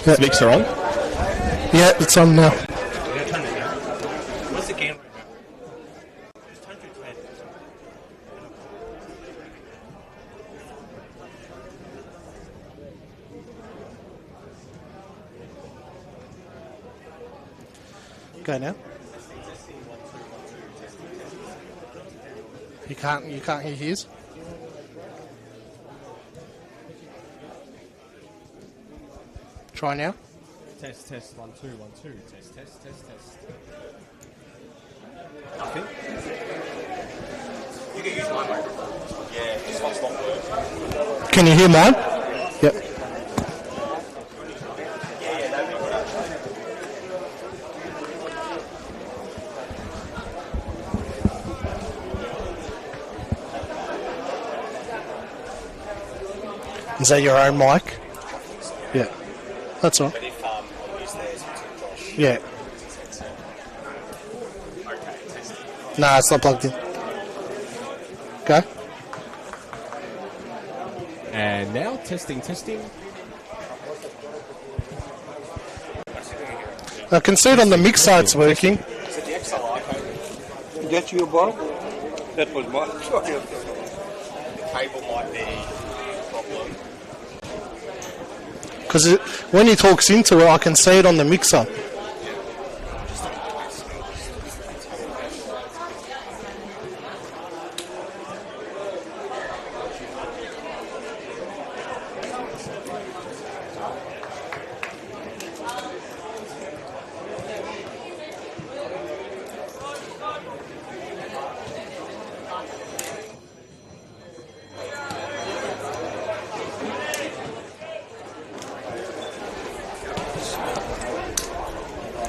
Is the mixer on? Yeah, it's on now. What's the game right now? Go now. You can't hear his. Try now. Test, 1, 2, 1, 2. Test. Nothing. You can use my microphone. Yeah, this one's not working. Can you hear mine? Yep. Is that your own mic? Yeah. That's all. But if I'll use theirs to Josh. Yeah. Okay, test. Nah, it's not plugged in. Go. And now, testing. I can see it on the mix side it's working. Is it the XLR? That's your Bob? That was mine. Sorry. The cable might be a problem. Because when he talks into it, I can see it on the mixer.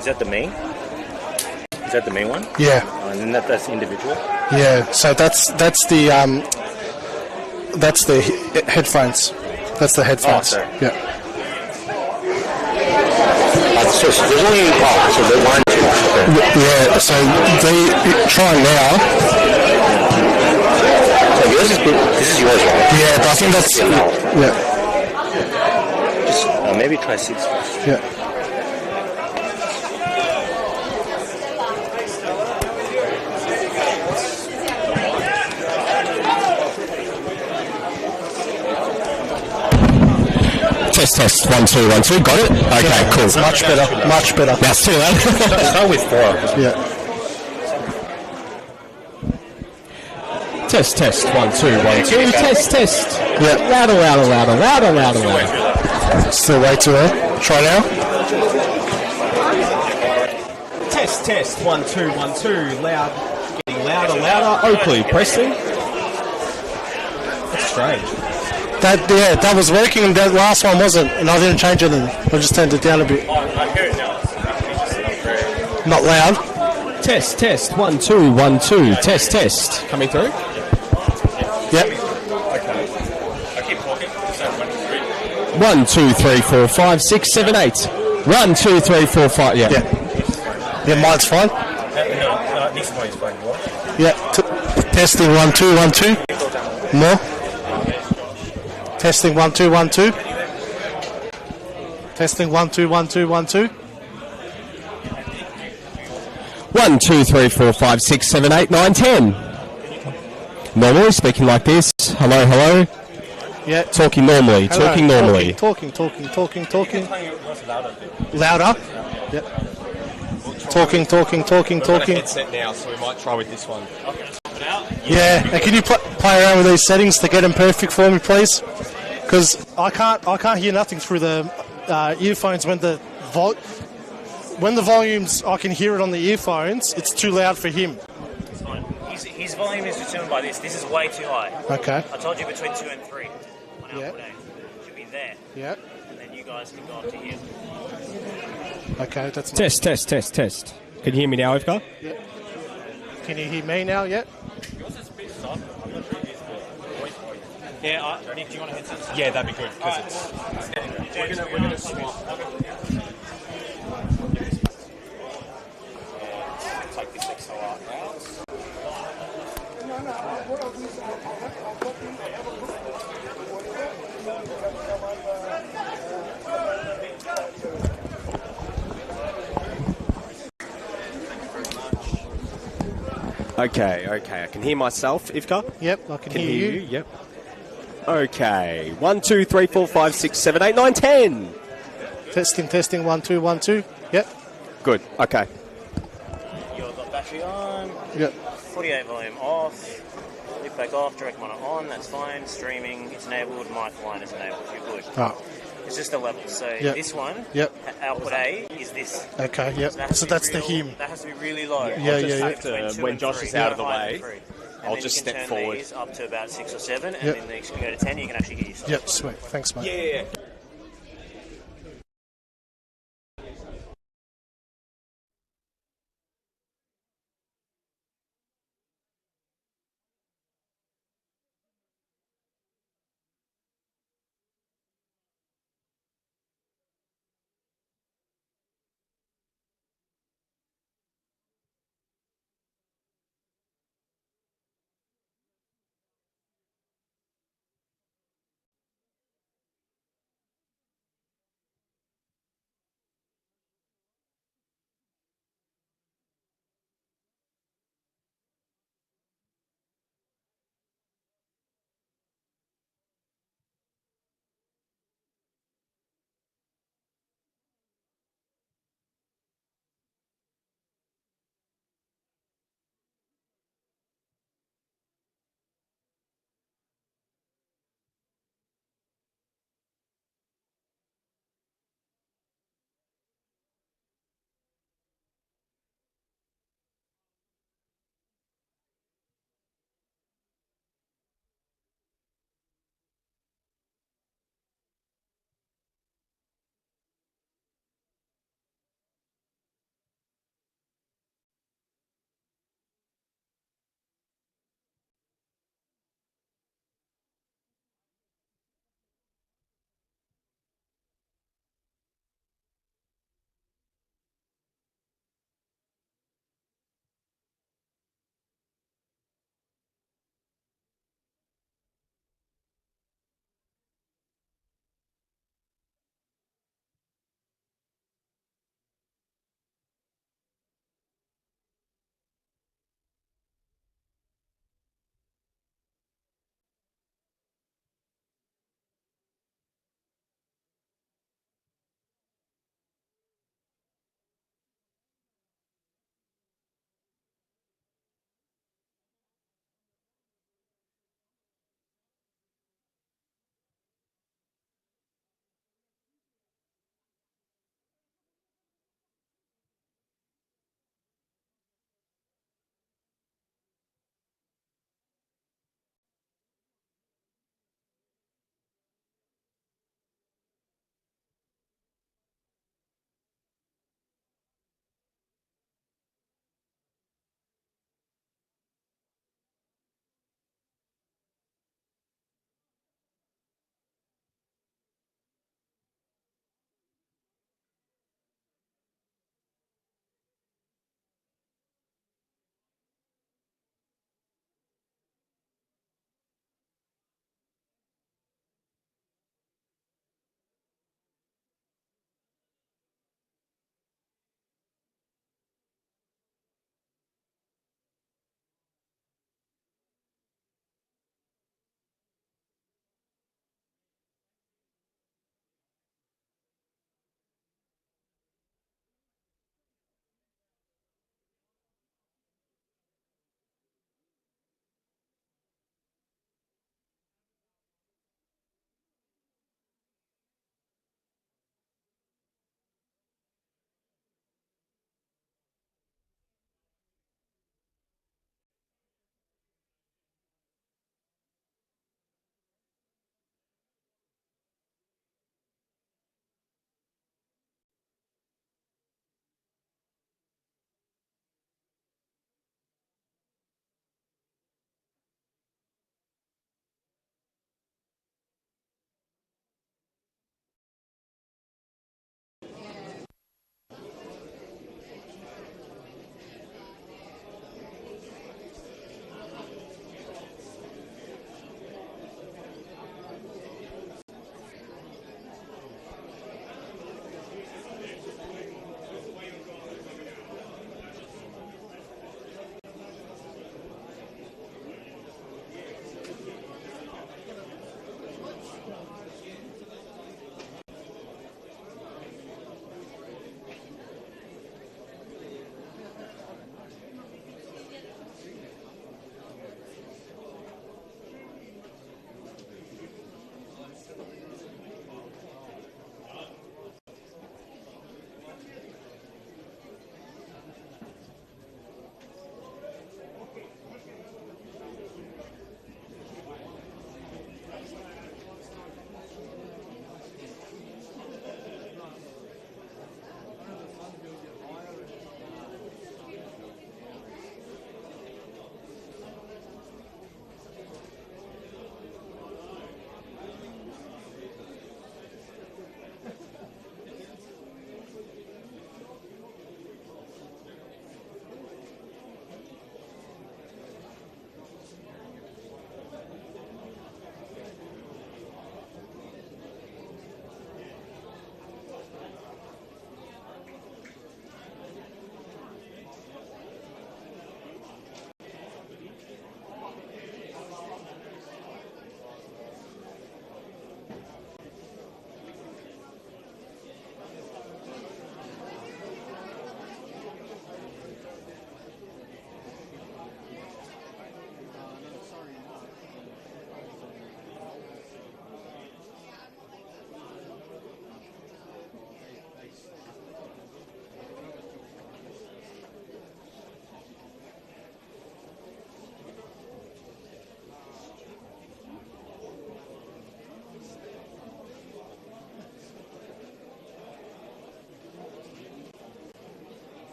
Is that the main? Is that the main one? Yeah. And then that's individual? Yeah. So that's the headphones. That's the headphones. Oh, sorry. Yeah. So there's only so the 1, 2. Okay. Yeah. So they try now. So yours is good. This is yours, right? Yeah, but I think that's yeah. Just maybe try 6 first. Yeah. Test, 1, 2, 1, 2. Got it? Okay, Yeah, cool. It's much better. That's too loud. Start with 4. Yeah. Test, 1, 2, 1, 2. Test. Yeah. Louder. Still way too early. Try now. Test, 1, 2, 1, 2. Loud. Getting louder. Oakleigh, Preston. That's strange. That was working and that last one wasn't, and I didn't change it, and I just turned it down a bit. I hear it now. Not loud. Test, 1, 2, 1, 2. Test. Coming through? Yep. Okay. I keep talking. 1, 2, 3, 4, 5, 6, 7, 8. 1, 2, 3, 4, 5. Yeah. Yeah, mine's fine. No, this one is fine. What? Yeah. Testing 1, 2, 1, 2. More. Testing 1, 2, 1, 2. Testing 1, 2, 1, 2, 1, 2. 1, 2, 3, 4, 5, 6, 7, 8, 9, 10. Normally, speaking like this. Hello. Yeah. Talking normally. Hello. Talking normally. Talking. Louder. Yep. Talking. Headset now, so we might try with this one. Yeah. And can you play around with these settings to get them perfect for me, please? Because I can't hear nothing through the earphones when the volumes, I can hear it on the earphones. It's too loud for him. It's fine. His volume is determined by this. This is way too high. Okay. I told you between 2 and 3 on Yeah. output A. Should be there. Yeah. And then you guys can go up to here. Okay, that's Test. Can you hear me now, Ivka? Yeah. Can you hear me now yet? Yours is a bit soft. I'm not sure if it's the voice. Yeah, Nick, do you want a headset? Yeah, that'd be good, because it's... We're gonna swap. Take this XLR out. Okay, I can hear myself, Ivka. Yep, I can Can hear you. Yep. Okay. 1, 2, 3, 4, 5, 6, 7, 8, 9, 10. Testing, 1, 2, 1, 2. Yep. Good. Okay. You've got battery on, Yep. 48 volume off, lift back off, direct monitor on, that's fine. Streaming, it's enabled, mic line is enabled, you're good. Oh, It's just a level. So Yep. this one, Yep. output A is this. okay, yep. So that's the him. That has to be really low. Yeah, yeah, yeah. Between 2 when and Josh 3, is out of the not higher way, than 3. And I'll then just you can step turn forward. these up to about 6 or 7, and Yep. then next you can go to 10, you can actually get yourself. Yep, sweet. Thanks, mate. Yeah.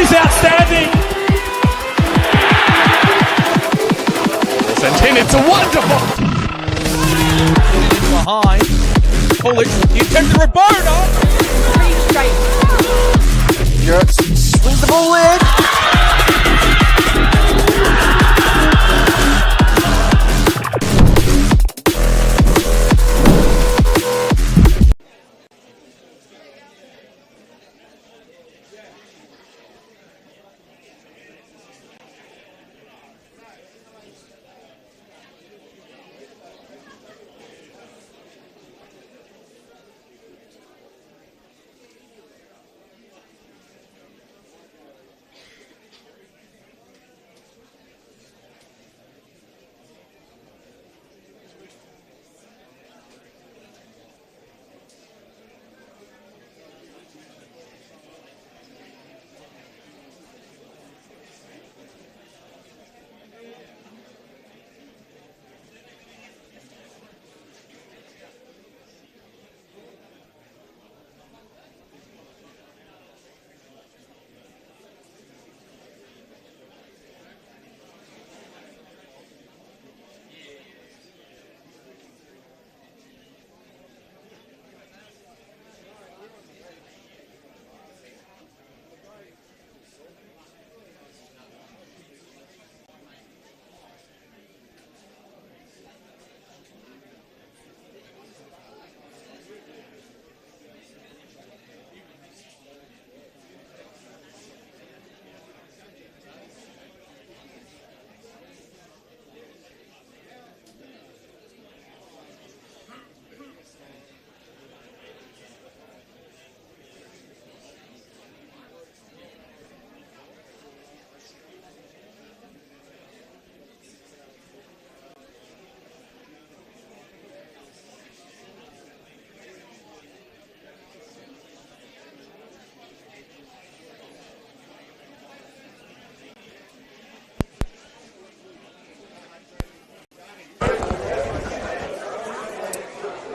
is outstanding. Ball's intended to wonderful. Behind. Pullage. The attempted Rabona. Gertz swings the ball in.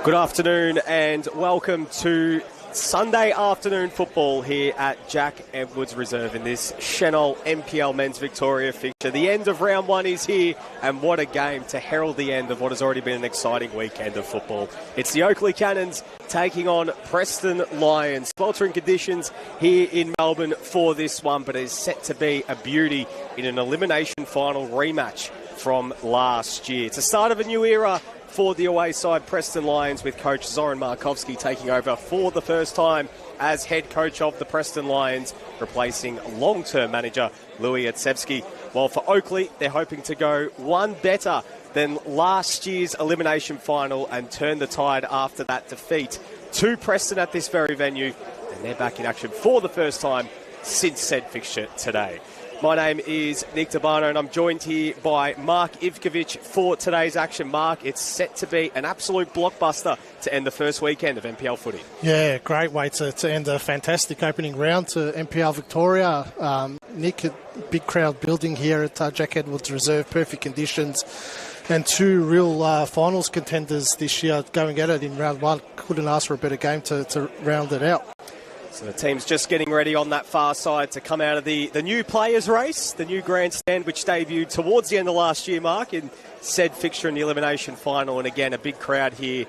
Good afternoon and welcome to Sunday afternoon football here at Jack Edwards Reserve in this Senol NPL Men's Victoria fixture. The end of round one is here, and what a game to herald the end of what has already been an exciting weekend of football. It's the Oakleigh Cannons taking on Preston Lions. Sweltering conditions here in Melbourne for this one, but it is set to be a beauty in an elimination final rematch from last year. It's the start of a new era for the away side Preston Lions, with coach Zoran Markovski taking over for the first time as head coach of the Preston Lions, replacing long-term manager Louis Atsevsky. While for Oakleigh, they're hoping to go one better than last year's elimination final and turn the tide after that defeat to Preston at this very venue, and they're back in action for the first time since said fixture today. My name is Nick Tabano and I'm joined here by Mark Ivkovic for today's action. Mark, it's set to be an absolute blockbuster to end the first weekend of NPL footy. Yeah, great way to end a fantastic opening round to NPL Victoria. Nick, a big crowd building here at Jack Edwards Reserve, perfect conditions, and two real finals contenders this year going at it in round one. Couldn't ask for a better game to round it out. So the team's just getting ready on that far side to come out of the new players race, the new grandstand, which debuted towards the end of last year, Mark, in said fixture in the elimination final. And again, a big crowd here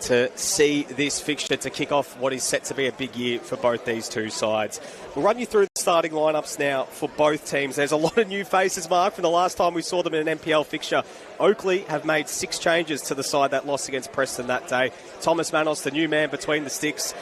to see this fixture to kick off what is set to be a big year for both these two sides. We'll run you through the starting lineups now for both teams. There's a lot of new faces, Mark, from the last time we saw them in an NPL fixture. Oakleigh have made 6 changes to the side that lost against Preston that day. Thomas Manos, the new man between the sticks,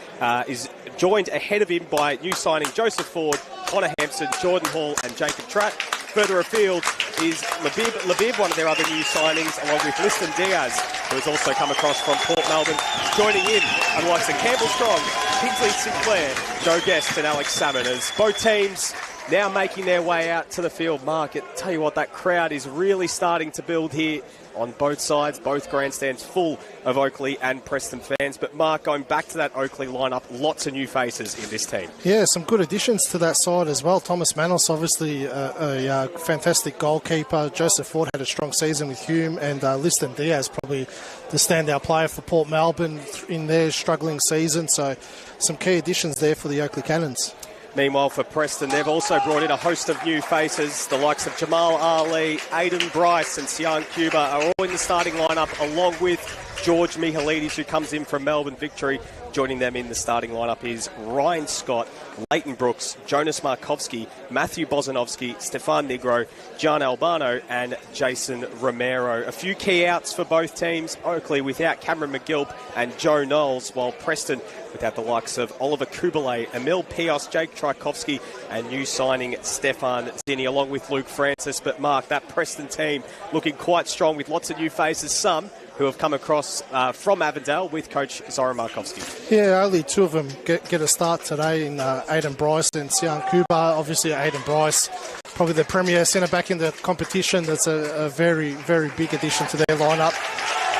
is joined ahead of him by new signing Joseph Ford, Connor Hampson, Jordan Hall and Jacob Tratt. Further afield is Labib, one of their other new signings, along with Liston Diaz, who has also come across from Port Melbourne. Joining in are the likes of Campbell Strong, Kingsley Sinclair, Joe Guest and Alex Salmon, as both teams now making their way out to the field. Mark, I tell you what, that crowd is really starting to build here on both sides, both grandstands full of Oakleigh and Preston fans. But Mark, going back to that Oakleigh lineup, lots of new faces in this team. Yeah, some good additions to that side as well. Thomas Manos, obviously a fantastic goalkeeper. Joseph Ford had a strong season with Hume, and Liston Diaz, probably the standout player for Port Melbourne in their struggling season. So some key additions there for the Oakleigh Cannons. Meanwhile, for Preston, they've also brought in a host of new faces. The likes of Jamal Ali, Aiden Bryce and Sian Cuba are all in the starting lineup, along with George Mihalidis, who comes in from Melbourne Victory. Joining them in the starting lineup is Ryan Scott, Leighton Brooks, Jonas Markovski, Matthew Bozanovski, Stefan Negro, John Albano and Jason Romero. A few key outs for both teams. Oakleigh without Cameron McGilp and Joe Knowles, while Preston without the likes of Oliver Kubalay, Emil Pios, Jake Tchaikovsky and new signing Stefan Zinni, along with Luke Francis. But Mark, that Preston team looking quite strong with lots of new faces, some who have come across from Avondale with coach Zoran Markovski. Yeah, only two of them get a start today in Aiden Bryce and Sian Cuba. Obviously, Aiden Bryce, probably the premier centre-back in the competition. That's a very, very big addition to their lineup.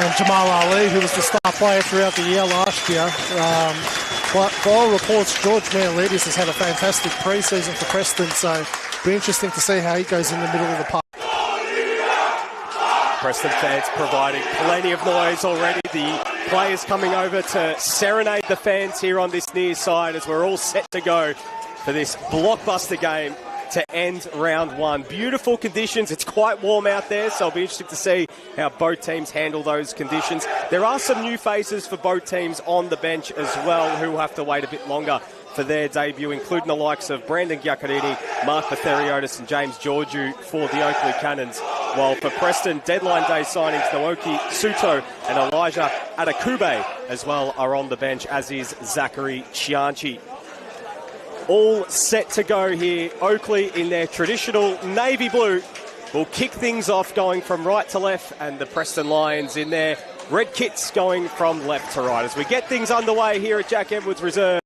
And Jamal Ali, who was the star player throughout the year last year. By all reports, George Mihalidis has had a fantastic pre-season for Preston, so it'll be interesting to see how he goes in the middle of the park. Preston fans providing plenty of noise already. The players coming over to serenade the fans here on this near side as we're all set to go for this blockbuster game to end round one. Beautiful conditions. It's quite warm out there, so I'll be interested to see how both teams handle those conditions. There are some new faces for both teams on the bench as well who will have to wait a bit longer for their debut, including the likes of Brandon Giacorini, Mark Batheriotis and James Georgiou for the Oakleigh Cannons. While for Preston, deadline day signings Naoki Suto and Elijah Adakube as well are on the bench, as is Zachary Chianchi. All set to go here. Oakleigh in their traditional navy blue will kick things off going from right to left, and the Preston Lions in their red kits going from left to right. As we get things underway here at Jack Edwards Reserve,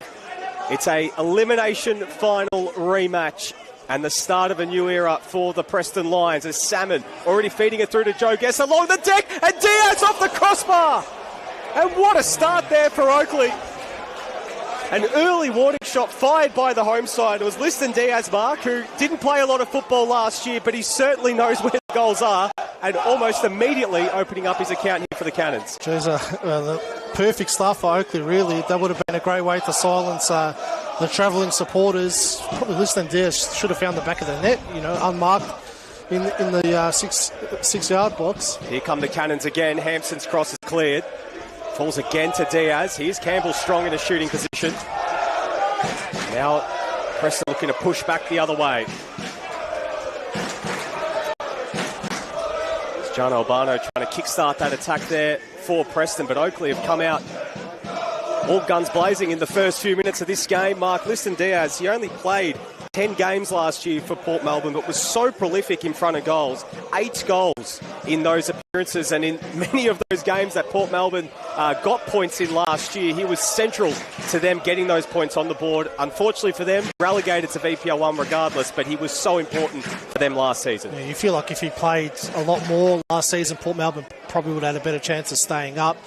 it's a elimination final rematch and the start of a new era for the Preston Lions, as Salmon already feeding it through to Joe Guess along the deck, and Diaz off the crossbar. And what a start there for Oakleigh. An early warning shot fired by the home side. It was Liston Diaz, Mark, who didn't play a lot of football last year, but he certainly knows where the goals are, and almost immediately opening up his account here for the Cannons. Geez, the perfect start for Oakleigh, really. That would have been a great way to silence the travelling supporters. Probably Liston Diaz should have found the back of the net, unmarked in the 6-yard box. Here come the Cannons again. Hampson's cross is cleared. Falls again to Diaz. Here's Campbell strong in a shooting position. Now Preston looking to push back the other way. It's John Albano trying to kickstart that attack there for Preston, but Oakleigh have come out all guns blazing in the first few minutes of this game. Mark, Liston Diaz, he only played 10 games last year for Port Melbourne, but was so prolific in front of goals. 8 goals in those appearances, and in many of those games that Port Melbourne got points in last year, he was central to them getting those points on the board. Unfortunately for them, relegated to VPL 1 regardless, but he was so important for them last season. Yeah, you feel like if he played a lot more last season, Port Melbourne probably would have had a better chance of staying up.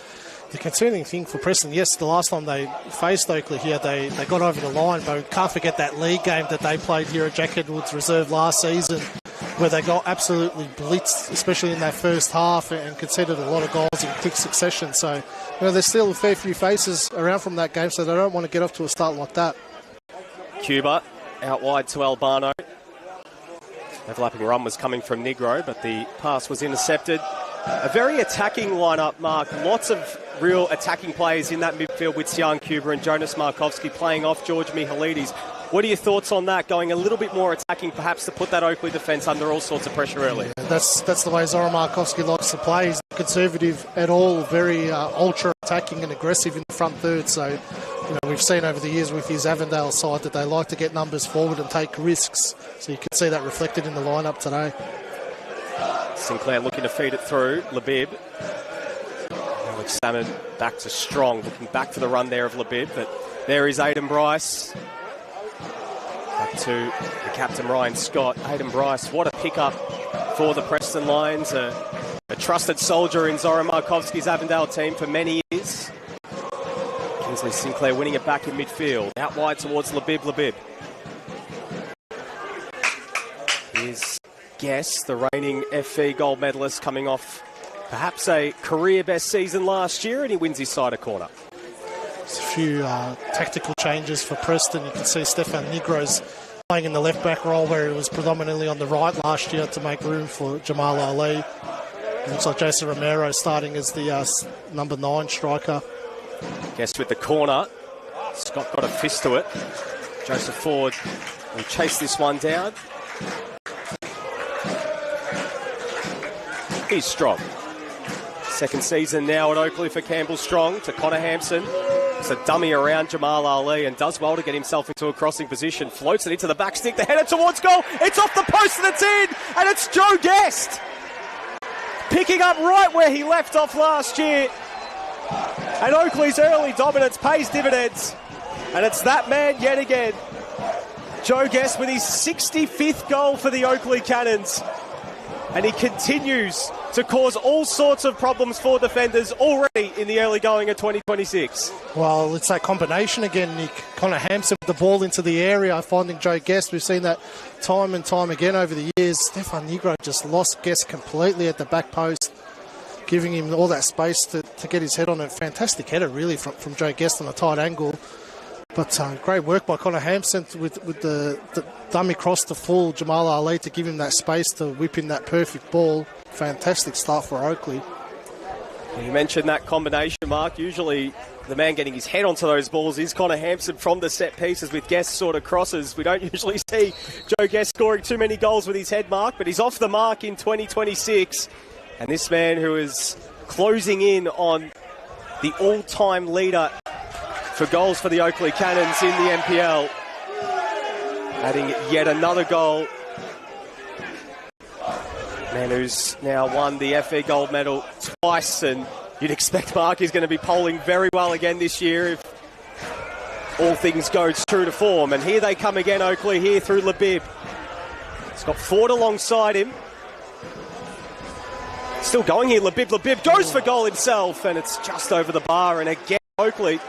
The concerning thing for Preston, yes, the last time they faced Oakleigh here, they got over the line, but we can't forget that league game that they played here at Jack Edwards Reserve last season, where they got absolutely blitzed, especially in that first half, and conceded a lot of goals in quick succession. So, there's still a fair few faces around from that game, so they don't want to get off to a start like that. Cuba out wide to Albano. Overlapping run was coming from Negro, but the pass was intercepted. A very attacking lineup, Mark. Lots of real attacking players in that midfield with Sian Cuba and Jonas Markovski playing off George Mihalidis. What are your thoughts on that? Going a little bit more attacking, perhaps to put that Oakleigh defence under all sorts of pressure early. Yeah, that's the way Zoran Markovski likes to play. He's not conservative at all, very ultra attacking and aggressive in the front third. So, we've seen over the years with his Avondale side that they like to get numbers forward and take risks. So you can see that reflected in the lineup today. Sinclair looking to feed it through. Labib. Alex Salmon back to Strong, looking back for the run there of Labib, but there is Aiden Bryce. Back to the captain, Ryan Scott. Aiden Bryce, what a pickup for the Preston Lions. A trusted soldier in Zoran Markovski's Avondale team for many years. Kingsley Sinclair winning it back in midfield. Out wide towards Labib. Here's Guess, the reigning FV gold medalist, coming off perhaps a career best season last year, and he wins his side a corner. There's a few tactical changes for Preston. You can see Stefan Nigro's playing in the left-back role where he was predominantly on the right last year to make room for Jamal Ali. It looks like Jason Romero starting as the number 9 striker. Guest with the corner. Scott got a fist to it. Joseph Ford will chase this one down. He's strong. Second season now at Oakleigh for Campbell Strong to Connor Hampson. It's a dummy around Jamal Ali and does well to get himself into a crossing position. Floats it into the back stick. The header towards goal. It's off the post and it's in. And it's Joe Guest. Picking up right where he left off last year. And Oakleigh's early dominance pays dividends. And it's that man yet again. Joe Guest with his 65th goal for the Oakleigh Cannons. And he continues to cause all sorts of problems for defenders already in the early going of 2026. Well, it's that combination again, Nick. Connor Hampson with the ball into the area, finding Joe Guest. We've seen that time and time again over the years. Stefan Nigro just lost Guest completely at the back post, giving him all that space to get his head on it. Fantastic header, really, from Joe Guest on a tight angle. But great work by Connor Hampson with the dummy cross to full Jamal Ali to give him that space to whip in that perfect ball. Fantastic start for Oakleigh. You mentioned that combination, Mark. Usually the man getting his head onto those balls is Connor Hampson from the set pieces with Guest sort of crosses. We don't usually see Joe Guest scoring too many goals with his head, Mark, but he's off the mark in 2026. And this man who is closing in on the all-time leader for goals for the Oakleigh Cannons in the NPL, adding yet another goal. Man who's now won the FA Gold Medal twice, and you'd expect Mark is going to be polling very well again this year if all things go true to form. And here they come again, Oakleigh, here through Labib. He's got Ford alongside him. Still going here, Labib goes for goal himself, and it's just over the bar. And again, Oakleigh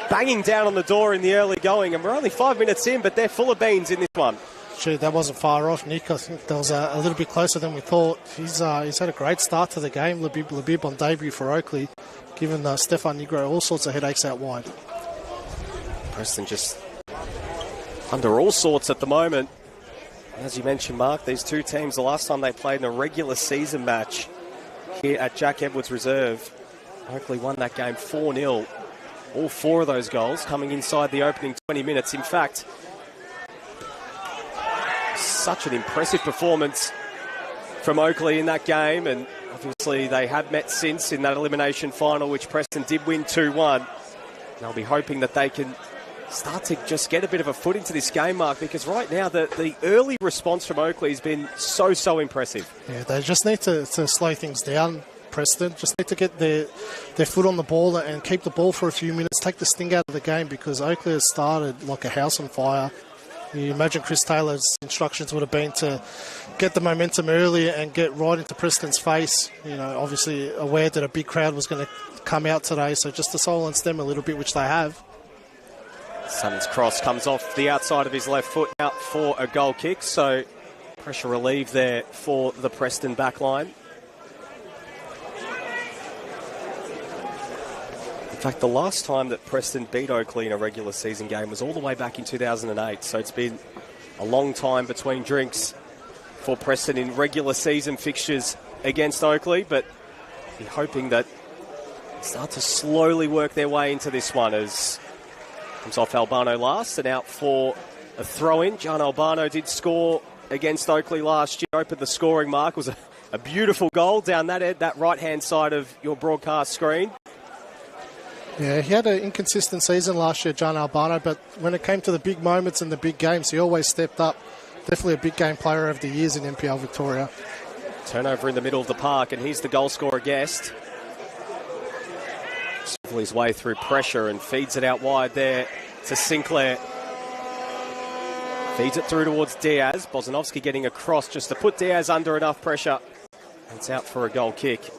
banging down on the door in the early going, and we're only 5 minutes in, but they're full of beans in this one. Gee, that wasn't far off, Nick. I think that was a little bit closer than we thought. He's had a great start to the game, Labib on debut for Oakleigh, giving Stefan Nigro all sorts of headaches out wide. Preston just under all sorts at the moment. As you mentioned, Mark, these two teams, the last time they played in a regular season match here at Jack Edwards Reserve, Oakleigh won that game 4-0. All 4 of those goals coming inside the opening 20 minutes. In fact, such an impressive performance from Oakleigh in that game, and obviously they have met since in that elimination final, which Preston did win 2-1. They'll be hoping that they can start to just get a bit of a foot into this game, Mark, because right now the early response from Oakleigh has been so impressive. Yeah, they just need to slow things down, Preston. Just need to get their foot on the ball and keep the ball for a few minutes, take the sting out of the game, because Oakleigh has started like a house on fire. You imagine Chris Taylor's instructions would have been to get the momentum early and get right into Preston's face. You know, obviously aware that a big crowd was going to come out today, so just to silence them a little bit, which they have. Sutton's cross comes off the outside of his left foot out for a goal kick, so pressure relieved there for the Preston backline. In fact, the last time that Preston beat Oakleigh in a regular season game was all the way back in 2008, so it's been a long time between drinks for Preston in regular season fixtures against Oakleigh, but we're hoping that they start to slowly work their way into this one as comes off Albano last and out for a throw-in. John Albano did score against Oakleigh last year, opened the scoring mark. It was a beautiful goal down that right-hand side of your broadcast screen. Yeah, he had an inconsistent season last year, John Albano, but when it came to the big moments and the big games, he always stepped up. Definitely a big game player over the years in NPL Victoria. Turnover in the middle of the park, and he's the goal scorer Guest. Swivel his way through pressure and feeds it out wide there to Sinclair. Feeds it through towards Diaz. Bozanovsky getting across just to put Diaz under enough pressure. It's out for a goal kick.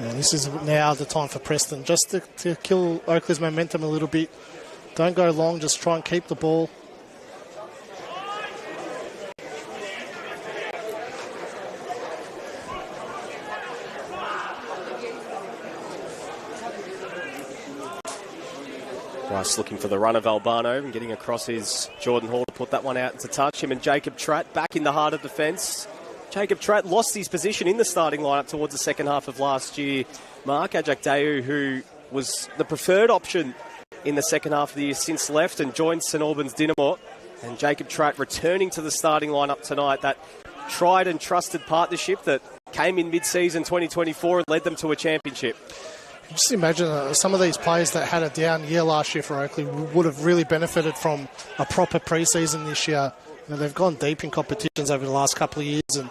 And this is now the time for Preston just to kill Oakleigh's momentum a little bit. Don't go long, just try and keep the ball. Rice looking for the run of Albano and getting across his Jordan Hall to put that one out into touch. Him and Jacob Tratt back in the heart of defence. Jacob Tratt lost his position in the starting lineup towards the second half of last year. Mark Ajakdeu, who was the preferred option in the second half of the year, since left and joined St Albans Dynamo. And Jacob Tratt returning to the starting lineup tonight. That tried and trusted partnership that came in mid-season 2024 and led them to a championship. Just imagine some of these players that had a down year last year for Oakleigh would have really benefited from a proper pre-season this year. You know, they've gone deep in competitions over the last couple of years and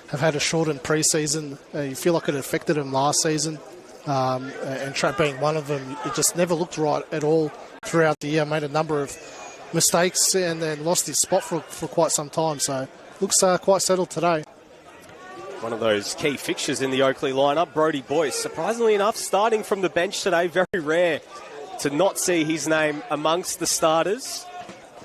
have had a shortened pre-season. You feel like it affected them last season. And Trapp being one of them, it just never looked right at all throughout the year. Made a number of mistakes and then lost his spot for quite some time. So looks quite settled today. One of those key fixtures in the Oakleigh lineup, Brodie Boyce. Surprisingly enough, starting from the bench today, very rare to not see his name amongst the starters.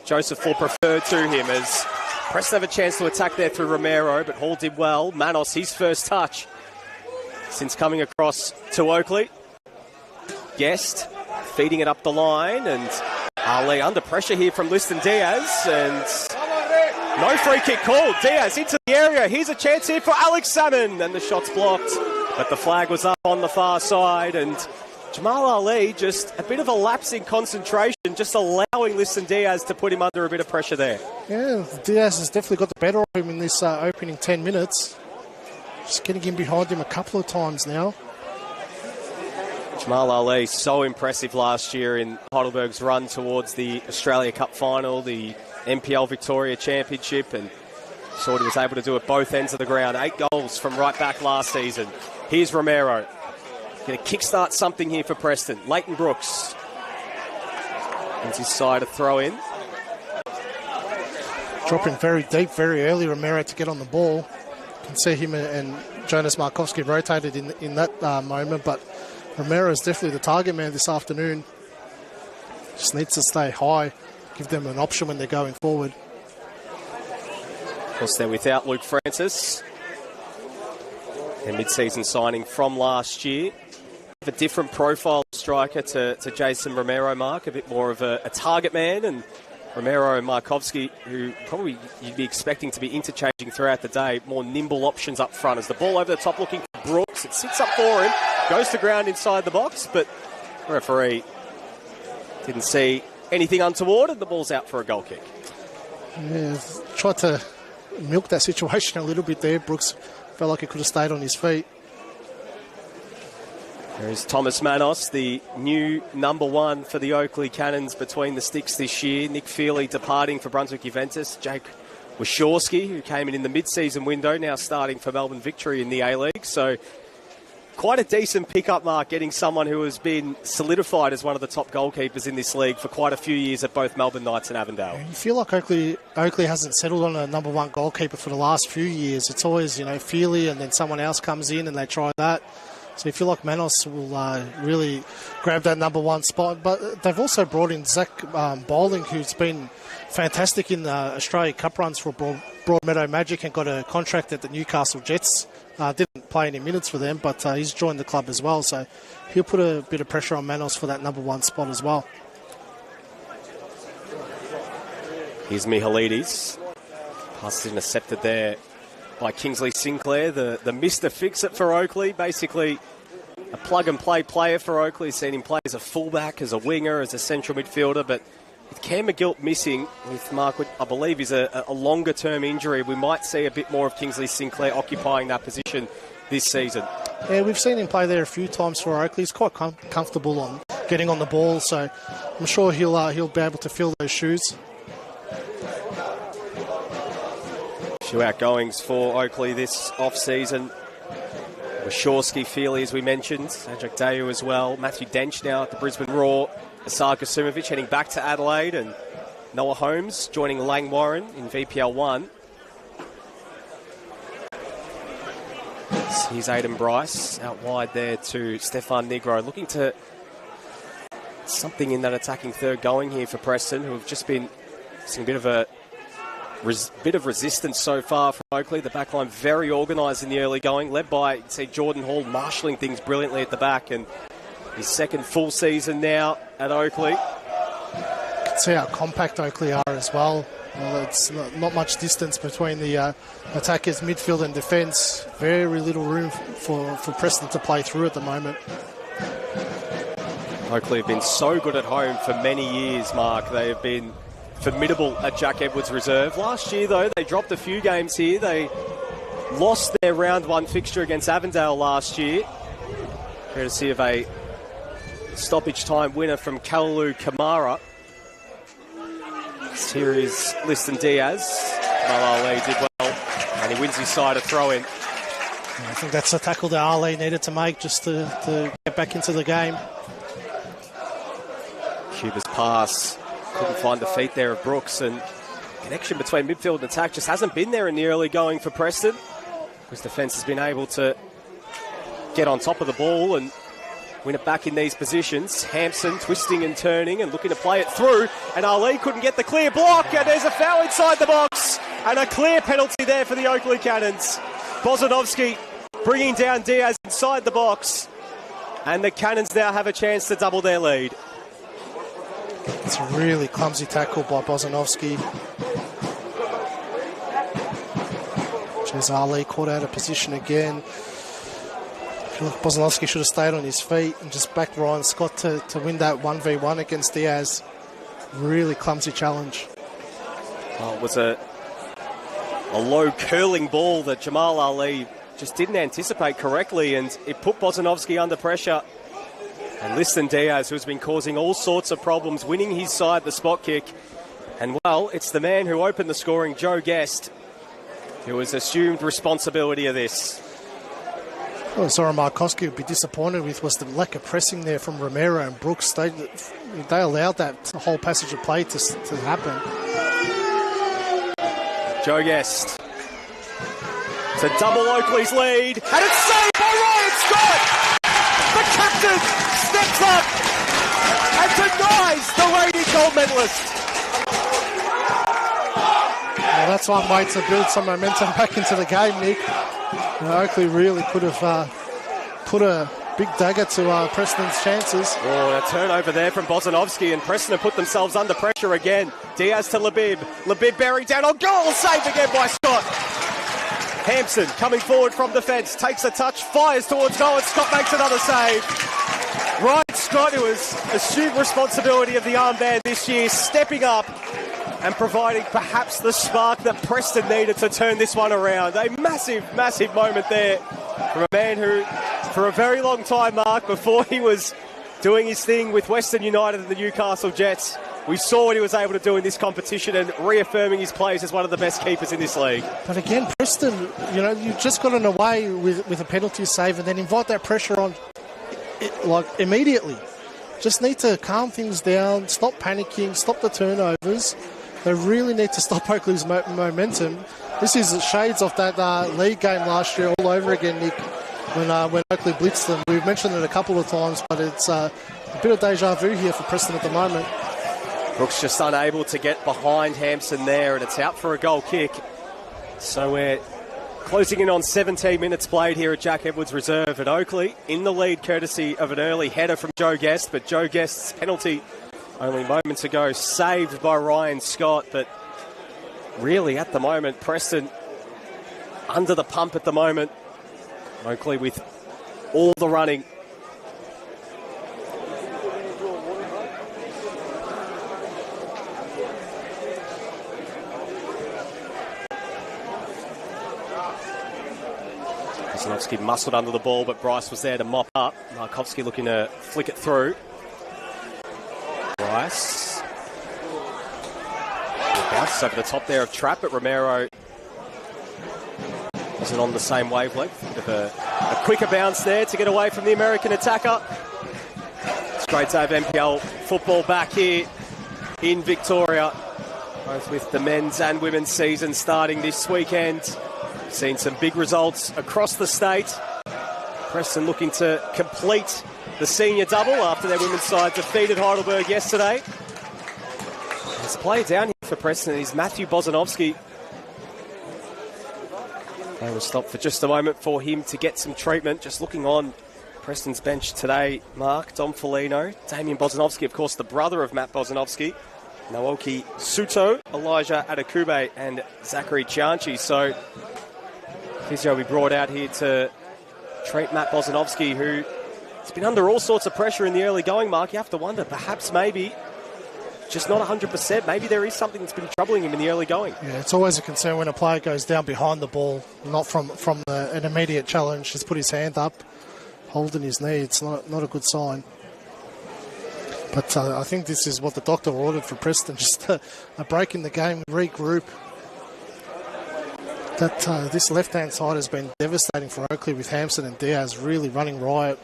Joseph Hall preferred to him as Preston have a chance to attack there through Romero, but Hall did well. Manos, his first touch since coming across to Oakleigh. Guest feeding it up the line, and Ali under pressure here from Liston Diaz, and no free kick called. Diaz into the area. Here's a chance here for Alex Salmon, and the shot's blocked. But the flag was up on the far side, and Jamal Ali just a bit of a lapse in concentration, just allowing Liston Diaz to put him under a bit of pressure there. Yeah, Diaz has definitely got the better of him in this opening 10 minutes. Just getting in behind him a couple of times now. Jamal Ali, so impressive last year in Heidelberg's run towards the Australia Cup final, the NPL Victoria Championship, and saw what he was able to do at both ends of the ground. 8 goals from right back last season. Here's Romero. Going to kickstart something here for Preston. Leighton Brooks. That's his side to throw in. Dropping very deep, very early, Romero to get on the ball. You can see him and Jonas Markovski rotated in that moment, but Romero is definitely the target man this afternoon. Just needs to stay high, give them an option when they're going forward. Of course, they're without Luke Francis. Their mid-season signing from last year. A different profile striker to Jason Romero, Mark. A bit more of a target man, and Romero and Markovski, who probably you'd be expecting to be interchanging throughout the day, more nimble options up front. As the ball over the top looking for Brooks, it sits up for him, goes to ground inside the box, but the referee didn't see anything untoward, and the ball's out for a goal kick. Yeah, tried to milk that situation a little bit there. Brooks felt like he could have stayed on his feet. There's Thomas Manos, the new number 1 for the Oakleigh Cannons between the sticks this year. Nick Feely departing for Brunswick Juventus. Jake Wachorski, who came in the mid-season window, now starting for Melbourne Victory in the A-League. So quite a decent pickup, Mark, getting someone who has been solidified as one of the top goalkeepers in this league for quite a few years at both Melbourne Knights and Avondale. You feel like Oakleigh hasn't settled on a number 1 goalkeeper for the last few years. It's always, Feely and then someone else comes in and they try that. So you feel like Manos will really grab that number 1 spot. But they've also brought in Zach Bowling, who's been fantastic in the Australia Cup runs for Broadmeadow Magic and got a contract at the Newcastle Jets. Didn't play any minutes for them, but he's joined the club as well. So he'll put a bit of pressure on Manos for that number 1 spot as well. Here's Mihalidis. Pass is intercepted there by Kingsley Sinclair, the Mr. Fix-It for Oakleigh. Basically a plug-and-play player for Oakleigh. Seen him play as a fullback, as a winger, as a central midfielder. But with Cam McGilt missing, with Mark, I believe is a longer-term injury, we might see a bit more of Kingsley Sinclair occupying that position this season. Yeah, we've seen him play there a few times for Oakleigh. He's quite comfortable on getting on the ball, so I'm sure he'll be able to fill those shoes. Few outgoings for Oakleigh this off-season. Wachorski, Feely, as we mentioned. Sajak Dayu as well. Matthew Dench now at the Brisbane Roar. Asar Gasumovic heading back to Adelaide. And Noah Holmes joining Lang Warren in VPL 1. Here's Aidan Bryce out wide there to Stefan Negro. Looking to something in that attacking third going here for Preston, who have just been seeing a bit of resistance so far from Oakleigh. The backline very organised in the early going, led by, Jordan Hall marshalling things brilliantly at the back, and his second full season now at Oakleigh. see how compact Oakleigh are as well. It's not much distance between the attackers, midfield and defence. Very little room for Preston to play through at the moment. Oakleigh have been so good at home for many years, Mark. They have been formidable at Jack Edwards Reserve. Last year, though, they dropped a few games here. They lost their round one fixture against Avondale last year, courtesy of a stoppage time winner from Kalalu Kamara. Here is Liston Diaz. Jamal Ali did well, and he wins his side a throw-in. I think that's a tackle that Ali needed to make just to get back into the game. Cuba's pass couldn't find the feet there of Brooks, and connection between midfield and attack just hasn't been there in the early going for Preston. His defence has been able to get on top of the ball and win it back in these positions. Hampson twisting and turning and looking to play it through, and Ali couldn't get the clear block, and there's a foul inside the box and a clear penalty there for the Oakleigh Cannons. Bozanovski bringing down Diaz inside the box, and the Cannons now have a chance to double their lead. It's a really clumsy tackle by Bozanovski. There's Ali caught out of position again. I feel like Bozanovski should have stayed on his feet and just backed Ryan Scott to win that 1v1 against Diaz. Really clumsy challenge. Well, it was a low curling ball that Jamal Ali just didn't anticipate correctly, and it put Bozanovski under pressure. And Liston Diaz, who's been causing all sorts of problems, winning his side the spot kick. And, well, it's the man who opened the scoring, Joe Guest, who has assumed responsibility of this. Well, Zora Markowski would be disappointed with was the lack of pressing there from Romero and Brooks. They allowed that whole passage of play to happen. Joe Guest to double Oakleigh's lead, and it's saved by Ryan Scott! The captain steps up and denies the reigning gold medalist. Well, that's one way to build some momentum back into the game, Nick. Oakleigh really could have put a big dagger to Preston's chances. Oh, a turnover there from Bozanovski, and Preston have put themselves under pressure again. Diaz to Labib. Labib buried down on goal, saved again by Scott. Hampson coming forward from defence, takes a touch, fires towards goal, and Scott makes another save. Ryan Scott, who has assumed responsibility of the armband this year, stepping up and providing perhaps the spark that Preston needed to turn this one around. A massive, massive moment there from a man who, for a very long time, Mark, before he was doing his thing with Western United and the Newcastle Jets, we saw what he was able to do in this competition and reaffirming his place as one of the best keepers in this league. But again, Preston, you've just gotten away with a penalty save and then invite that pressure on immediately. Just need to calm things down, stop panicking, stop the turnovers. They really need to stop Oakleigh's momentum. This is shades of that league game last year all over again, Nick, when Oakleigh blitzed them. We've mentioned it a couple of times, but it's a bit of deja vu here for Preston at the moment. Brooks just unable to get behind Hampson there, and it's out for a goal kick. So we're closing in on 17 minutes played here at Jack Edwards Reserve, and Oakleigh in the lead courtesy of an early header from Joe Guest, but Joe Guest's penalty only moments ago saved by Ryan Scott. But really at the moment, Preston under the pump at the moment. Oakleigh with all the running. Bozanovski muscled under the ball, but Bryce was there to mop up. Markovski looking to flick it through. Bryce. Bounces over the top there of Trapp, but Romero isn't on the same wavelength. Bit of a quicker bounce there to get away from the American attacker. It's great to have NPL football back here in Victoria, both with the men's and women's season starting this weekend. Seen some big results across the state. Preston looking to complete the senior double after their women's side defeated Heidelberg yesterday. There's a player down here for Preston is Matthew Bozanovski. They will stop for just a moment for him to get some treatment. Just looking on Preston's bench today, Mark, Dom Foligno, Damien Bozanovski, of course, the brother of Matt Bozanovski. Naoki Suto, Elijah Adekube, and Zachary Chianchi. So physio we brought out here to treat Matt Bozanovsky, who has been under all sorts of pressure in the early going, Mark. You have to wonder, perhaps maybe just not 100%. Maybe there is something that's been troubling him in the early going. Yeah, it's always a concern when a player goes down behind the ball, not from an immediate challenge. Just put his hand up, holding his knee. It's not a good sign. But I think this is what the doctor ordered for Preston, just a break in the game, regroup. This left-hand side has been devastating for Oakleigh with Hampson and Diaz really running riot.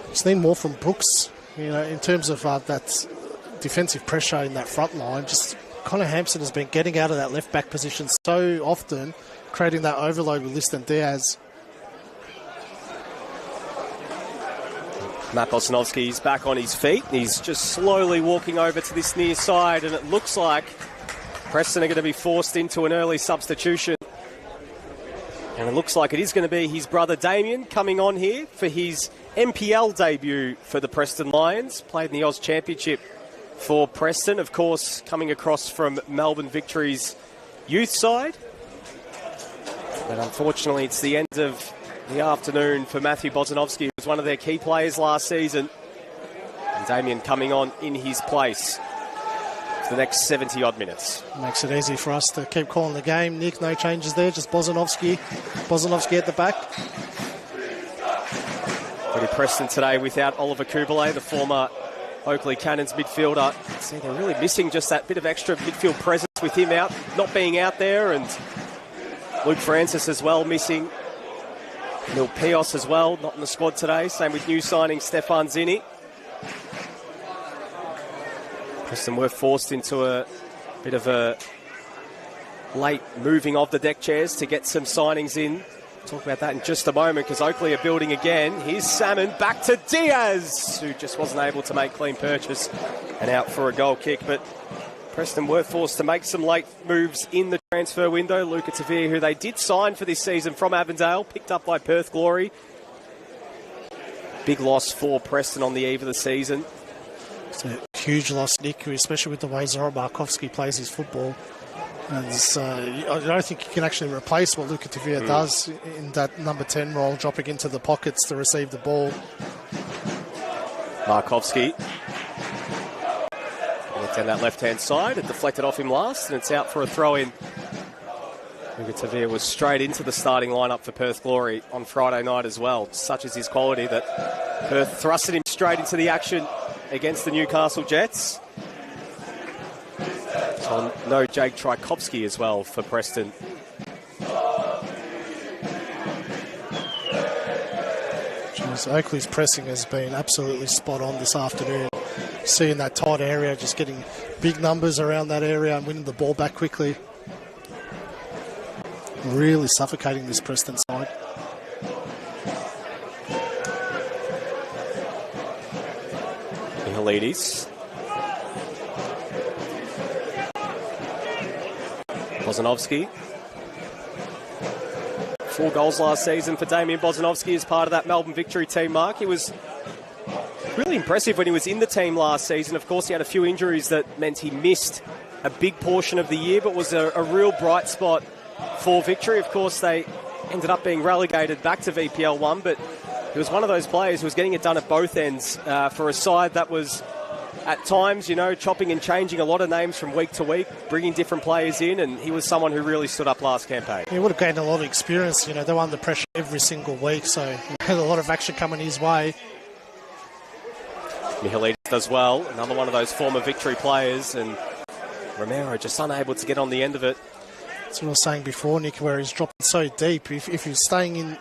Just need more from Brooks, in terms of that defensive pressure in that front line. Just Connor Hampson has been getting out of that left-back position so often, creating that overload with Liston Diaz. Matt Bozanovsky's back on his feet. He's just slowly walking over to this near side, and it looks like Preston are going to be forced into an early substitution. And it looks like it is going to be his brother Damien coming on here for his NPL debut for the Preston Lions. Played in the Oz Championship for Preston, of course, coming across from Melbourne Victory's youth side. But unfortunately, it's the end of the afternoon for Matthew Bozanovsky, who was one of their key players last season. And Damien coming on in his place for the next 70-odd minutes. Makes it easy for us to keep calling the game. Nick, no changes there, just Bozanovsky at the back. Pretty Preston today without Oliver Kubalay, the former Oakleigh Cannons midfielder. See, they're really missing just that bit of extra midfield presence with him out, not being out there, and Luke Francis as well missing. Neil Pios as well, not in the squad today. Same with new signing Stefan Zini. Preston were forced into a bit of a late moving of the deck chairs to get some signings in. Talk about that in just a moment, because Oakleigh are building again. Here's Salmon back to Diaz, who just wasn't able to make clean purchase and out for a goal kick. But Preston were forced to make some late moves in the transfer window. Luca Tavir, who they did sign for this season from Avondale, picked up by Perth Glory. Big loss for Preston on the eve of the season. It's a huge loss, Nick, especially with the way Zoran Markovsky plays his football. And I don't think you can actually replace what Luca Tavir does in that number 10 role, dropping into the pockets to receive the ball. Markovsky down that left-hand side. It deflected off him last, and it's out for a throw-in. Luca Tavir was straight into the starting lineup for Perth Glory on Friday night as well. Such is his quality that Perth thrusted him straight into the action against the Newcastle Jets. So no Jake Tchaikovsky as well for Preston. Oakley's pressing has been absolutely spot on this afternoon. Seeing that tight area, just getting big numbers around that area and winning the ball back quickly. Really suffocating this Preston side. Mihalidis. Bozanovsky. 4 goals last season for Damien Bozanovsky as part of that Melbourne Victory team, Mark. He was really impressive when he was in the team last season. Of course, he had a few injuries that meant he missed a big portion of the year, but was a real bright spot for Victory. Of course, they ended up being relegated back to VPL 1, but he was one of those players who was getting it done at both ends for a side that was, at times, chopping and changing a lot of names from week to week, bringing different players in, and he was someone who really stood up last campaign. He would have gained a lot of experience. They were under pressure every single week, so he had a lot of action coming his way. Mihalidis does well, another one of those former Victory players, and Romero just unable to get on the end of it. That's what I was saying before, Nick, where he's dropping so deep. If he's staying in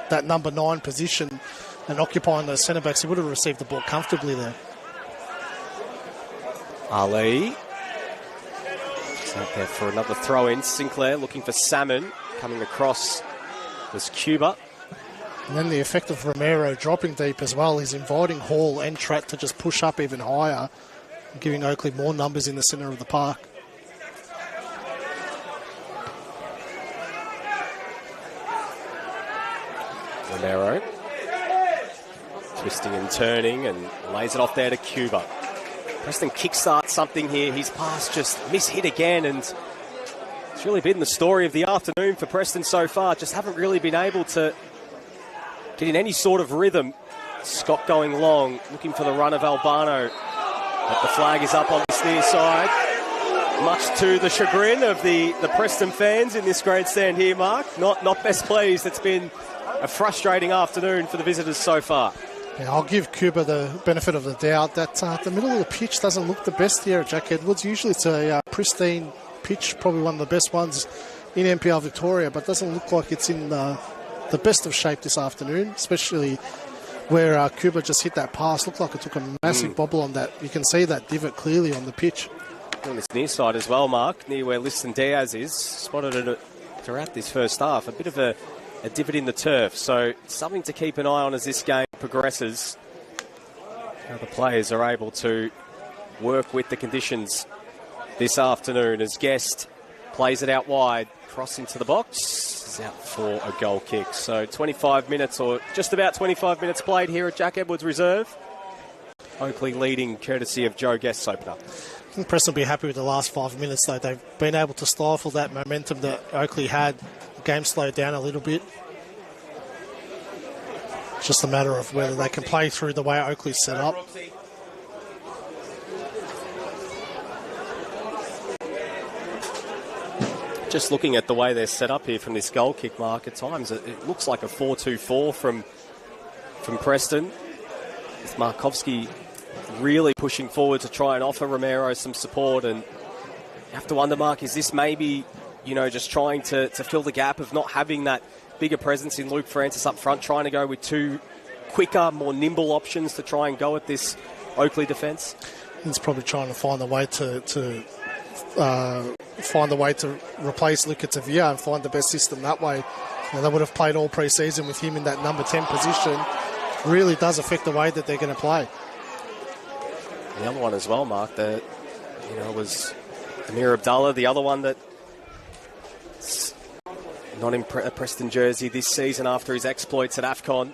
that number 9 position and occupying those centre-backs, he would have received the ball comfortably there. Ali. It's out there for another throw-in. Sinclair looking for Salmon. Coming across was Cuba. And then the effect of Romero dropping deep as well. He's inviting Hall and Tratt to just push up even higher, giving Oakleigh more numbers in the centre of the park. Romero twisting and turning and lays it off there to Cuba. Preston kickstart something here. His pass just mishit again, and it's really been the story of the afternoon for Preston so far. Just haven't really been able to get in any sort of rhythm. Scott going long, looking for the run of Albano. But the flag is up on this near side. Much to the chagrin of the Preston fans in this grandstand here, Mark. Not best pleased. It's been a frustrating afternoon for the visitors so far. Yeah, I'll give Cuba the benefit of the doubt that the middle of the pitch doesn't look the best here at Jack Edwards. Usually it's a pristine pitch, probably one of the best ones in NPL Victoria, but doesn't look like it's in the best of shape this afternoon, especially where Cuba just hit that pass. Looked like it took a massive bobble on that. You can see that divot clearly on the pitch. On this near side as well, Mark, near where Liston Diaz is, spotted it throughout this first half. A bit of a divot in the turf, so something to keep an eye on as this game progresses. How the players are able to work with the conditions this afternoon as Guest plays it out wide, cross into the box, is out for a goal kick. So 25 minutes, or just about 25 minutes played here at Jack Edwards Reserve. Oakleigh leading courtesy of Joe Guest's opener. I think Preston will be happy with the last 5 minutes, though. They've been able to stifle that momentum that Oakleigh had. The game slowed down a little bit. It's just a matter of whether they can play through the way Oakleigh's set up. Just looking at the way they're set up here from this goal kick, Mark, at times it looks like a 4-2-4 from Preston. With Markovski really pushing forward to try and offer Romero some support, and you have to wonder, Mark, is this maybe, just trying to fill the gap of not having that bigger presence in Luke Francis up front, trying to go with two quicker, more nimble options to try and go at this Oakleigh defence? It's probably trying to find a way to replace Luca Tavia and find the best system that way. They would have played all pre-season with him in that number 10 position. Really does affect the way that they're going to play. The other one as well, Mark, that was Amir Abdallah, the other one that not in a Preston jersey this season after his exploits at AFCON,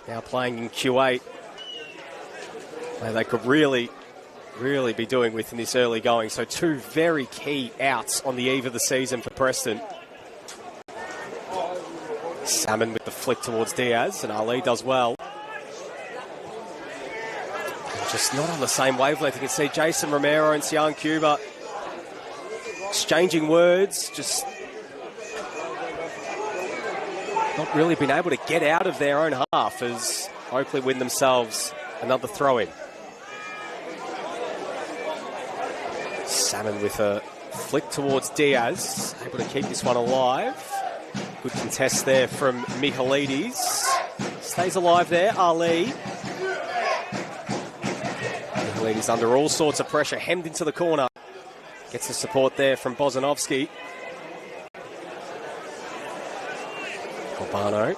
now playing in Q8. Where they could really be doing with in this early going. So two very key outs on the eve of the season for Preston. Salmon with the flick towards Diaz, and Ali does well. Just not on the same wavelength. You can see Jason Romero and Sian Cuba exchanging words, just not really been able to get out of their own half as Oakleigh win themselves another throw-in. Salmon with a flick towards Diaz, able to keep this one alive. Good contest there from Michaelides. Stays alive there, Ali. Michaelides under all sorts of pressure, hemmed into the corner. Gets the support there from Bozanovsky. Albano.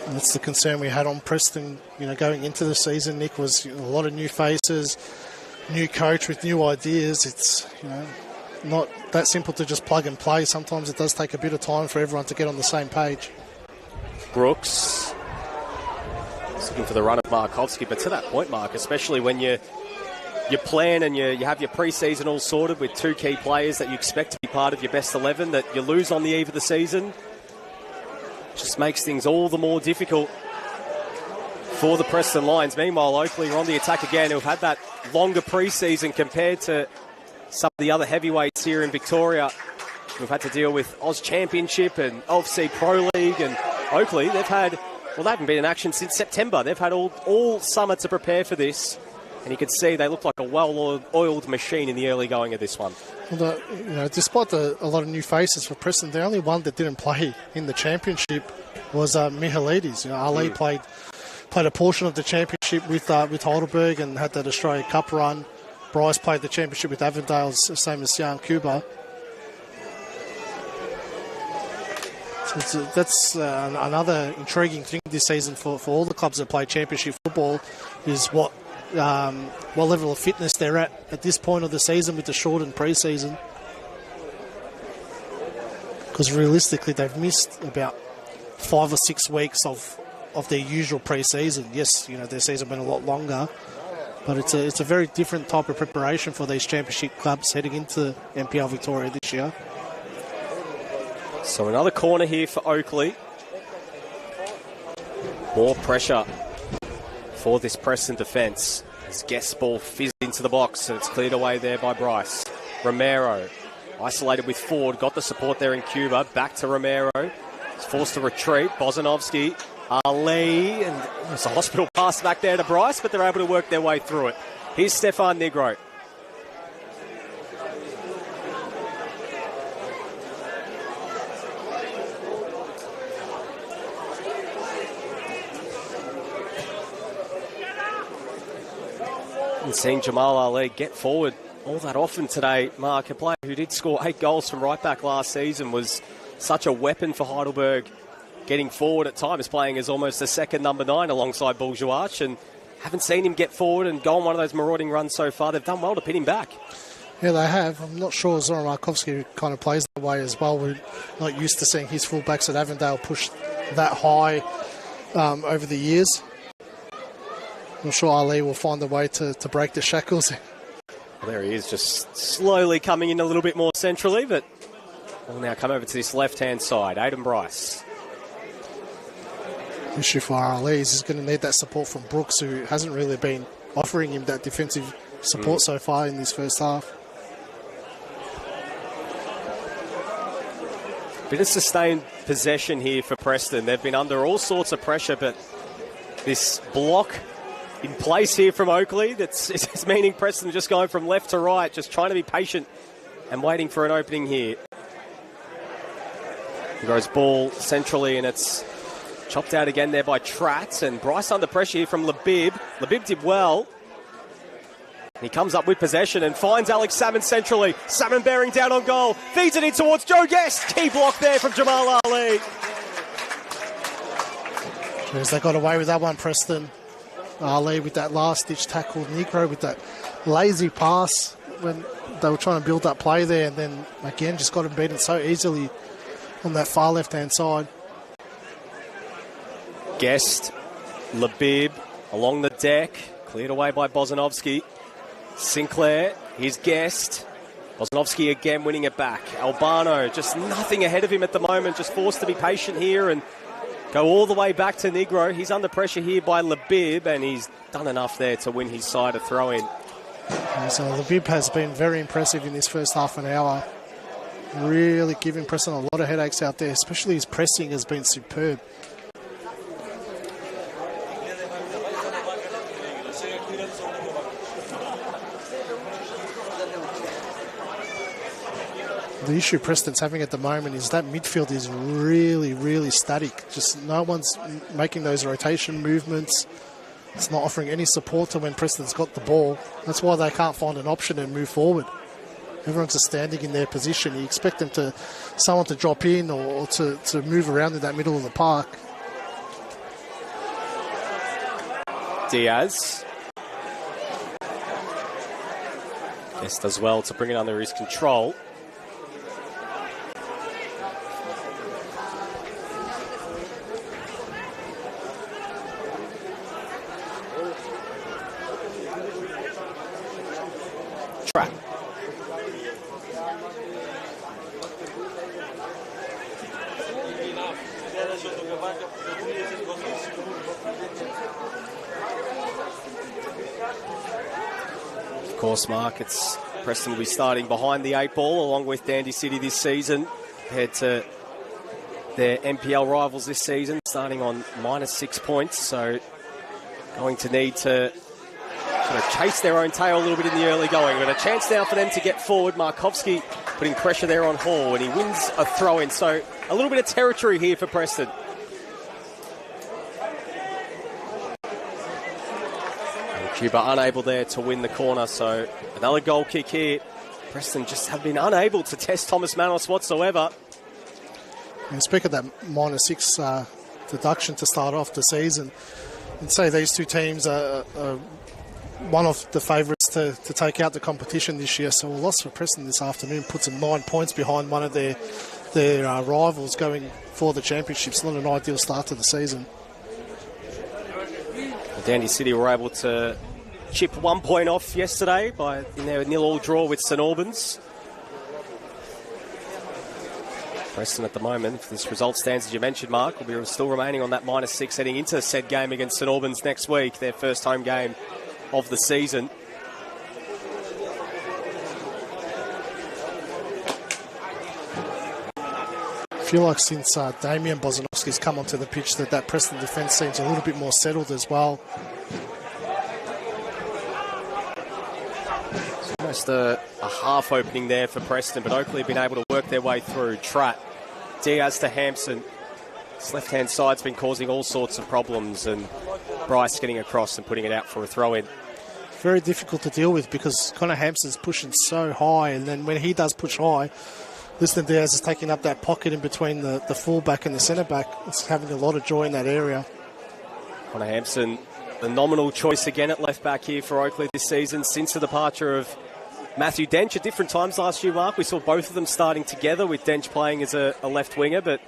That's the concern we had on Preston, going into the season, Nick, was a lot of new faces, new coach with new ideas. It's, not that simple to just plug and play. Sometimes it does take a bit of time for everyone to get on the same page. Brooks looking for the run of Markovski, but to that point, Mark, especially when you plan and you have your pre-season all sorted with two key players that you expect to be part of your best 11, that you lose on the eve of the season, just makes things all the more difficult for the Preston Lions. Meanwhile, Oakleigh are on the attack again, who've had that longer pre-season compared to some of the other heavyweights here in Victoria. We've had to deal with Oz Championship and OFC Pro League, and Oakleigh, they haven't been in action since September. They've had all summer to prepare for this, and you can see they look like a well-oiled machine in the early going of this one. Well, despite a lot of new faces for Preston, the only one that didn't play in the championship was Michaelides. Ali played a portion of the championship with Heidelberg and had that Australia Cup run. Bryce played the championship with Avondale, same as Sian Cuba. So that's another intriguing thing this season for all the clubs that play championship football, is what level of fitness they're at this point of the season with the shortened pre-season. Because realistically, they've missed about 5 or 6 weeks of of their usual pre-season. Yes, their season been a lot longer, but it's a very different type of preparation for these championship clubs heading into NPL Victoria this year. So another corner here for Oakleigh. More pressure for this Preston defence. As Guest ball fizzed into the box and it's cleared away there by Bryce. Romero isolated with Ford, got the support there in Cuba. Back to Romero. He's forced to retreat. Bozanovsky, Ali, and there's a hospital pass back there to Bryce, but they're able to work their way through it. Here's Stefan Negro. And seeing Jamal Ali get forward all that often today, Mark, a player who did score 8 goals from right back last season, was such a weapon for Heidelberg, getting forward at times, playing as almost a second number 9 alongside Bourgeois, and haven't seen him get forward and go on one of those marauding runs so far. They've done well to pin him back. Yeah, they have. I'm not sure Zoran Markovsky kind of plays that way as well. We're not used to seeing his fullbacks at Avondale push that high over the years. I'm sure Ali will find a way to break the shackles. Well, there he is, just slowly coming in a little bit more centrally, but we'll now come over to this left-hand side. Aidan Bryce. The issue for Ali is he's going to need that support from Brooks, who hasn't really been offering him that defensive support so far in this first half. Bit of sustained possession here for Preston. They've been under all sorts of pressure, but this block in place here from Oakleigh, it's meaning Preston just going from left to right, just trying to be patient and waiting for an opening here. He goes ball centrally, and it's chopped out again there by Tratz, and Bryce under pressure here from Labib. Labib did well. He comes up with possession and finds Alex Salmon centrally. Salmon bearing down on goal, feeds it in towards Joe Guest. Key block there from Jamal Ali. Jeez, they got away with that one, Preston. Ali with that last-ditch tackle, Negro with that lazy pass when they were trying to build that play there, and then again just got him beaten so easily on that far left-hand side. Guest, Labib along the deck, cleared away by Bozanovsky. Sinclair, here's Guest. Bozanovsky again winning it back. Albano just nothing ahead of him at the moment, just forced to be patient here and go all the way back to Negro. He's under pressure here by Labib, and he's done enough there to win his side a throw-in. So Labib has been very impressive in this first half an hour. Really giving Preston a lot of headaches out there, especially his pressing has been superb. The issue Preston's having at the moment is that midfield is really, really static. Just no one's making those rotation movements. It's not offering any support to when Preston's got the ball. That's why they can't find an option and move forward. Everyone's just standing in their position. You expect someone to drop in or to move around in that middle of the park. Diaz. Guest does well to bring it under his control. Trap. Of course, Mark, it's Preston will be starting behind the 8 ball along with Dandy City this season, compared to their NPL rivals this season, starting on -6 points. So going to need to sort of chase their own tail a little bit in the early going. But a chance now for them to get forward. Markovsky putting pressure there on Hall, and he wins a throw-in. So a little bit of territory here for Preston. And Cuba unable there to win the corner, so another goal kick here. Preston just have been unable to test Thomas Manos whatsoever. And speak of that -6 deduction to start off the season, and say these two teams are one of the favourites to take out the competition this year. So a loss for Preston this afternoon puts them 9 points behind one of their rivals going for the championship. It's not an ideal start to the season. Dandy City were able to chip 1 point off yesterday in their 0-0 draw with St Albans. Preston at the moment, if this result stands as you mentioned, Mark, will be still remaining on that -6 heading into said game against St Albans next week, their first home game of the season. I feel like since Damian Bozanovski's come onto the pitch that Preston defence seems a little bit more settled as well. It's almost a half opening there for Preston, but Oakleigh have been able to work their way through. Tratt, Diaz to Hampson. His left-hand side's been causing all sorts of problems, and Bryce getting across and putting it out for a throw-in. Very difficult to deal with because Connor Hampson's pushing so high, and then when he does push high, Liston Diaz is taking up that pocket in between the fullback and the centre-back. It's having a lot of joy in that area. Connor Hampson, the nominal choice again at left-back here for Oakleigh this season since the departure of Matthew Dench at different times last year, Mark. We saw both of them starting together with Dench playing as a left winger, but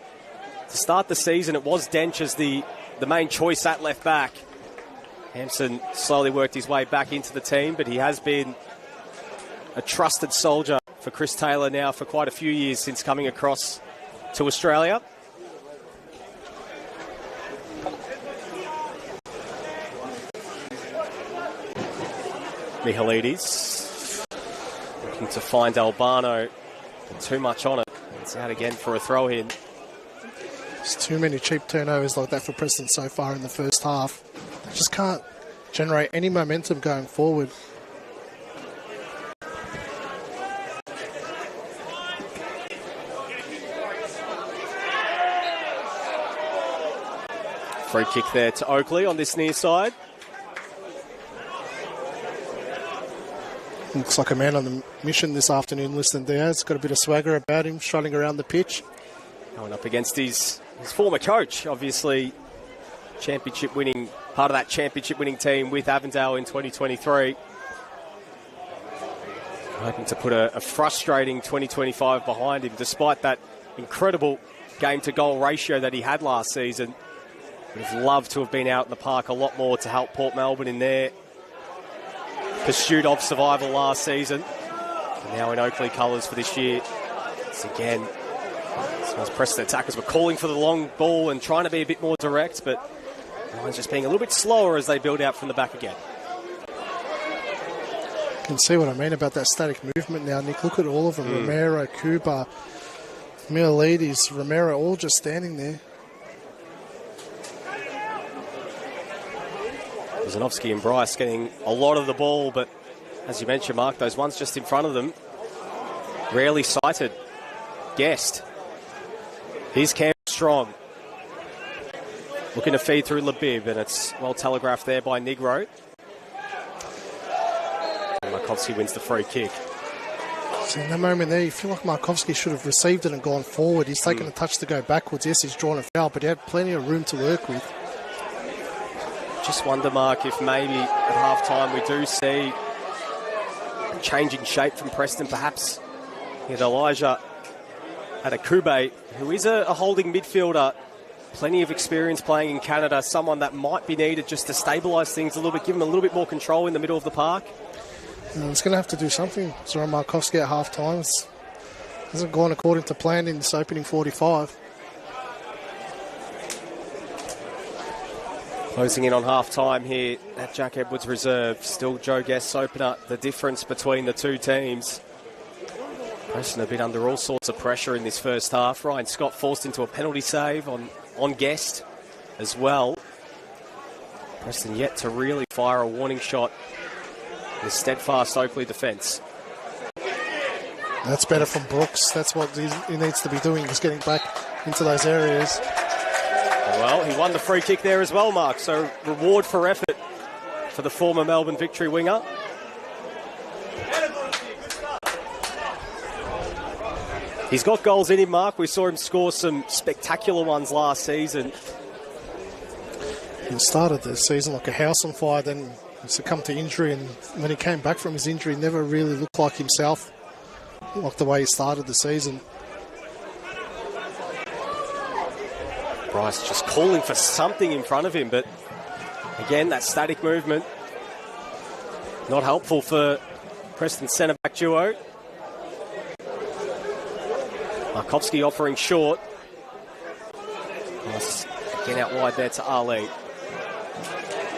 to start the season it was Dench as the main choice at left-back. Hampson slowly worked his way back into the team, but he has been a trusted soldier for Chris Taylor now for quite a few years since coming across to Australia. Mihalidis looking to find Albano, but too much on it. It's out again for a throw-in. There's too many cheap turnovers like that for Preston so far in the first half. They just can't generate any momentum going forward. Free kick there to Oakleigh on this near side. Looks like a man on the mission this afternoon, Liston Diaz. Got a bit of swagger about him, strutting around the pitch. Going up against his former coach, obviously part of that championship winning team with Avondale in 2023. Hoping to put a frustrating 2025 behind him, despite that incredible game-to-goal ratio that he had last season. Would have loved to have been out in the park a lot more to help Port Melbourne in their pursuit of survival last season. And now in Oakleigh colours for this year. It's again, as Preston attackers were calling for the long ball and trying to be a bit more direct, but Lions just being a little bit slower as they build out from the back again. You can see what I mean about that static movement now, Nick. Look at all of them. Romero, Kuba, Mihalidis, Romero, all just standing there. Bozanovski and Bryce getting a lot of the ball, but as you mentioned, Mark, those ones just in front of them, rarely sighted. Guest. Here's Cam Strong. Looking to feed through Labib, and it's well telegraphed there by Negro. And Markovski wins the free kick. So in that moment there, you feel like Markovski should have received it and gone forward. He's taken a touch to go backwards. Yes, he's drawn a foul, but he had plenty of room to work with. Just wonder, Mark, if maybe at half-time we do see a changing shape from Preston, perhaps. With Elijah Adekube, who is a holding midfielder, plenty of experience playing in Canada, someone that might be needed just to stabilise things a little bit, give him a little bit more control in the middle of the park. It's going to have to do something. Zoran Markovski at half-time. It hasn't gone according to plan in this opening 45. Closing in on half-time here at Jack Edwards Reserve. Still Joe Guest's opener, the difference between the two teams. Preston have been under all sorts of pressure in this first half. Ryan Scott forced into a penalty save on Guest as well. Preston yet to really fire a warning shot. The steadfast Oakleigh defence. That's better from Brooks. That's what he needs to be doing, is getting back into those areas. Well, he won the free kick there as well, Mark. So reward for effort for the former Melbourne Victory winger. He's got goals in him, Mark. We saw him score some spectacular ones last season. He started the season like a house on fire, then succumbed to injury, and when he came back from his injury, never really looked like himself, like the way he started the season. Bryce just calling for something in front of him, but Again, that static movement. Not helpful for Preston's centre-back duo. Markovsky offering short. Nice. Again out wide there to Ali.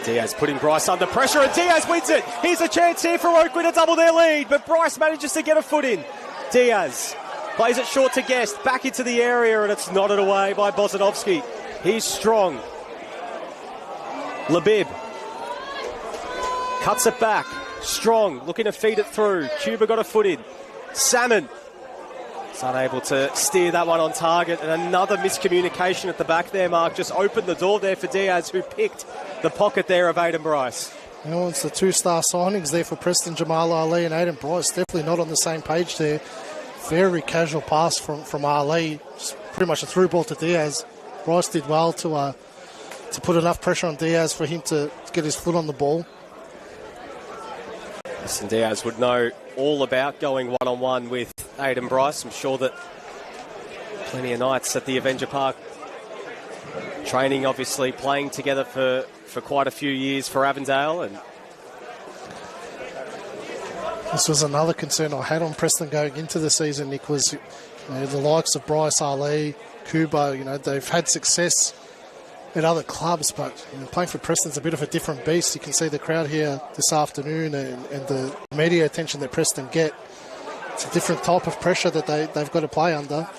Diaz putting Bryce under pressure, and Diaz wins it. Here's a chance here for Oakleigh to double their lead, but Bryce manages to get a foot in. Diaz plays it short to Guest, back into the area, and it's nodded away by Bozanovsky. He's strong. Labib cuts it back. Strong, looking to feed it through. Cuba got a foot in. Salmon is unable to steer that one on target, and another miscommunication at the back there, Mark. Just opened the door there for Diaz, who picked the pocket there of Aiden Bryce. You know, it's the two-star signings there for Preston, Jamal Ali and Aiden Bryce. Definitely not on the same page there. Very casual pass from Ali. Just pretty much a through ball to Diaz. Bryce did well to put enough pressure on Diaz for him to get his foot on the ball. Listen, Diaz would know all about going one-on-one with Aiden Bryce. I'm sure that plenty of nights at the Avenger Park training, obviously playing together for quite a few years for Avondale. And this was another concern I had on Preston going into the season, Nick, was the likes of Bryce, Ali, Kubo, they've had success at other clubs, but playing for Preston's a bit of a different beast. You can see the crowd here this afternoon and the media attention that Preston get. It's a different type of pressure that they've got to play under.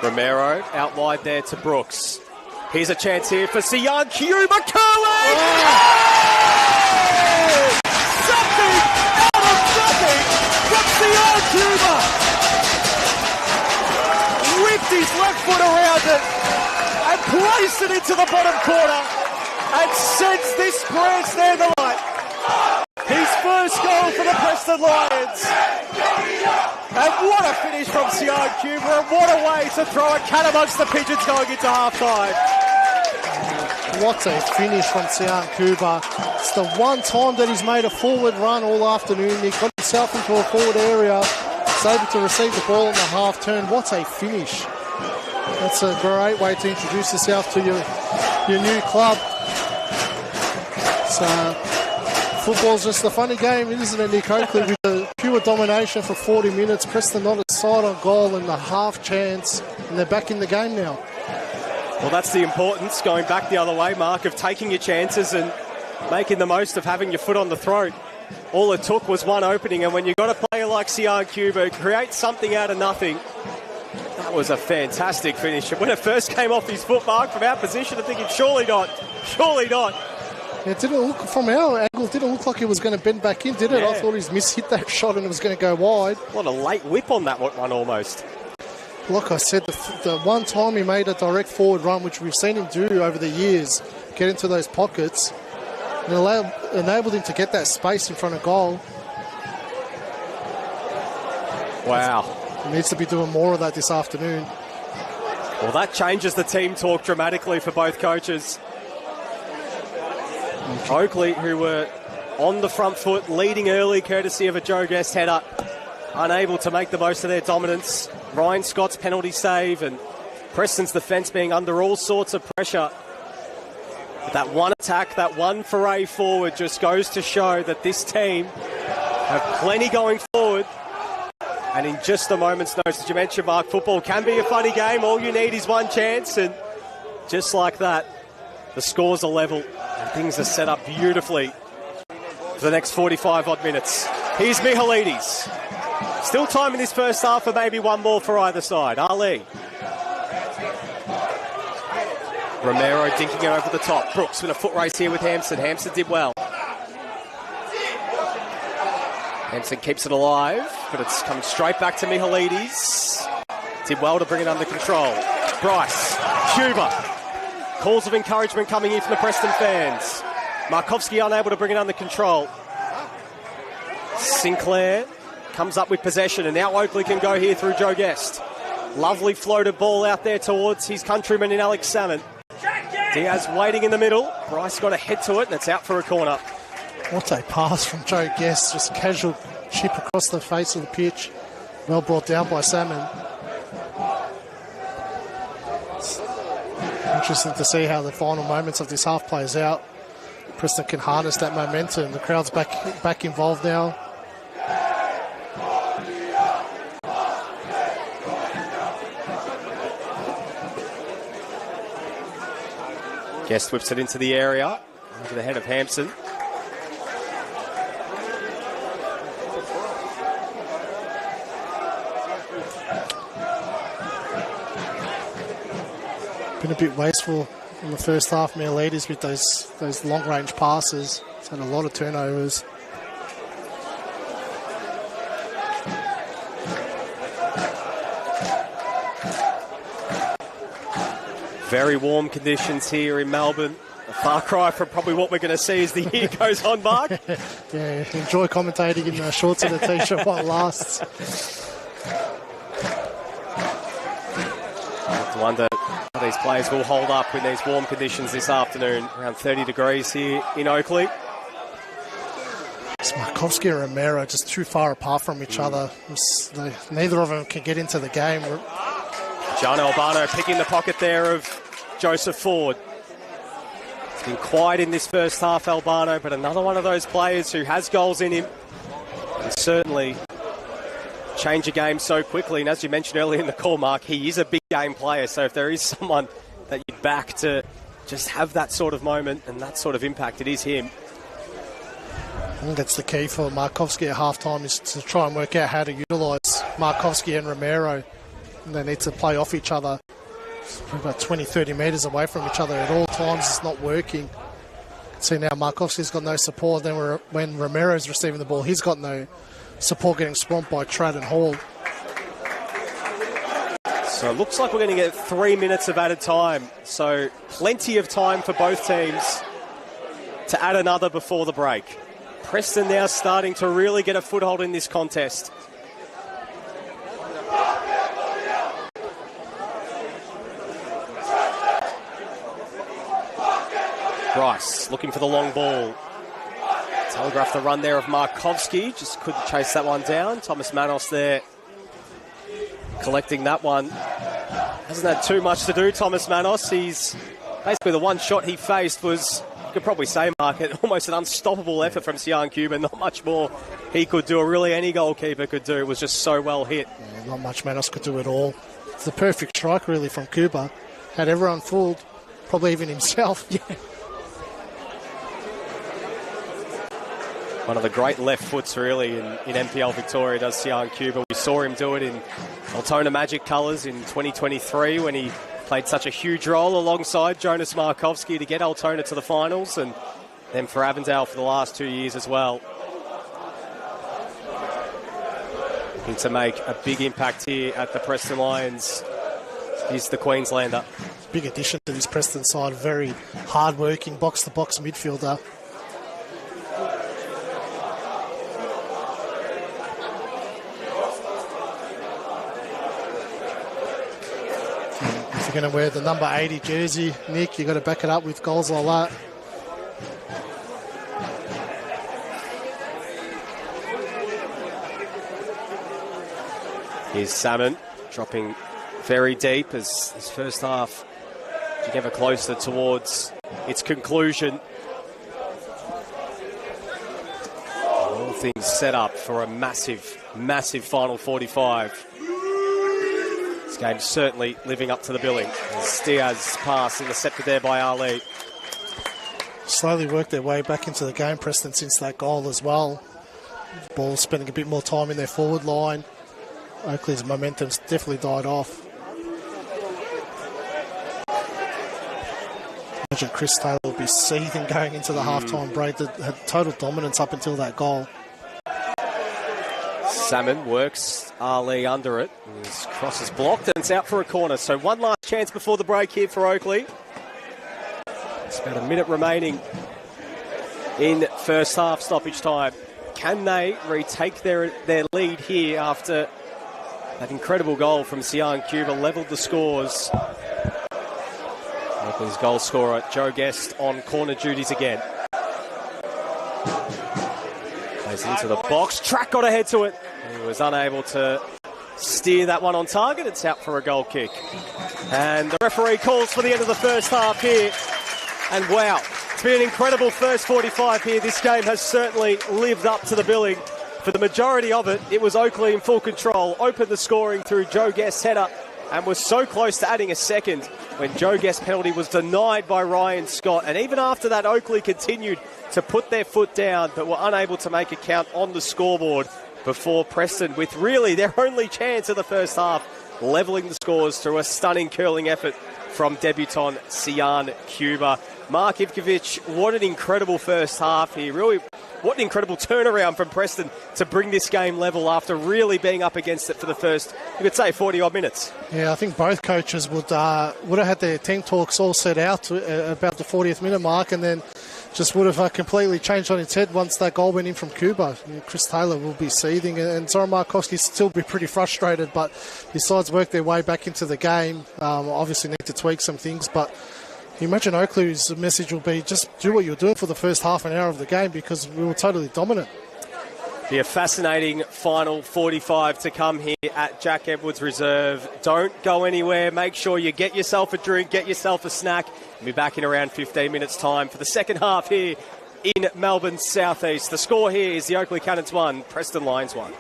Romero out wide there to Brooks. Here's a chance here for Sian Cuba curling! Oh! Something out of nothing from Sian Cuba! Whipped his left foot around it and placed it into the bottom corner and sends this grandstand alight. His first goal for the Preston Lions. And what a finish from Sian Cuba, and what a way to throw a cat amongst the pigeons going into half-time. What a finish from Sian Cuba. It's the one time that he's made a forward run all afternoon. He got himself into a forward area. He's able to receive the ball on the half turn. What a finish. That's a great way to introduce yourself to your new club. So, football's just a funny game, isn't it, Nick? Oakleigh with a pure domination for 40 minutes. Preston not a side on goal and a half chance, and they're back in the game now. Well, that's the importance, going back the other way, Mark, of taking your chances and making the most of having your foot on the throat. All it took was one opening, and when you've got a player like Sian Cuba create something out of nothing, that was a fantastic finish. When it first came off his foot, Mark, from our position, I'm thinking, surely not. It didn't look, from our angle, it didn't look like it was going to bend back in, did it? Yeah. I thought he's mishit that shot and it was going to go wide. What a late whip on that one almost. Like I said, the one time he made a direct forward run, which we've seen him do over the years, get into those pockets, and enabled him to get that space in front of goal. Wow. He needs to be doing more of that this afternoon. Well, that changes the team talk dramatically for both coaches. Oakleigh, who were on the front foot, leading early, courtesy of a Joe Guest header, unable to make the most of their dominance. Ryan Scott's penalty save and Preston's defence being under all sorts of pressure. But that one attack, that one foray forward just goes to show that this team have plenty going forward. And in just a moment's notice, as you mentioned, Mark, football can be a funny game. All you need is one chance, and just like that, the scores are level and things are set up beautifully for the next 45-odd minutes. Here's Mihalides. Still time in this first half for maybe one more for either side. Ali. Romero dinking it over the top. Brooks with a foot race here with Hampson. Hampson did well. Hampson keeps it alive, but it's coming straight back to Mihalides. Did well to bring it under control. Bryce. Cuba. Calls of encouragement coming in from the Preston fans. Markovsky unable to bring it under control. Sinclair comes up with possession, and now Oakleigh can go here through Joe Guest. Lovely floated ball out there towards his countryman in Alex Salmon. Diaz waiting in the middle. Bryce got a head to it, and it's out for a corner. What a pass from Joe Guest. Just casual chip across the face of the pitch. Well brought down by Salmon. It's interesting to see how the final moments of this half plays out. Preston can harness that momentum. The crowd's back involved now. Guest whips it into the area, over the head of Hampson. Been a bit wasteful in the first half, Mare Leaders, with those long-range passes. It's had a lot of turnovers. Very warm conditions here in Melbourne. A far cry from probably what we're going to see as the year goes on, Mark. Yeah, enjoy commentating in the shorts and the t-shirt while it lasts. I have to wonder how these players will hold up in these warm conditions this afternoon. Around 30 degrees here in Oakleigh. Markovsky and Romero just too far apart from each other. Neither of them can get into the game. John Albano picking the pocket there of Joseph Ford. It's been quiet in this first half, Albano, but another one of those players who has goals in him and certainly change a game so quickly. And as you mentioned earlier in the call, Mark, he is a big game player. So if there is someone that you'd back to just have that sort of moment and that sort of impact, it is him. I think that's the key for Markovsky at halftime, is to try and work out how to utilise Markovsky and Romero. And they need to play off each other. We're about 20, 30 metres away from each other at all times. It's not working. See now Markovsky's got no support. Then when Romero's receiving the ball, he's got no support, getting swamped by Trad and Hall. So it looks like we're going to get 3 minutes of added time. So plenty of time for both teams to add another before the break. Preston now starting to really get a foothold in this contest. Bryce looking for the long ball. Telegraphed the run there of Markovsky. Just couldn't chase that one down. Thomas Manos there collecting that one. Hasn't had too much to do, Thomas Manos. He's basically the one shot he faced was, you could probably say, Mark, almost an unstoppable effort from Sian Cuban. Not much more he could do, or really any goalkeeper could do. It was just so well hit. Yeah, not much Manos could do at all. It's the perfect strike, really, from Cuba. Had everyone fooled, probably even himself. Yeah. One of the great left foots, really, in NPL Victoria does Sian Cuba. We saw him do it in Altona Magic colours in 2023 when he played such a huge role alongside Jonas Markovsky to get Altona to the finals, and then for Avondale for the last 2 years as well. Looking to make a big impact here at the Preston Lions. He's the Queenslander. Big addition to this Preston side. Very hard-working, box-to-box midfielder. If you're going to wear the number 80 jersey, Nick, you've got to back it up with goals like that. Here's Salmon dropping very deep as his first half getting ever closer towards its conclusion. All things set up for a massive, massive final 45. This game's certainly living up to the billing. As Diaz pass intercepted there by Ali. Slowly worked their way back into the game, Preston, since that goal as well. Ball spending a bit more time in their forward line. Oakleigh's momentum's definitely died off. Imagine Chris Taylor will be seething going into the halftime break. That had total dominance up until that goal. Salmon works Ali under it. His cross is blocked and it's out for a corner. So one last chance before the break here for Oakleigh. It's about a minute remaining in first half stoppage time. Can they retake their lead here after that incredible goal from Sian Cuba levelled the scores? Oakleigh's goal scorer Joe Guest on corner duties again. Plays into the box. Track got ahead to it. He was unable to steer that one on target. It's out for a goal kick. And the referee calls for the end of the first half here. And wow, been an incredible first 45 here. This game has certainly lived up to the billing. For the majority of it, it was Oakleigh in full control, opened the scoring through Joe Guest's header, and was so close to adding a second when Joe Guest's penalty was denied by Ryan Scott. And even after that, Oakleigh continued to put their foot down, but were unable to make a count on the scoreboard before Preston, with really their only chance of the first half, levelling the scores through a stunning curling effort from debutant Sian Cuba. Mark Ivkovic, what an incredible first half here. Really, what an incredible turnaround from Preston to bring this game level after really being up against it for the first, you could say, 40-odd minutes. Yeah, I think both coaches would have had their team talks all set out about the 40th minute mark, and then just would have completely changed on its head once that goal went in from Cuba. Chris Taylor will be seething, and Zoran Markowski still be pretty frustrated, but his sides work their way back into the game. Obviously need to tweak some things, but you imagine Oakleigh's message will be just do what you're doing for the first half an hour of the game, because we were totally dominant. Be a fascinating final 45 to come here at Jack Edwards Reserve. Don't go anywhere. Make sure you get yourself a drink, get yourself a snack. We'll be back in around 15 minutes' time for the second half here in Melbourne's southeast. The score here is the Oakleigh Cannons 1, Preston Lions 1.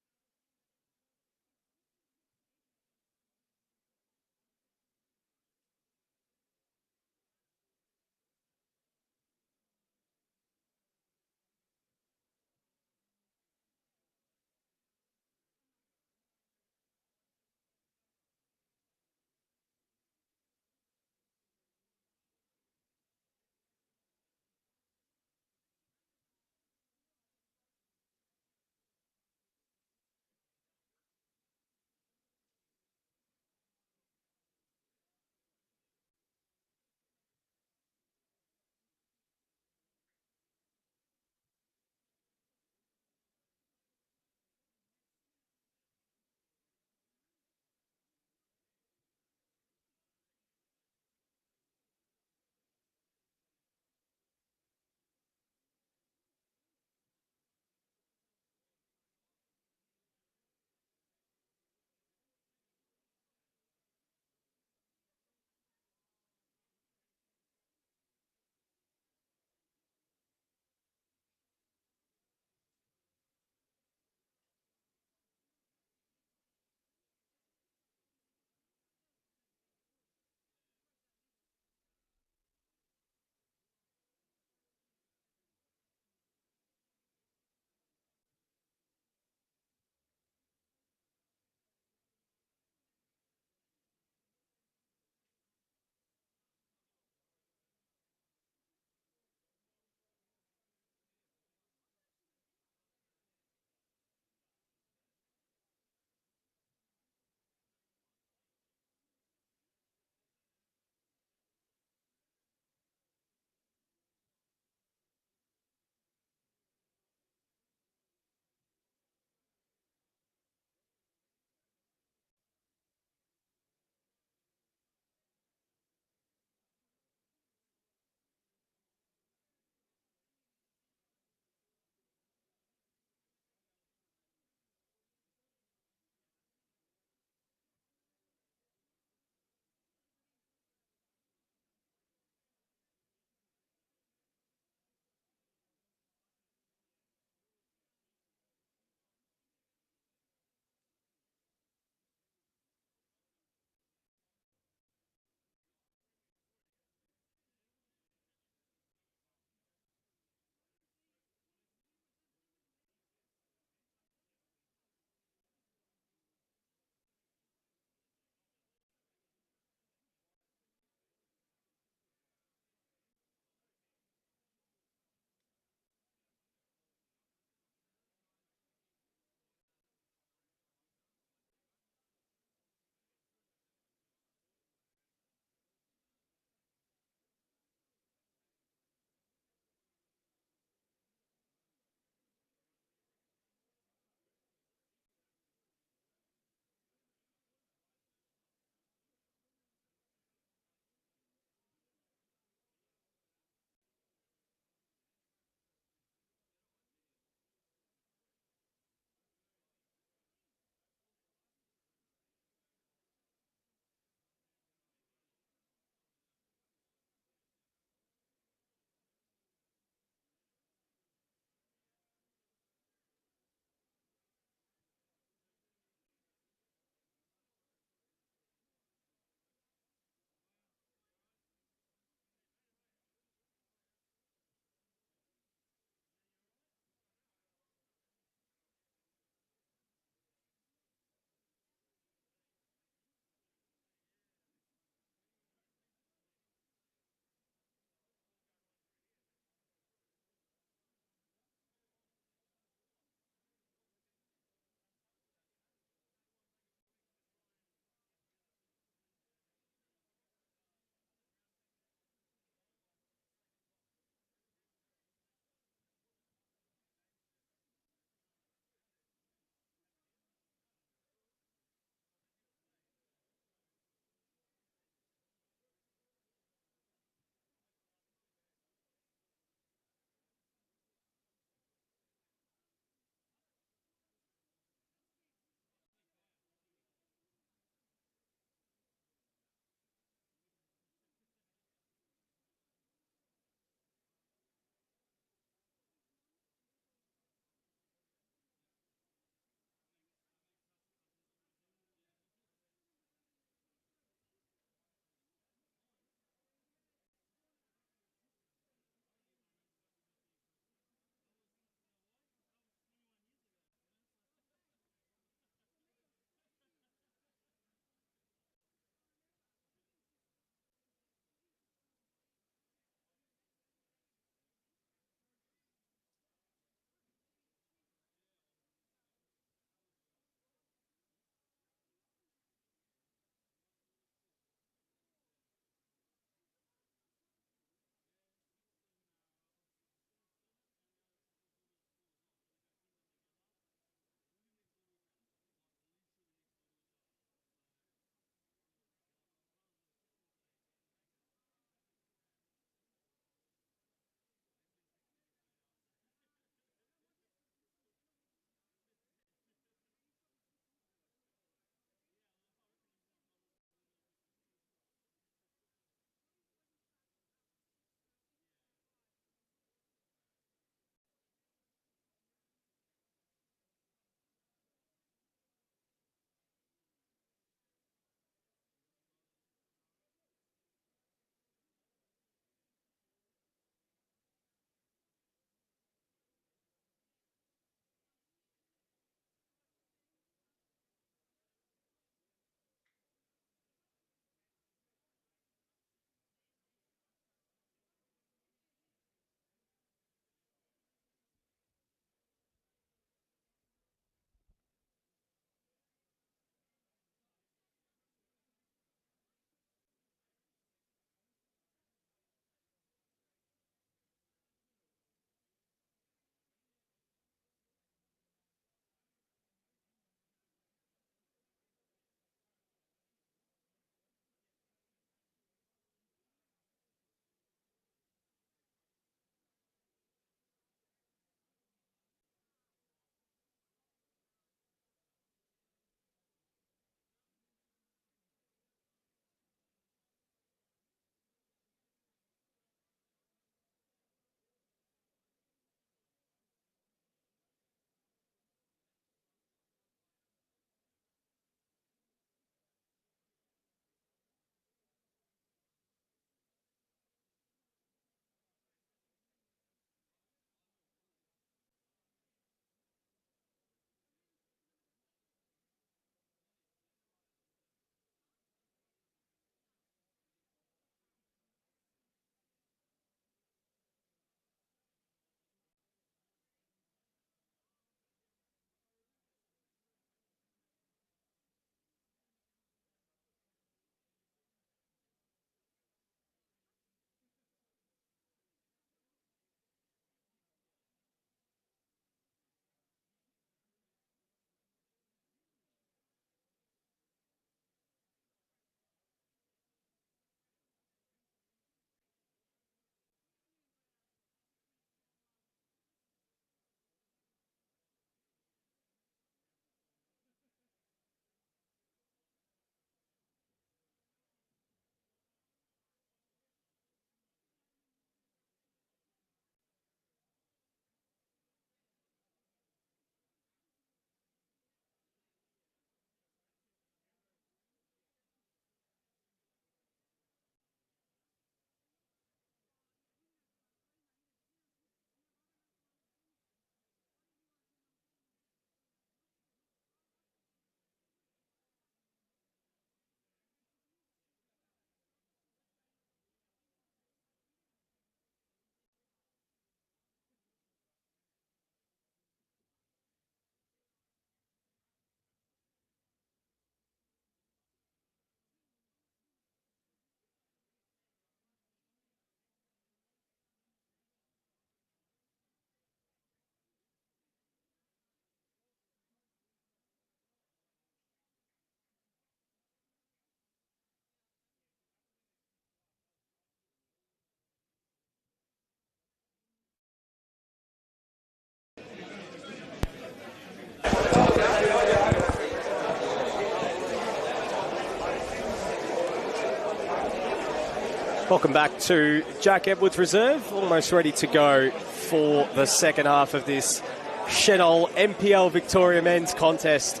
Welcome back to Jack Edwards Reserve, almost ready to go for the second half of this Senol NPL Victoria men's contest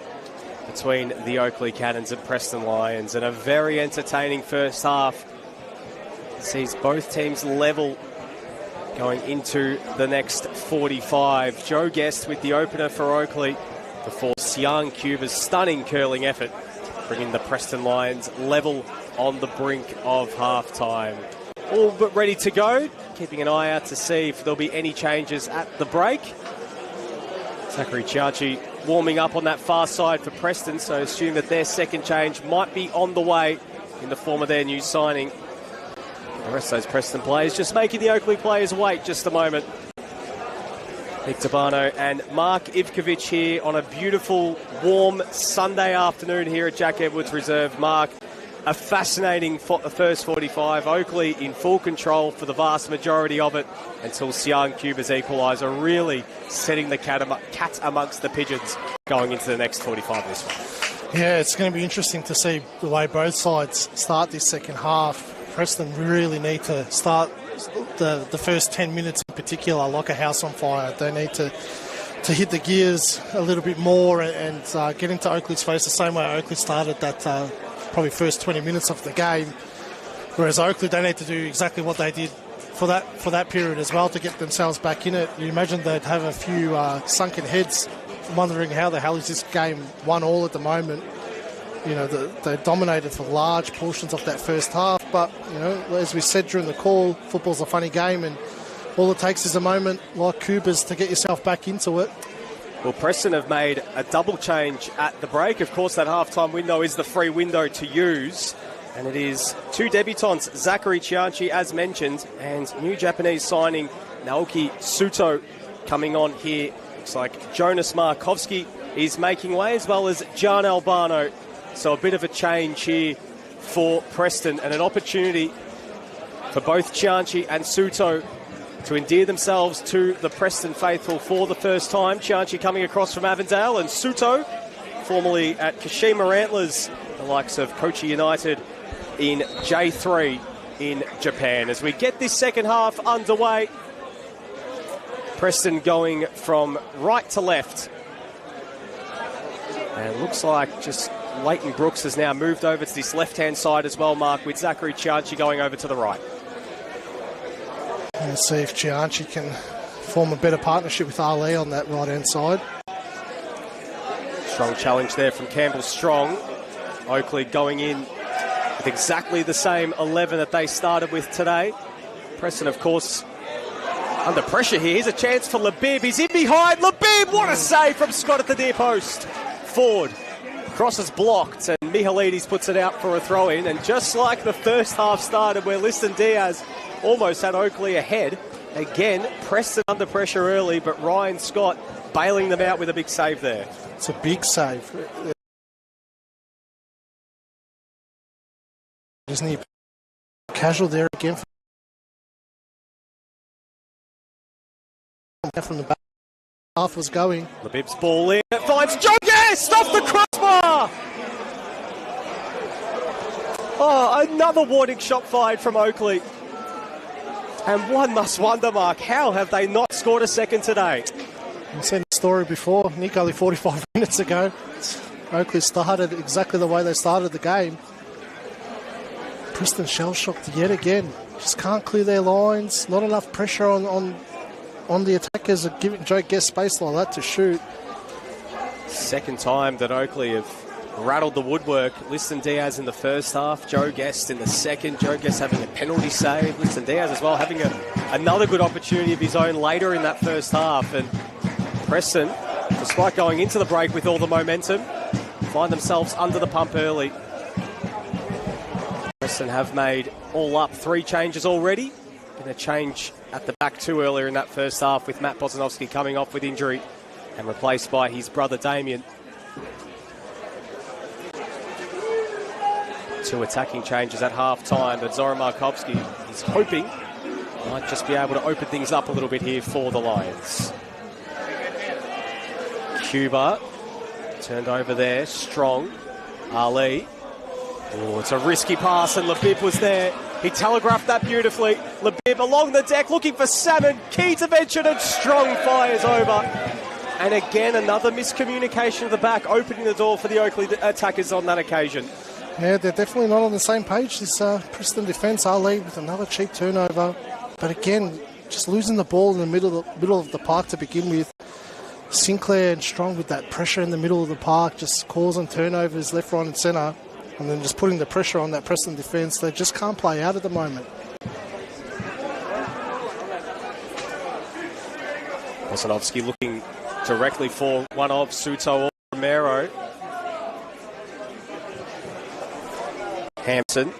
between the Oakleigh Cannons and Preston Lions, and a very entertaining first half. Sees both teams level going into the next 45. Joe Guest with the opener for Oakleigh before Sian Cuba's stunning curling effort, bringing the Preston Lions level on the brink of half-time. All but ready to go, keeping an eye out to see if there'll be any changes at the break. Zachary Cianci warming up on that far side for Preston, so assume that their second change might be on the way in the form of their new signing. The rest of those Preston players just making the Oakleigh players wait just a moment. Nick Tabano and Mark Ivkovic here on a beautiful, warm Sunday afternoon here at Jack Edwards Reserve. Mark, a fascinating first 45. Oakleigh in full control for the vast majority of it until Sian Cuba's equaliser, really setting the cat amongst the pigeons going into the next 45 this one. Yeah, it's going to be interesting to see the way both sides start this second half. Preston really need to start the first 10 minutes in particular like a house on fire. They need to hit the gears a little bit more and get into Oakleigh's face the same way Oakleigh started that probably first 20 minutes of the game. Whereas Oakleigh, they need to do exactly what they did for that period as well to get themselves back in it. You imagine they'd have a few sunken heads wondering how the hell is this game 1-1 at the moment. You know, they dominated for large portions of that first half, but, you know, as we said during the call, football's a funny game, and all it takes is a moment like Cuba's to get yourself back into it. Well, Preston have made a double change at the break. Of course, that half-time window is the free window to use, and it is two debutants, Zachary Cianci, as mentioned, and new Japanese signing, Naoki Suto, coming on here. Looks like Jonas Markovski is making way, as well as Gian Albano. So a bit of a change here for Preston, and an opportunity for both Cianci and Suto to endear themselves to the Preston faithful for the first time. Cianci coming across from Avondale, and Suto, formerly at Kashima Antlers, the likes of Kochi United in J3 in Japan. As we get this second half underway, Preston going from right to left. And it looks like just Leighton Brooks has now moved over to this left-hand side as well, Mark, with Zachary Cianci going over to the right. Let's see if Cianci can form a better partnership with Ali on that right-hand side. Strong challenge there from Campbell Strong. Oakleigh going in with exactly the same 11 that they started with today. Preston, of course, under pressure here. Here's a chance for Labib. He's in behind. Labib, what a save from Scott at the near post. Ford. Cross is blocked, and Mihalidis puts it out for a throw-in. And just like the first half started, where Liston Diaz almost had Oakleigh ahead, again, Preston under pressure early, but Ryan Scott bailing them out with a big save there. It's a big save. Isn't he casual there again? From the back. Half was going. Labib's ball in. It finds Joe Guest off the crossbar. Oh, another warning shot fired from Oakleigh. And one must wonder, Mark, how have they not scored a second today? I've seen the story before, Nick, only 45 minutes ago. Oakleigh started exactly the way they started the game. Preston shell-shocked yet again. Just can't clear their lines. Not enough pressure on the attackers of giving Joe Guest space like that to shoot. Second time that Oakleigh have rattled the woodwork. Liston Diaz in the first half, Joe Guest in the second. Joe Guest having a penalty save. Liston Diaz as well having another good opportunity of his own later in that first half. And Preston, despite going into the break with all the momentum, find themselves under the pump early. Preston have made all up 3 changes already. Been a change at the back 2 earlier in that first half, with Matt Bozanovsky coming off with injury and replaced by his brother Damien. 2 attacking changes at half-time, but Zoran Markovski is hoping might just be able to open things up a little bit here for the Lions. Cuba turned over there, Strong, Ali. Oh, it's a risky pass, and Labib was there. He telegraphed that beautifully. Labib along the deck looking for Salmon. Key intervention and Strong fires over. And again, another miscommunication at the back, opening the door for the Oakleigh attackers on that occasion. Yeah, they're definitely not on the same page. This Preston defence, Ali, with another cheap turnover. But again, just losing the ball in the middle of the park to begin with. Sinclair and Strong with that pressure in the middle of the park, just causing turnovers left, right and centre. And then just putting the pressure on that Preston defence. They just can't play out at the moment. Bosanovsky looking directly for one of Suto or Romero. Hampson.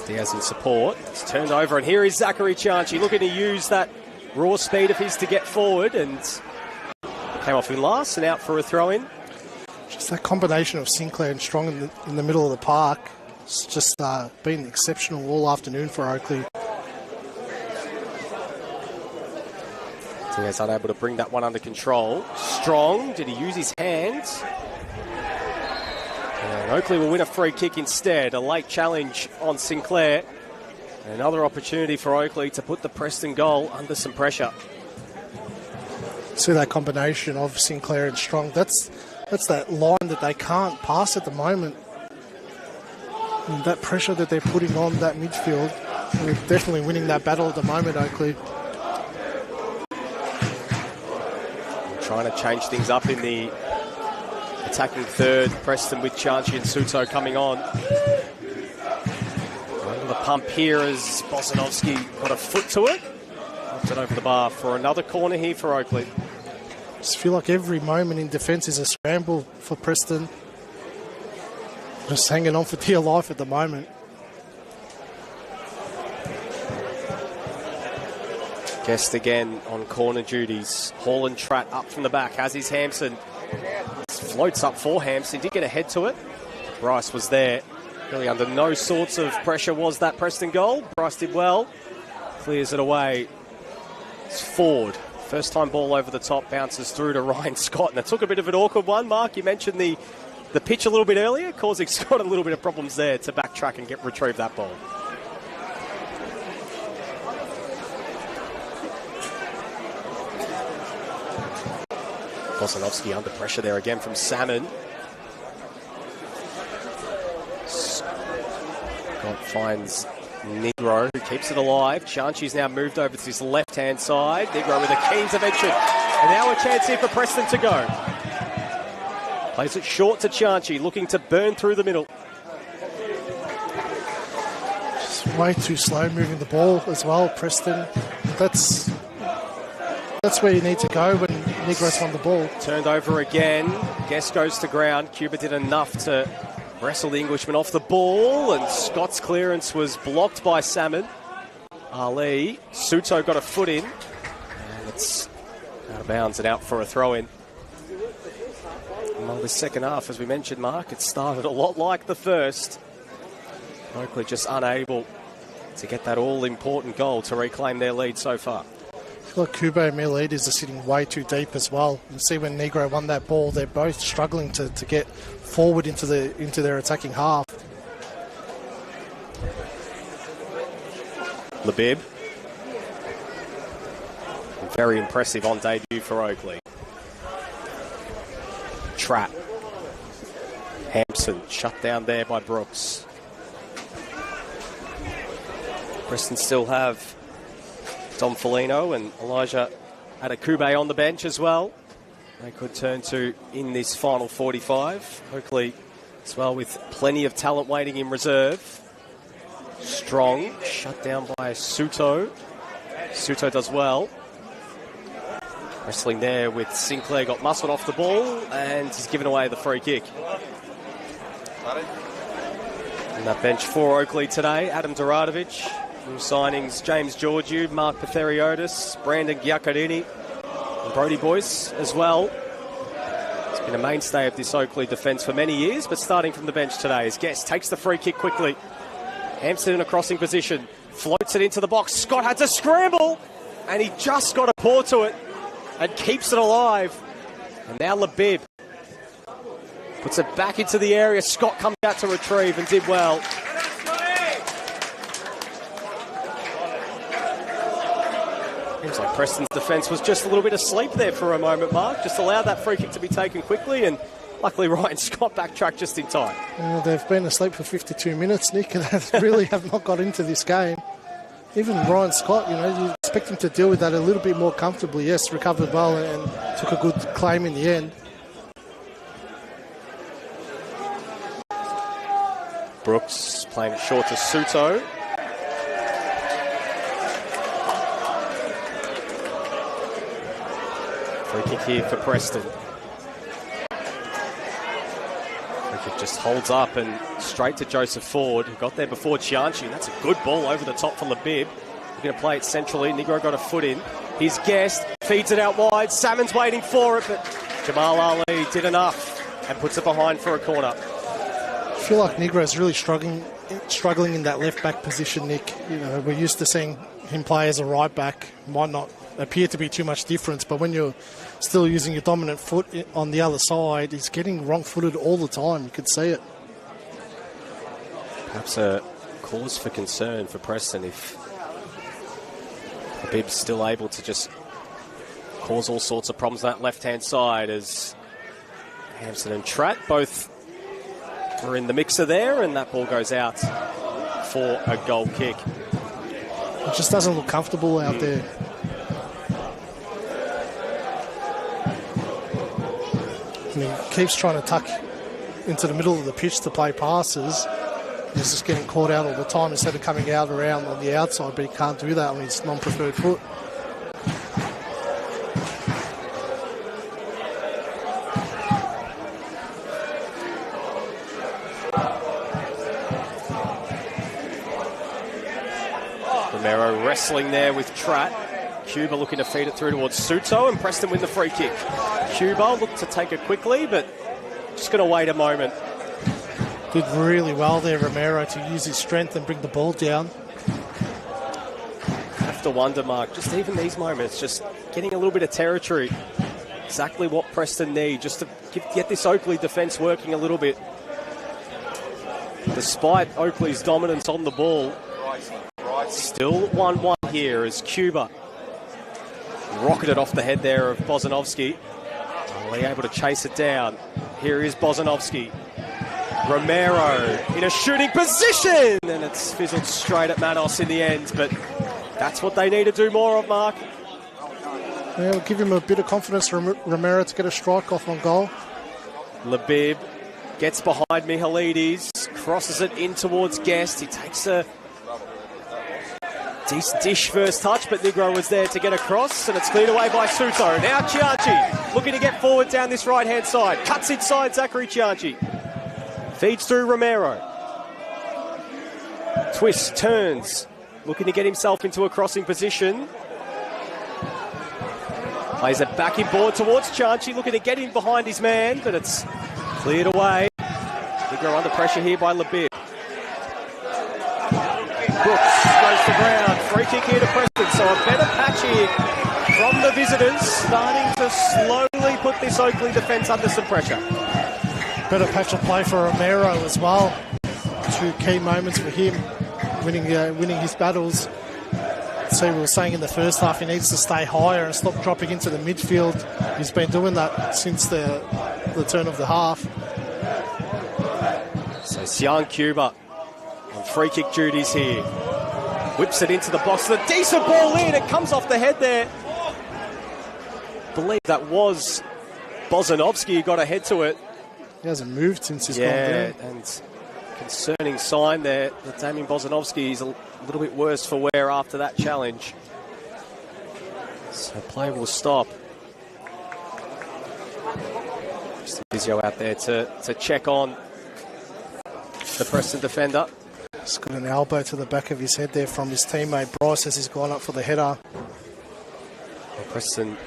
Diaz in support. It's turned over, and here is Zachary Chanchi looking to use that raw speed of his to get forward, and came off in last and out for a throw-in. Just that combination of Sinclair and Strong in the middle of the park. It's just been exceptional all afternoon for Oakleigh. Diaz unable to bring that one under control. Strong, did he use his hands? And Oakleigh will win a free kick instead. A late challenge on Sinclair. And another opportunity for Oakleigh to put the Preston goal under some pressure. See that combination of Sinclair and Strong. That's that line that they can't pass at the moment. And that pressure that they're putting on that midfield, we're definitely winning that battle at the moment, Oakleigh. Trying to change things up in the attacking third. Preston with Chanchi and Suto coming on. Under the pump here as Bosanovsky got a foot to it. Knocked it over the bar for another corner here for Oakleigh. Just feel like every moment in defence is a scramble for Preston. Just hanging on for dear life at the moment. Guest again on corner duties. Hall and Tratt up from the back, as is Hampson. Floats up for Hampson, did get a head to it. Bryce was there. Really under no sorts of pressure was that Preston goal. Bryce did well. Clears it away. It's Ford. First time ball over the top, bounces through to Ryan Scott. And it took a bit of an awkward one, Mark. You mentioned the pitch a little bit earlier, causing Scott a little bit of problems there to backtrack and retrieve that ball. Bosanovsky under pressure there again from Salmon. Scott finds Negro, who keeps it alive. Chanchi's now moved over to his left-hand side. Negro with a key intervention. And now a chance here for Preston to go. Plays it short to Chanchi, looking to burn through the middle. Just way too slow moving the ball as well, Preston. That's where you need to go when Negro's won the ball. Turned over again. Guest goes to ground. Cuba did enough to wrestle the Englishman off the ball, and Scott's clearance was blocked by Salmon. Ali. Suto got a foot in, and it's out of bounds and out for a throw-in. Well, the second half, as we mentioned, Mark, it started a lot like the first. Oakleigh just unable to get that all-important goal to reclaim their lead so far. I feel like Kubo and Milides are sitting way too deep as well. You see when Negro won that ball, they're both struggling to get forward into their attacking half. Labib. Very impressive on debut for Oakleigh. Tratt. Hampson shut down there by Brooks. Preston still have Dom Felino and Elijah Adekube on the bench as well. They could turn to in this final 45. Oakleigh as well with plenty of talent waiting in reserve. Strong, shut down by Suto. Suto does well. Wrestling there with Sinclair, got muscled off the ball and he's given away the free kick. On that bench for Oakleigh today, Adam Doradovic. New signings, James Georgiou, Mark Patheriotis, Brandon Giacorini, and Brody Boyce as well. It's been a mainstay of this Oakleigh defence for many years, but starting from the bench today as Guest takes the free kick quickly. Hampson in a crossing position, floats it into the box. Scott had to scramble, and he just got a paw to it and keeps it alive. And now Labib Puts it back into the area. Scott comes out to retrieve and did well. Seems like Preston's defence was just a little bit asleep there for a moment, Mark. Just allowed that free kick to be taken quickly, and luckily Ryan Scott backtracked just in time. They've been asleep for 52 minutes, Nick, and they really have not got into this game. Even Ryan Scott, you expect him to deal with that a little bit more comfortably. Yes, recovered well and took a good claim in the end. Brooks playing it short to Suto. Free kick here for Preston. Free kick just holds up and straight to Joseph Ford, who got there before Cianci. That's a good ball over the top for Labib. We're going to play it centrally. Negro got a foot in. His guest feeds it out wide. Salmon's waiting for it, but Jamal Ali did enough and puts it behind for a corner. I feel like Negro's really struggling in that left-back position, Nick. We're used to seeing him play as a right-back. Might not appear to be too much difference, but when you're still using your dominant foot on the other side, he's getting wrong-footed all the time. You could see it. Perhaps a cause for concern for Preston if Habib's still able to just cause all sorts of problems on that left-hand side, as Hampson and Tratt both are in the mixer there, and that ball goes out for a goal kick. It just doesn't look comfortable out there. And he keeps trying to tuck into the middle of the pitch to play passes. He's just getting caught out all the time instead of coming out around on the outside, but he can't do that on his non-preferred foot. Romero wrestling there with Tratt. Cuba looking to feed it through towards Suto, and Preston win the free kick. Cuba looked to take it quickly, but just going to wait a moment. Did really well there, Romero, to use his strength and bring the ball down. Have to wonder, Mark, just even these moments, just getting a little bit of territory. Exactly what Preston need, just to get this Oakleigh defence working a little bit. Despite Oakleigh's dominance on the ball, still 1-1 here as Cuba rocketed off the head there of Bozanovski. Only able to chase it down. Here is Bozanovski. Romero in a shooting position, and it's fizzled straight at Manos in the end, but that's what they need to do more of, Mark. Yeah, we'll give him a bit of confidence, Romero, to get a strike off on goal. Labib gets behind Michaelides, crosses it in towards Guest. He takes a decent dish first touch, but Negro was there to get across, and it's cleared away by Suto. Now Cianci looking to get forward down this right-hand side. Cuts inside Zachary Cianci. Feeds through Romero. Twist, turns, looking to get himself into a crossing position. Plays it back inboard towards Cianci, looking to get in behind his man, but it's cleared away. Negro under pressure here by Labib. Brooks goes to ground. Free kick here to Preston. So a better patch here from the visitors, starting to slowly put this Oakleigh defence under some pressure. Better patch of play for Romero as well. Two key moments for him, winning his battles. So we were saying in the first half, he needs to stay higher and stop dropping into the midfield. He's been doing that since the turn of the half. So Sian Cuba on free kick duties here. Whips it into the box. A decent ball in. It comes off the head there. I believe that was Bozanovski who got a head to it. He hasn't moved since he's gone down. And concerning sign there that Damien Bozanovski is a little bit worse for wear after that challenge. So play will stop. Just a physio out there to check on the Preston defender. He's got an elbow to the back of his head there from his teammate Bryce as he's gone up for the header. Well, Preston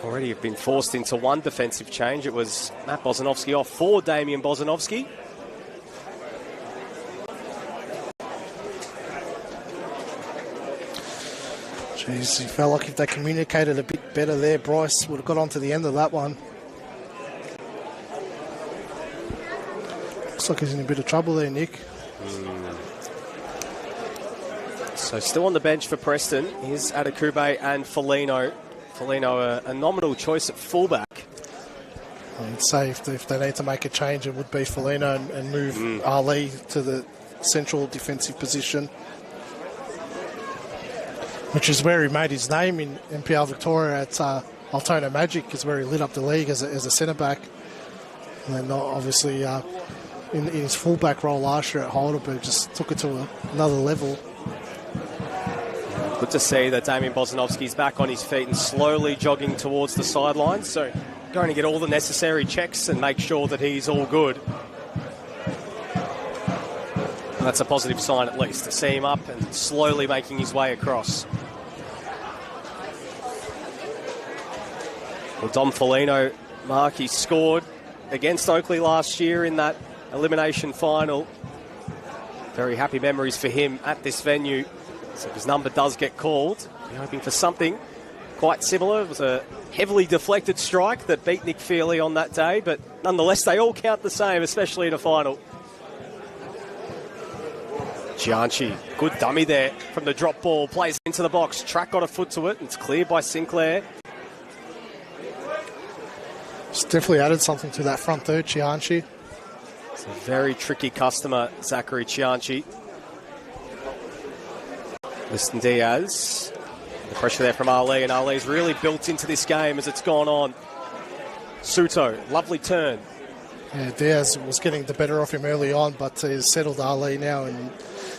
already have been forced into one defensive change. It was Matt Bozanovski off for Damien Bozanovski. Jeez, he felt like if they communicated a bit better there, Bryce would have got on to the end of that one. Looks like he's in a bit of trouble there, Nick. So still on the bench for Preston is Adekube and Foligno. Foligno a nominal choice at fullback. I'd say if they need to make a change, it would be Foligno and move Ali to the central defensive position, which is where he made his name in NPL Victoria at Altona Magic, is where he lit up the league as a centre-back. And then obviously in his full-back role last year at Heidelberg, just took it to another level. Good to see that Damien Bozanovski's back on his feet and slowly jogging towards the sidelines. So going to get all the necessary checks and make sure that he's all good. And that's a positive sign, at least, to see him up and slowly making his way across. Well, Dom Foligno, Mark, he scored against Oakleigh last year in that elimination final. Very happy memories for him at this venue. So if his number does get called, we're hoping for something quite similar. It was a heavily deflected strike that beat Nick Feely on that day, but nonetheless, they all count the same, especially in a final. Gianchi, good dummy there from the drop ball, plays into the box. Track got a foot to it, and it's cleared by Sinclair. It's definitely added something to that front third, Gianchi. It's a very tricky customer, Zachary Cianci. Liston Diaz. The pressure there from Ali, and Ali's really built into this game as it's gone on. Suto, lovely turn. Yeah, Diaz was getting the better of him early on, but he's settled Ali now and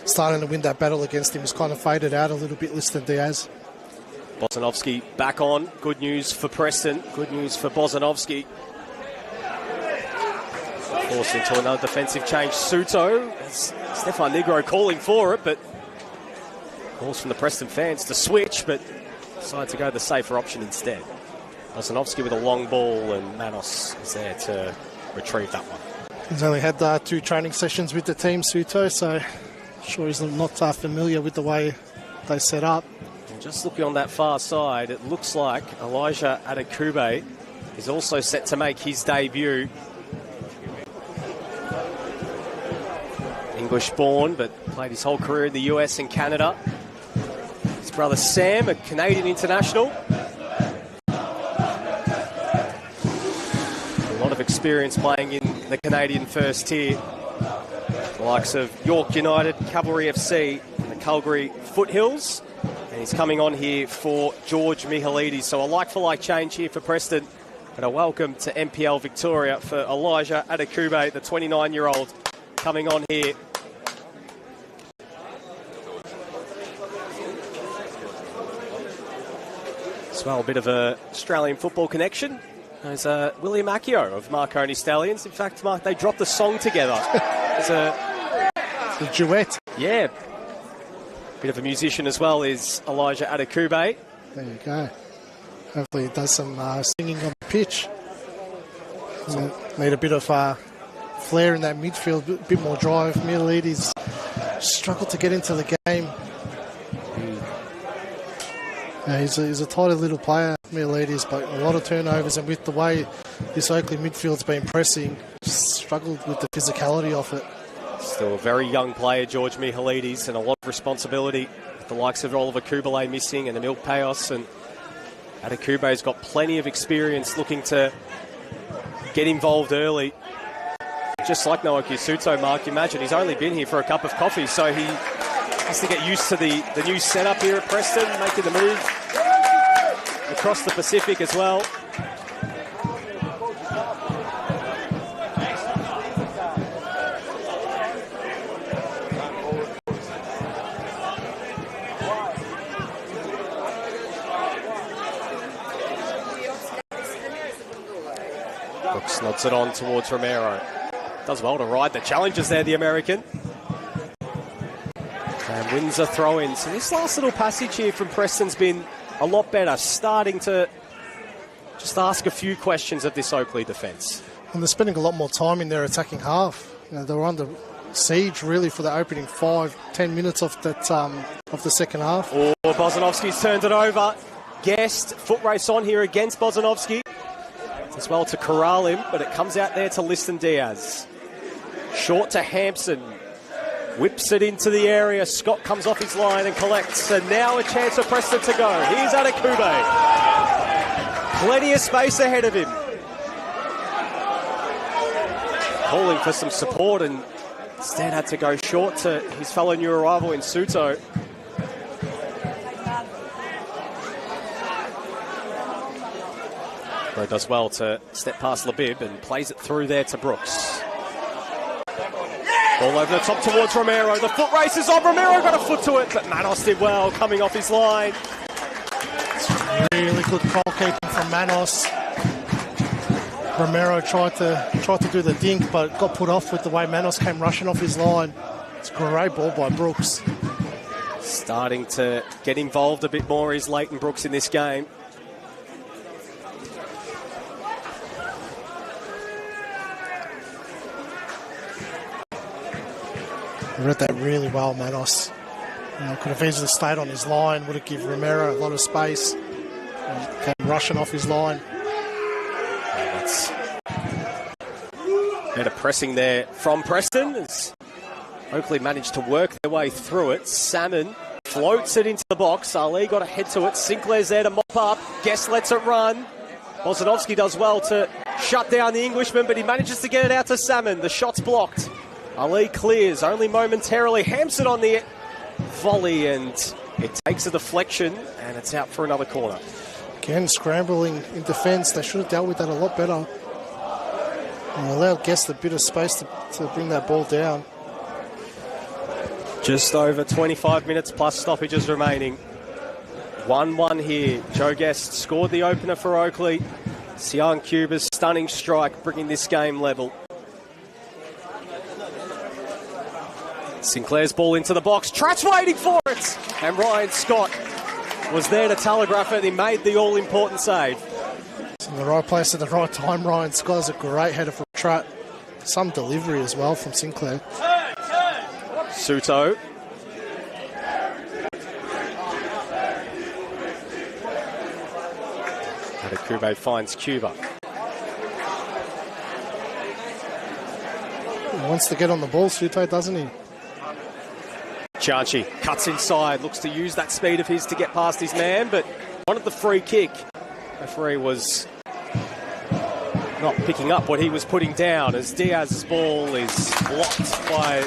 starting to win that battle against him. He's kind of faded out a little bit, Liston Diaz. Bozanovski back on. Good news for Preston. Good news for Bozanovski. Forced into another defensive change. Suto. Stefan Negro calling for it, but calls from the Preston fans to switch, but decide to go the safer option instead. Bozanovski with a long ball, and Manos is there to retrieve that one. He's only had 2 training sessions with the team, Suto, so I'm sure he's not familiar with the way they set up. And just looking on that far side, it looks like Elijah Adekube is also set to make his debut. English-born, but played his whole career in the US and Canada. His brother Sam, a Canadian international. A lot of experience playing in the Canadian first tier. The likes of York United, Cavalry FC, and the Calgary Foothills. And he's coming on here for George Mihalidis. So a like-for-like change here for Preston. But a welcome to NPL Victoria for Elijah Adekube, the 29-year-old, coming on here. As well, a bit of a Australian football connection. There's William Accio of Marconi Stallions. In fact, Mark, they dropped a song together. It's a duet. Yeah. Bit of a musician as well is Elijah Adekube. There you go. Hopefully he does some singing on the pitch. Need a bit of flair in that midfield, a bit more drive. Mihalidis struggled to get into the game. He's a tighter little player, Mihalidis, but a lot of turnovers, and with the way this Oakleigh midfield's been pressing, struggled with the physicality of it. Still a very young player, George Mihalidis, and a lot of responsibility with the likes of Oliver Kubele missing and Emil Payos, and Adekube's got plenty of experience looking to get involved early. Just like Naoki Suto, Mark, you imagine he's only been here for a cup of coffee, so he has to get used to the new setup here at Preston, making the move across the Pacific as well. Brooks nods it on towards Romero. Does well to ride the challenges there, the American. And wins a throw-in. So this last little passage here from Preston's been a lot better, starting to just ask a few questions of this Oakleigh defence. And they're spending a lot more time in their attacking half. They were under siege, really, for the opening 5-10 minutes of that of the second half. Oh, Bozanovski's turned it over. Guest, foot race on here against Bozanovski. As well to corral him, but it comes out there to Liston Diaz. Short to Hampson. Whips it into the area. Scott comes off his line and collects. And now a chance for Preston to go. Here's Adekube. Plenty of space ahead of him. Calling for some support and instead had to go short to his fellow new arrival in Suto. Bro does well to step past Labib and plays it through there to Brooks. Ball over the top towards Romero. The foot race is on. Romero got a foot to it, but Manos did well coming off his line. Really good goal keeping from Manos. Romero tried to do the dink, but got put off with the way Manos came rushing off his line. It's a great ball by Brooks. Starting to get involved a bit more is Leighton Brooks in this game. Read that really well, Manos. Could have easily stayed on his line, would have given Romero a lot of space. Came rushing off his line. That's better pressing there from Preston as Oakleigh managed to work their way through it. Salmon floats it into the box. Ali got a head to it. Sinclair's there to mop up. Guest lets it run. Bozanovsky does well to shut down the Englishman, but he manages to get it out to Salmon. The shot's blocked. Ali clears only momentarily. Hampson on the volley, and it takes a deflection, and it's out for another corner. Again, scrambling in defence. They should have dealt with that a lot better. And allowed Guest a bit of space to bring that ball down. Just over 25 minutes plus stoppages remaining. 1-1 here. Joe Guest scored the opener for Oakleigh. Sian Cuba's stunning strike bringing this game level. Sinclair's ball into the box. Tratt's waiting for it. And Ryan Scott was there to telegraph it. He made the all-important save. It's in the right place at the right time. Ryan Scott is a great header from Tratt. Some delivery as well from Sinclair. Suto. Adekube finds Cuba. He wants to get on the ball, Suto, doesn't he? Chanchi cuts inside, looks to use that speed of his to get past his man, but wanted the free kick. Referee was not picking up what he was putting down as Diaz's ball is blocked by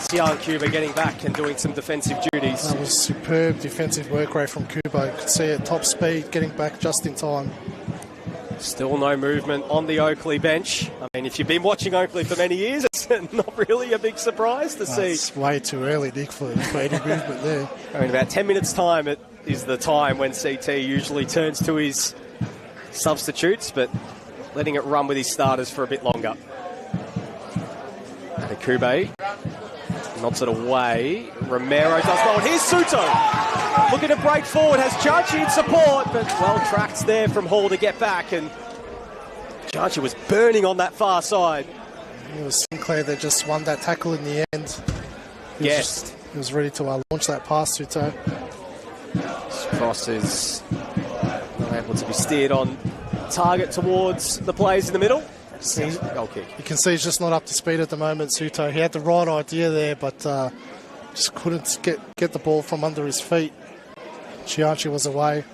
Sian Cuba getting back and doing some defensive duties. That was superb defensive work rate from Cuba. You could see it top speed, getting back just in time. Still no movement on the Oakleigh bench. I mean, if you've been watching Oakleigh for many years, it's not really a big surprise to see. It's way too early, Nick, for any movement there. I mean, about 10 minutes' time it is the time when CT usually turns to his substitutes, but letting it run with his starters for a bit longer. Adekube knocks it away. Romero does well. And here's Suto. Looking to break forward. Has Janchi in support, but well tracked there from Hall to get back. And Janchi was burning on that far side. It was Sinclair that just won that tackle in the end. Yes. He was ready to launch that pass, Suto. This cross is not able to be steered on target towards the players in the middle. Goal kick. You can see he's just not up to speed at the moment, Suto. He had the right idea there, but just couldn't get the ball from under his feet. Chianchi was away.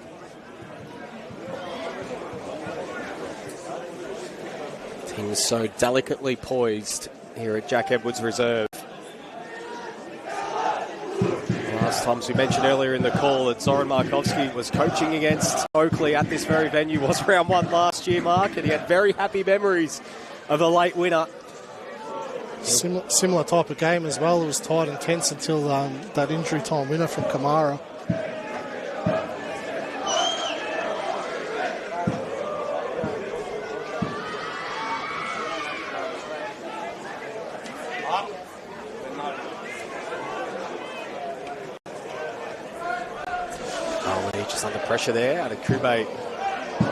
Team's so delicately poised here at Jack Edwards Reserve. Last time, as we mentioned earlier in the call, that Zoran Markovsky was coaching against Oakleigh at this very venue was round one last year, Mark, and he had very happy memories of the late winner. Similar type of game as well. It was tight and tense until that injury time winner from Kamara. Just under pressure there. Adekube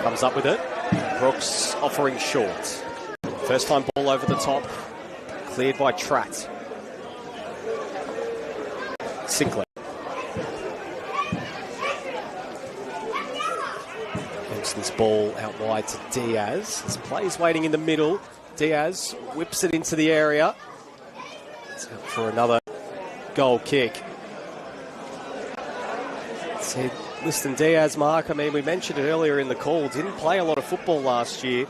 comes up with it. Brooks offering short. First time ball over the top. Cleared by Tratt. Sinclair. Hampson's ball out wide to Diaz. His play's waiting in the middle. Diaz whips it into the area. for another goal kick. Said Liston Diaz, Mark, I mean, we mentioned it earlier in the call, didn't play a lot of football last year.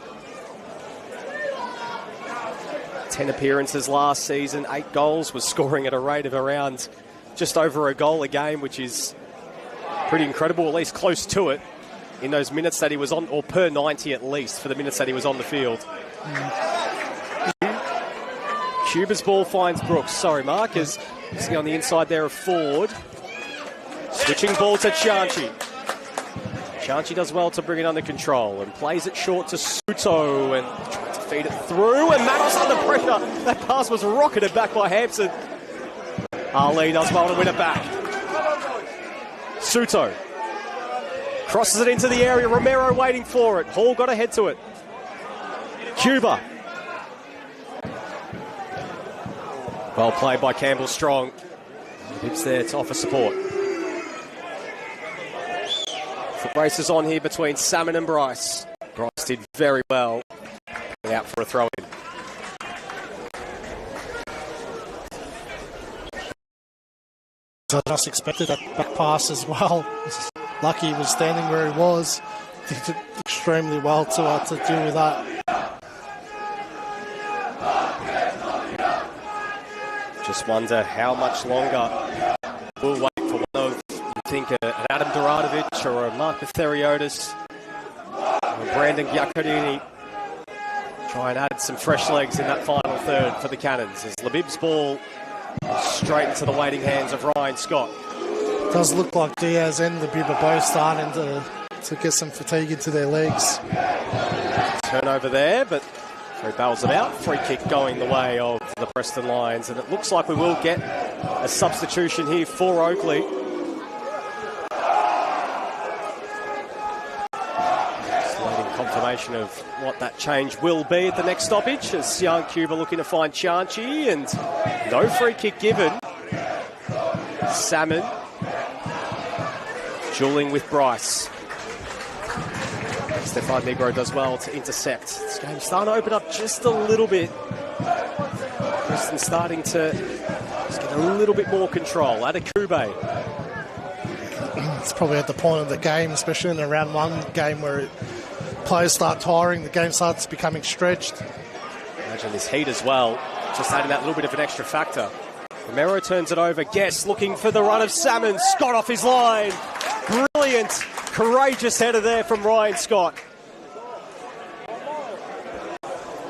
10 appearances last season, 8 goals, was scoring at a rate of around just over a goal a game, which is pretty incredible, at least close to it, in those minutes that he was on, or per 90 at least, for the minutes that he was on the field. Cuba's ball finds Brooks. Sorry, Mark, is sitting on the inside there of Ford. Switching ball to Chanchi. Chanchi does well to bring it under control and plays it short to Suto and tries to feed it through, and Manos under pressure. That pass was rocketed back by Hampson. Ali does well to win it back. Suto crosses it into the area. Romero waiting for it. Hall got ahead to it. Cuba. Well played by Campbell Strong. It's there to offer support. Foot races on here between Salmon and Bryce. Bryce did very well. Out for a throw-in. I just expected that back pass as well. Lucky he was standing where he was. Did extremely well to deal with that. Just wonder how much longer we'll wait for one of, you think, an Adam Doradovic or a Mark Theriotis or Brandon Giacodini. Try and add some fresh legs in that final third for the Cannons as Labib's ball straight into the waiting hands of Ryan Scott. It does look like Diaz and Labib are both starting to get some fatigue into their legs. Turnover there, but he bails it out. Free kick going the way of the Preston Lions, and it looks like we will get a substitution here for Oakleigh. Just waiting confirmation of what that change will be at the next stoppage, as young Cuba looking to find Chanchi, and no free kick given. Salmon dueling with Bryce. Stefan Negro does well to intercept. This game's starting to open up just a little bit. Preston starting to just get a little bit more control. Adekube. It's probably at the point of the game, especially in a round one game where players start tiring, the game starts becoming stretched. Imagine this heat as well, just adding that little bit of an extra factor. Romero turns it over. Guest looking for the run of Salmon. Scott off his line. Brilliant, courageous header there from Ryan Scott.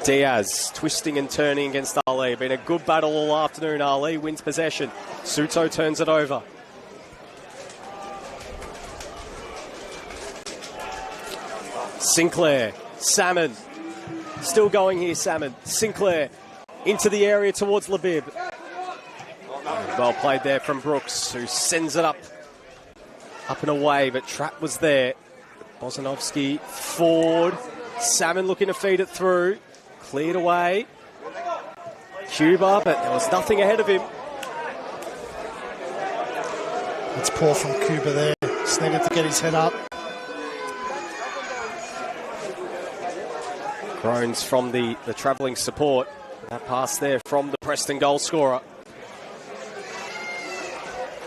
Diaz twisting and turning against Ali. Been a good battle all afternoon. Ali wins possession. Suto turns it over. Sinclair. Salmon. Still going here, Salmon. Sinclair into the area towards Labib. Well played there from Brooks, who sends it up and away, but Trapp was there. Bozanovsky, Ford. Salmon looking to feed it through. Cleared away. Cuba, but there was nothing ahead of him. It's poor from Cuba there. Just needed to get his head up. Groans from the travelling support. That pass there from the Preston goal scorer.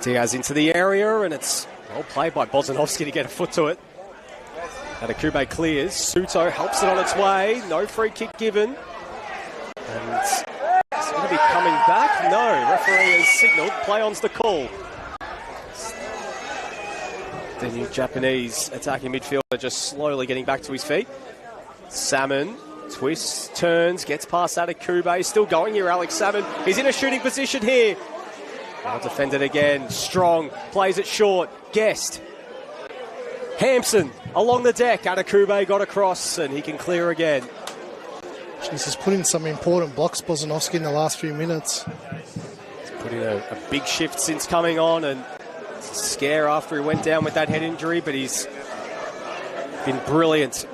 Diaz into the area, and it's well played by Bozanovsky to get a foot to it. Adekube clears. Suto helps it on its way. No free kick given. And it's going to be coming back. No, referee has signalled. Play on's the call. The new Japanese attacking midfielder just slowly getting back to his feet. Salmon twists, turns, gets past Adekube. Still going here, Alex Salmon. He's in a shooting position here. Well defended again. Strong. Plays it short. Guest. Hampson along the deck. Adekube got across and he can clear again. He's put in some important blocks, Bozanovsky, in the last few minutes. He's put in a big shift since coming on, and it's a scare after he went down with that head injury, but he's been brilliant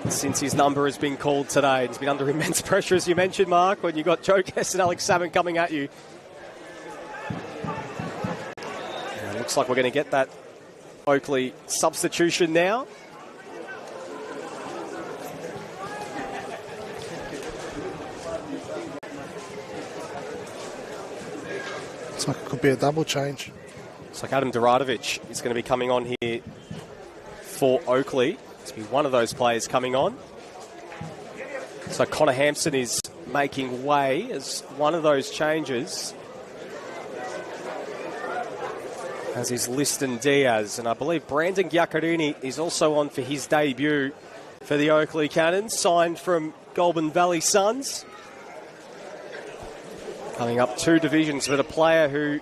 since his number has been called today. He's been under immense pressure, as you mentioned, Mark, when you got Joe Guest and Alex Salmon coming at you. And it looks like we're going to get that Oakleigh substitution now. Looks like it could be a double change. It's like Adam Duradovic is going to be coming on here for Oakleigh. To be one of those players coming on. So Connor Hampson is making way as one of those changes. As is Liston Diaz. And I believe Brandon Giaccarini is also on for his debut for the Oakleigh Cannons, signed from Goulburn Valley Suns. Coming up 2 divisions, but a player who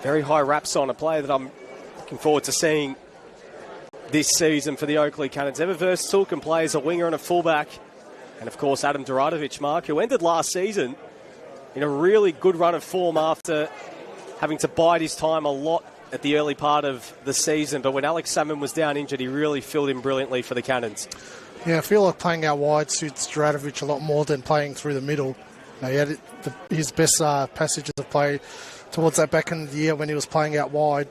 very high raps on, a player that I'm looking forward to seeing this season for the Oakleigh Cannons. Ever versatile, can play as a winger and a fullback. And of course, Adam Duradovic, Mark, who ended last season in a really good run of form after having to bide his time a lot at the early part of the season. But when Alex Salmon was down injured, he really filled in brilliantly for the Cannons. Yeah, I feel like playing out wide suits Duradovic a lot more than playing through the middle. He had his best passages of play towards that back end of the year when he was playing out wide.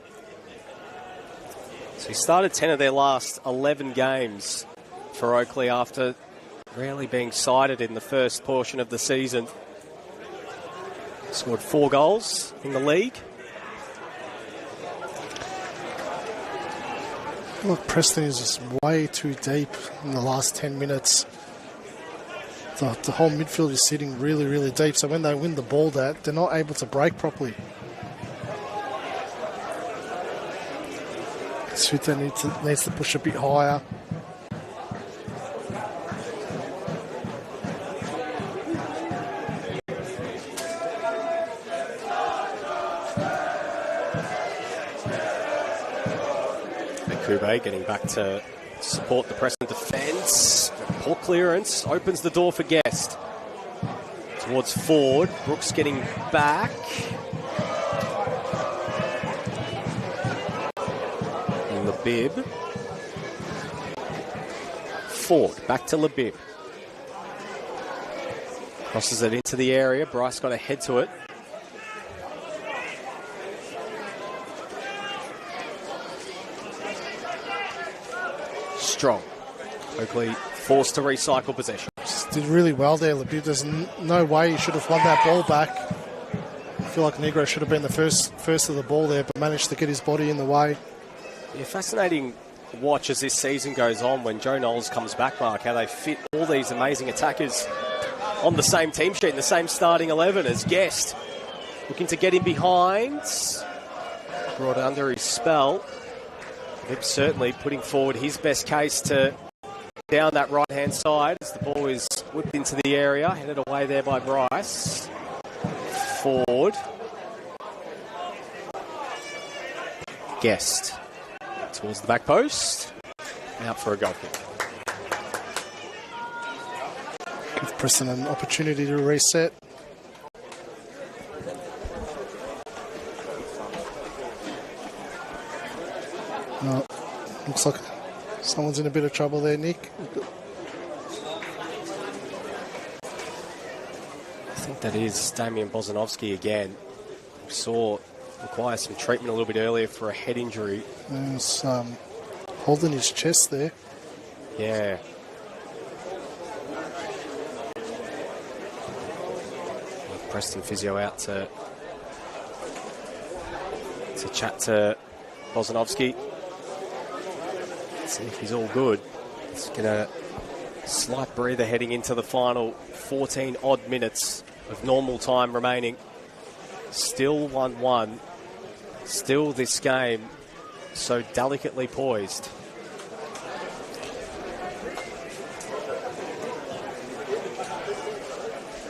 So he started 10 of their last 11 games for Oakleigh after rarely being cited in the first portion of the season. Scored 4 goals in the league. Look, Preston is just way too deep in the last 10 minutes. The whole midfield is sitting really, really deep, so when they win the ball, they're not able to break properly. Suta needs to push a bit higher. Kube getting back to support the Preston defence. Poor clearance opens the door for Guest. Towards Ford. Brooks getting back. Labib. Ford back to Labib. Crosses it into the area. Bryce got to head to it. Strong. Oakleigh forced to recycle possession. Just did really well there, Labib. There's no way he should have won that ball back. I feel like Negro should have been the first of the ball there, but managed to get his body in the way. Yeah, fascinating watch as this season goes on when Joe Knowles comes back, Mark, how they fit all these amazing attackers on the same team sheet, in the same starting 11 as Guest. Looking to get him behind. Brought under his spell. Vic certainly putting forward his best case to down that right-hand side as the ball is whipped into the area. Headed away there by Bryce. Ford. Guest. Towards the back post. Out for a goal kick. Give Preston an opportunity to reset. Oh, looks like someone's in a bit of trouble there, Nick. I think that is Damian Bozanovsky again. We saw require some treatment a little bit earlier for a head injury. He's holding his chest there. Yeah. Preston physio out to chat to Bozanovsky. See if he's all good. It's going to slight breather heading into the final 14 odd minutes of normal time remaining. Still 1-1. Still this game so delicately poised.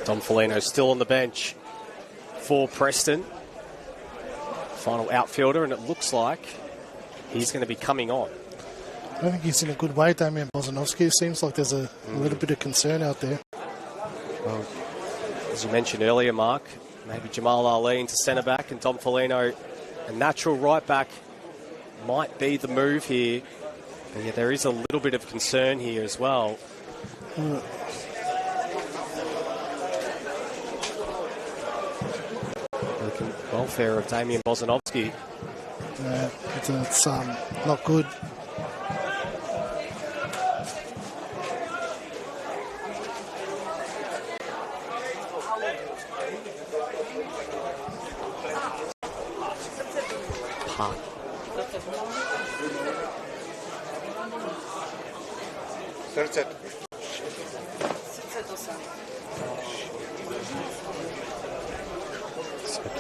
Dom Foligno still on the bench for Preston. Final outfielder, and it looks like he's going to be coming on. I don't think he's in a good way, Damian Bozanovsky. It seems like there's a little bit of concern out there. Well, as you mentioned earlier, Mark, maybe Jamal Ali into centre-back and Dom Foligno, a natural right-back, might be the move here. But yeah, there is a little bit of concern here as well. Looking welfare of Damian Bozanovsky. It's not good. putt. So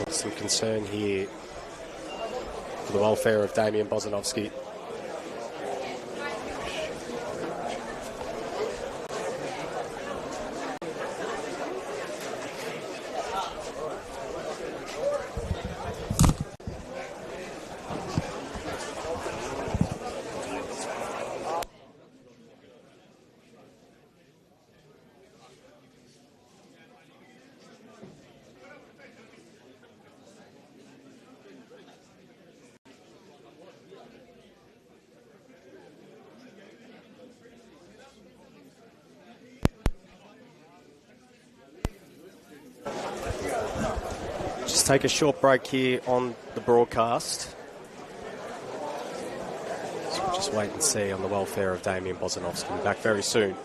some concern here for the welfare of Damian Bozanovsky. Just take a short break here on the broadcast. So we'll just wait and see on the welfare of Damian Bozanovsky. Back very soon.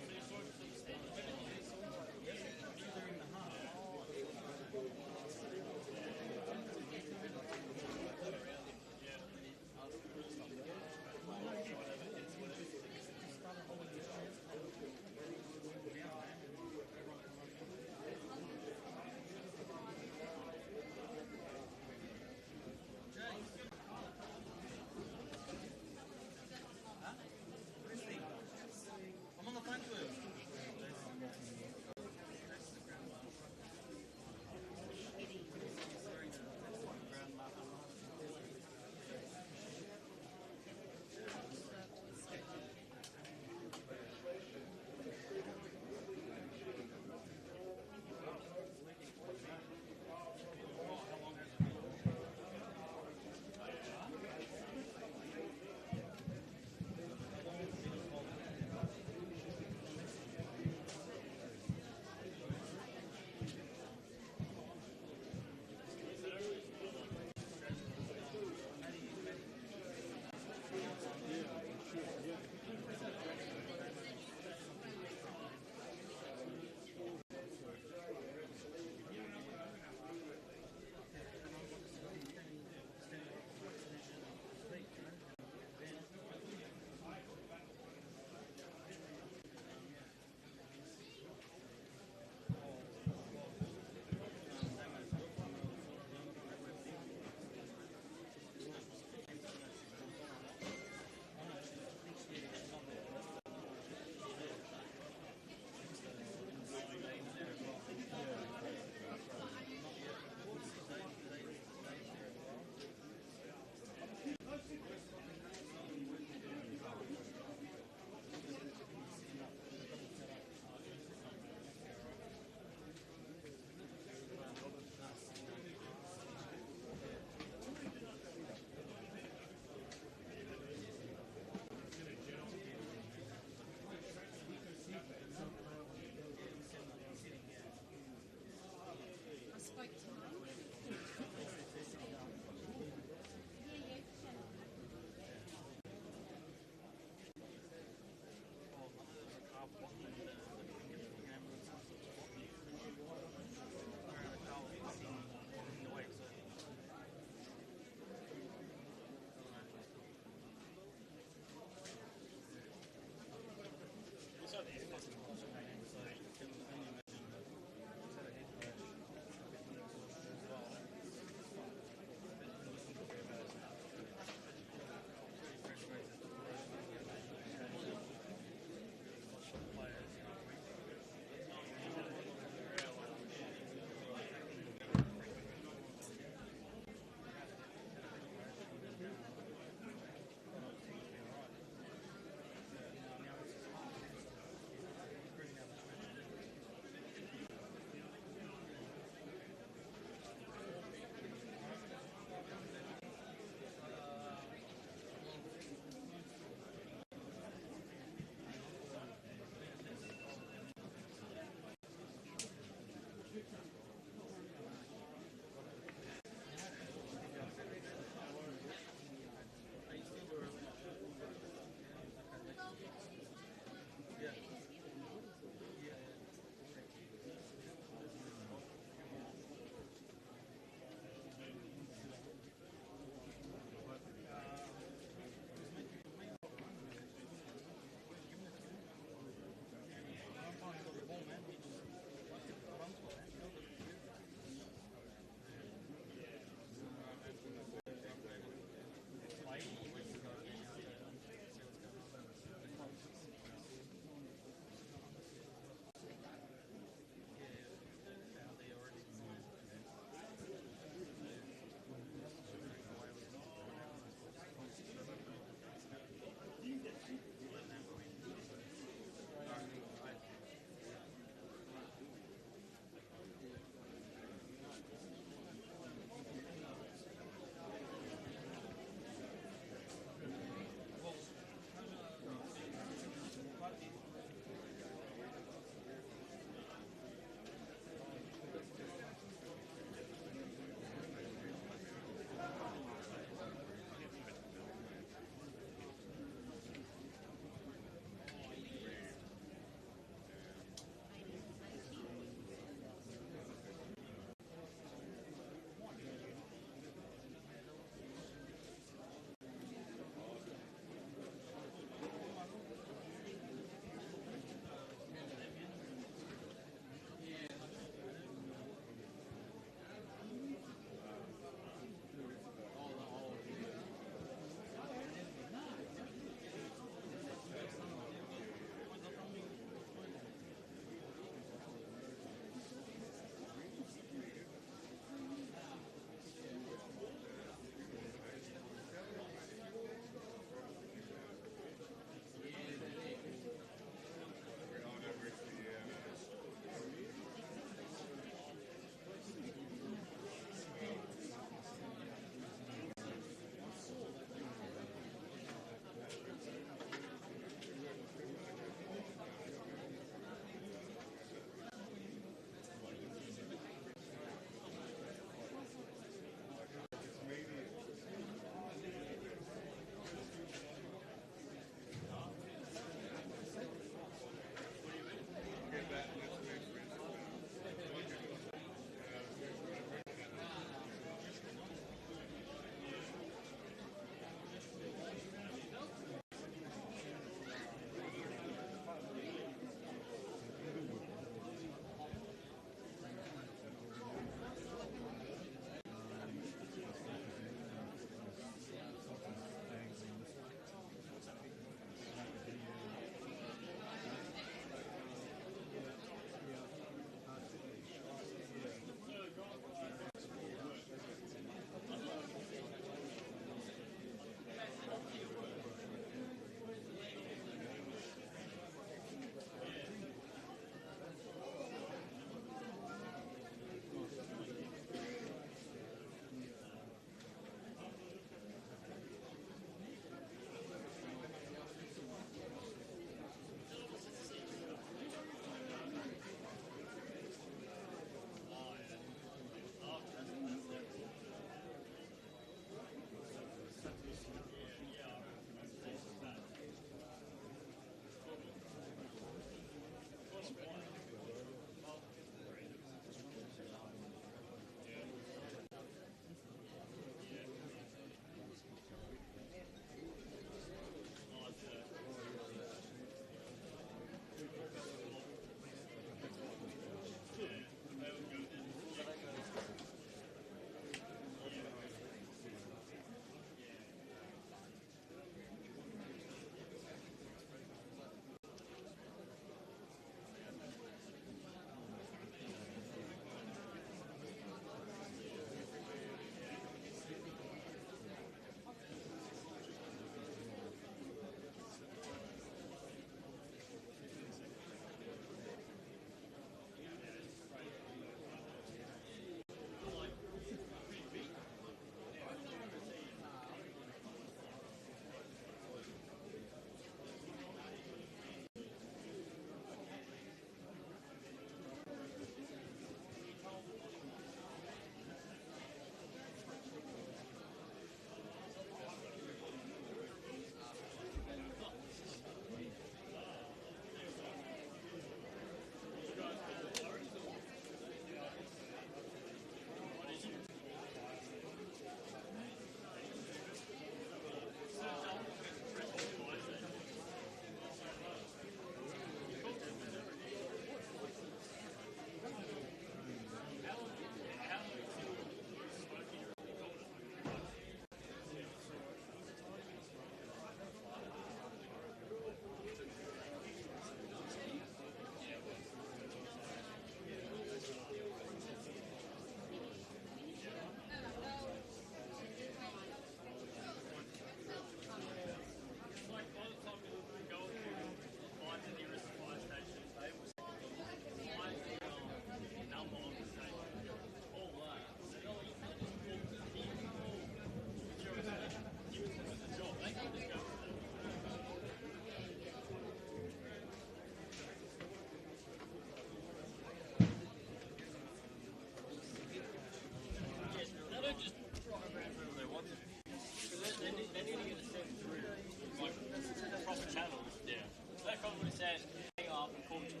said, hang up and call 0.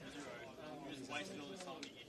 You're just wasting all this time, you idiot.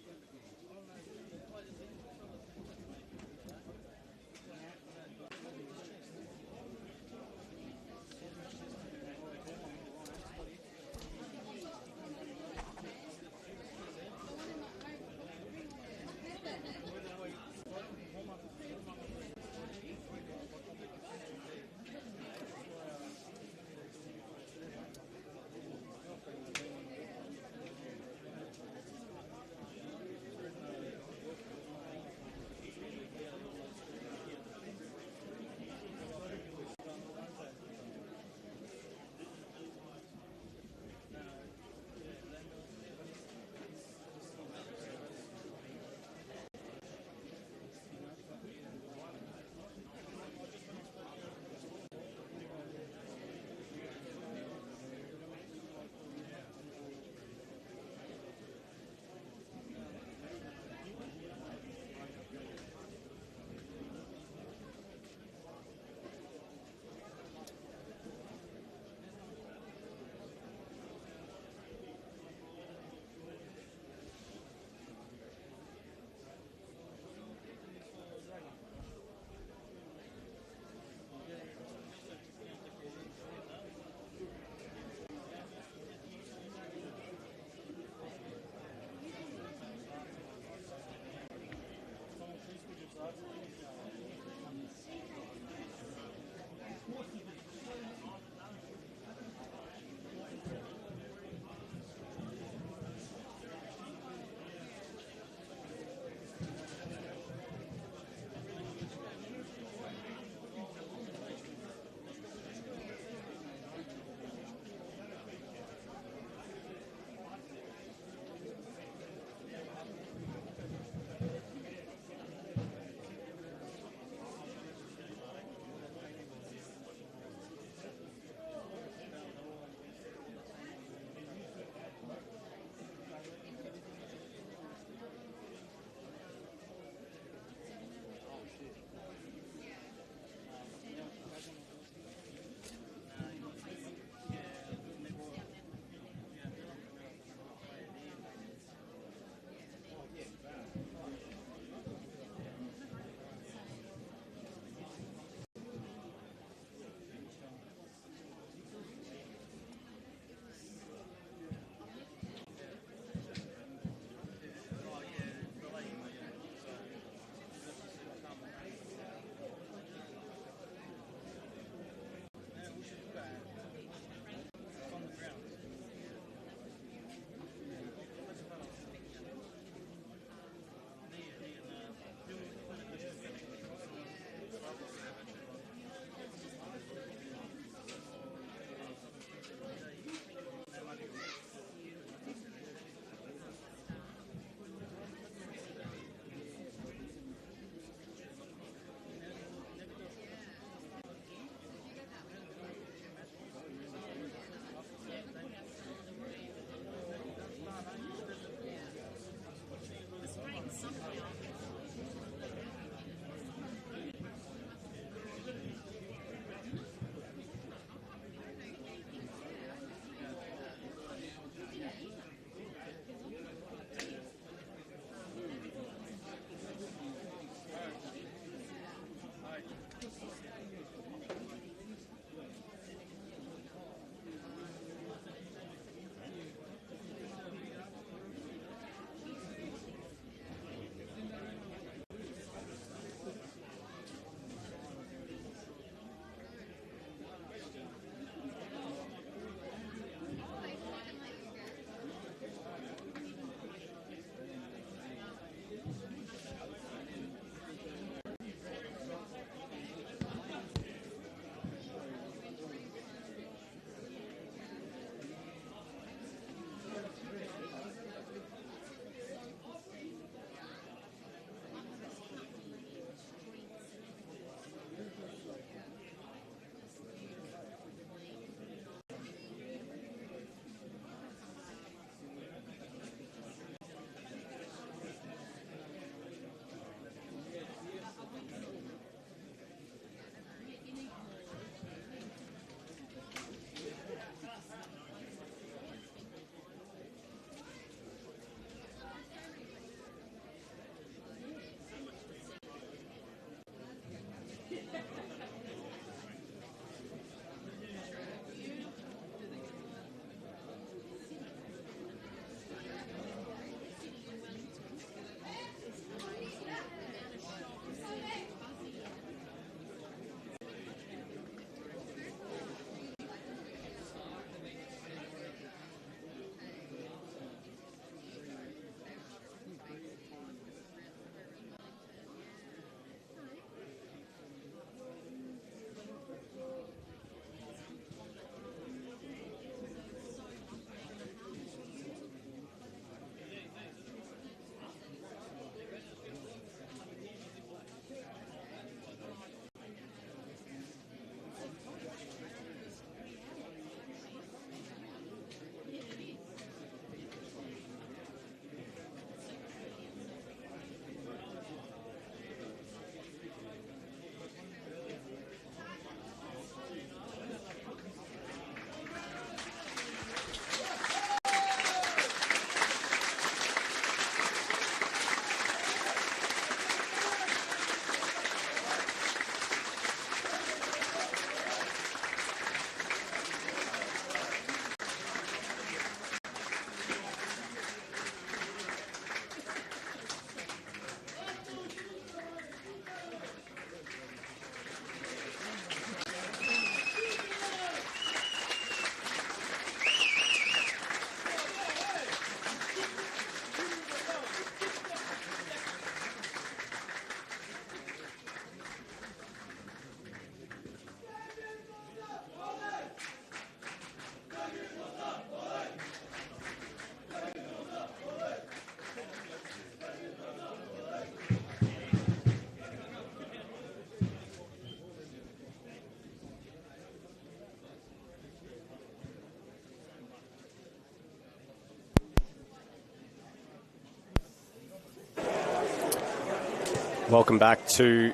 Welcome back to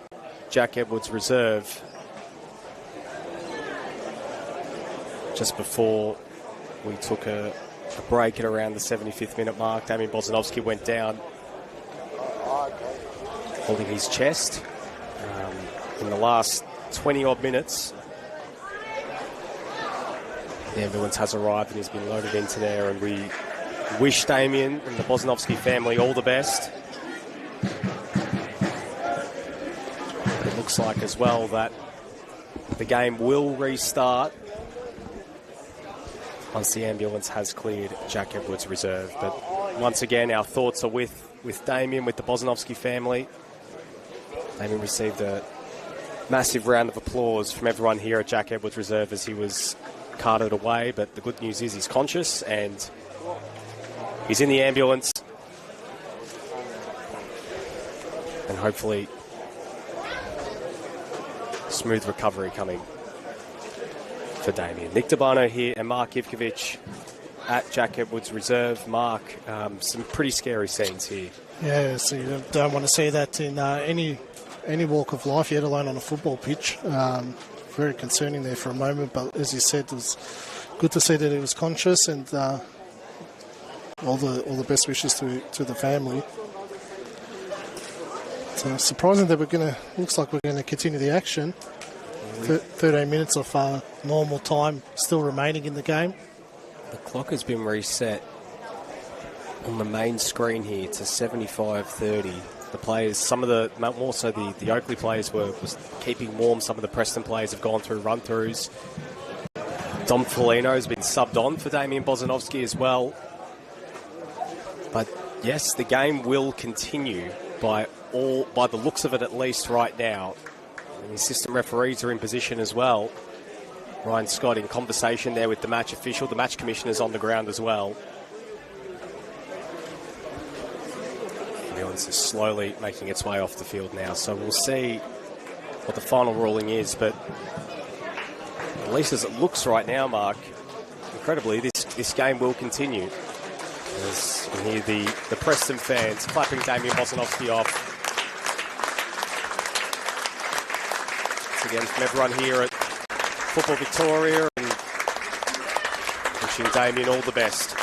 Jack Edwards Reserve. Just before we took a break at around the 75th minute mark, Damien Bozanovsky went down holding his chest. In the last 20-odd minutes, the ambulance has arrived and he's been loaded into there, and we wish Damien and the Bozanovsky family all the best. But it looks like as well that the game will restart once the ambulance has cleared Jack Edwards Reserve. But once again, our thoughts are with Damien, with the Bozanovsky family. Damien received a massive round of applause from everyone here at Jack Edwards Reserve as he was carted away, but the good news is he's conscious and he's in the ambulance, and hopefully smooth recovery coming for Damien. Nick Dabano here and Mark Ivkovic at Jack Edwards Reserve. Mark, some pretty scary scenes here. Yeah, so you don't want to see that in any walk of life, yet alone on a football pitch. Very concerning there for a moment, but as you said, it was good to see that he was conscious, and all the best wishes to the family. So surprising that looks like we're gonna continue the action. 13 minutes of normal time still remaining in the game. The clock has been reset on the main screen here to 75:30. The players, more so the Oakleigh players was keeping warm. Some of the Preston players have gone through run-throughs. Dom Foligno has been subbed on for Damien Bozanovsky as well. But yes, the game will continue by the looks of it, at least right now. And the assistant referees are in position as well. Ryan Scott in conversation there with the match official. The match commissioner's on the ground as well. The ambulance is slowly making its way off the field now, so we'll see what the final ruling is. But at least as it looks right now, Mark, incredibly, this game will continue. As you hear the Preston fans clapping Damien Bozanovsky off. Once again, from everyone here at Football Victoria, and wishing Damien all the best.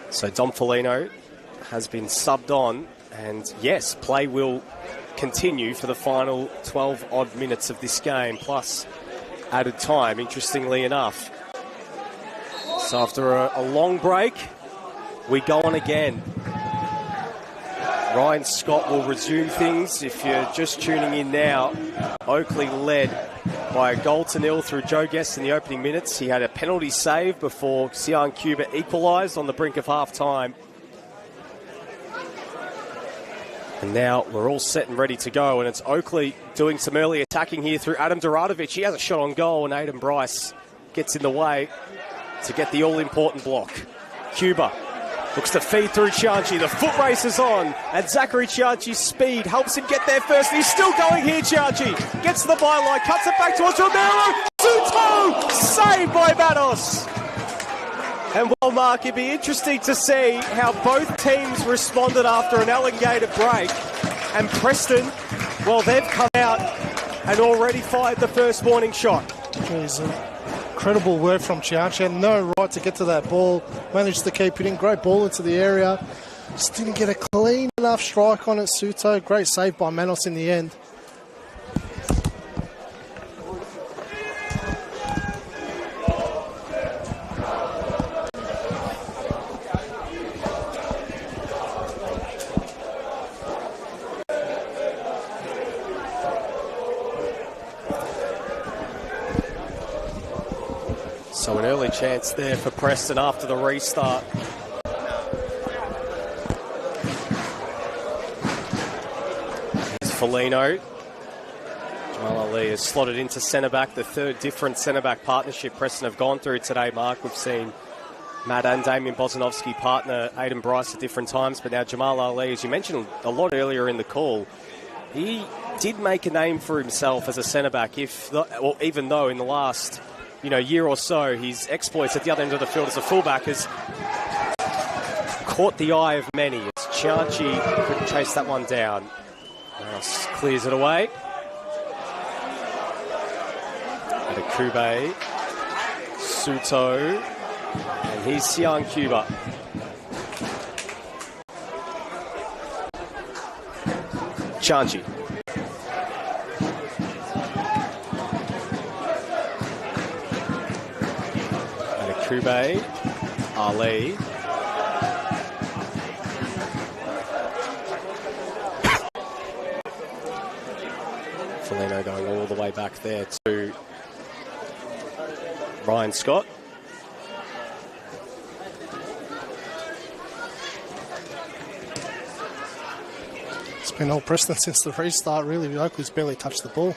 So Dom Foligno has been subbed on, and yes, play will continue for the final 12-odd minutes of this game, plus added time, interestingly enough. So after a long break, we go on again. Ryan Scott will resume things. If you're just tuning in now, Oakleigh led by 1-0 through Joe Guest in the opening minutes. He had a penalty save before Sian Cuba equalised on the brink of half-time. And now we're all set and ready to go, and it's Oakleigh doing some early attacking here through Adam Duradovic. He has a shot on goal, and Aidan Bryce gets in the way to get the all-important block. Cuba looks to feed through Cianci. The foot race is on, and Zachary Cianci's speed helps him get there first. He's still going here, Cianci. Gets to the byline, cuts it back towards Romero. Suto! Saved by Manos. And well, Mark, it'd be interesting to see how both teams responded after an elongated break. And Preston, well, they've come out and already fired the first warning shot. Jeez, incredible work from Cianci. Had no right to get to that ball. Managed to keep it in. Great ball into the area. Just didn't get a clean enough strike on it, Suto. Great save by Manos in the end. So an early chance there for Preston after the restart. Here's Foligno. Jamal Ali is slotted into centre-back, the third different centre-back partnership Preston have gone through today, Mark. We've seen Matt and Damien Bozanovsky partner Aidan Bryce at different times, but now Jamal Ali, as you mentioned a lot earlier in the call, he did make a name for himself as a centre-back, even though in the last year or so, his exploits at the other end of the field as a fullback has caught the eye of many. It's Chianchi couldn't chase that one down. Now clears it away. Adekube, Suto, and here's Sian Cuba. Chianchi. Adekube, Ali. Felino going all the way back there to Ryan Scott. It's been all Preston since the restart, really. Oakley's barely touched the ball.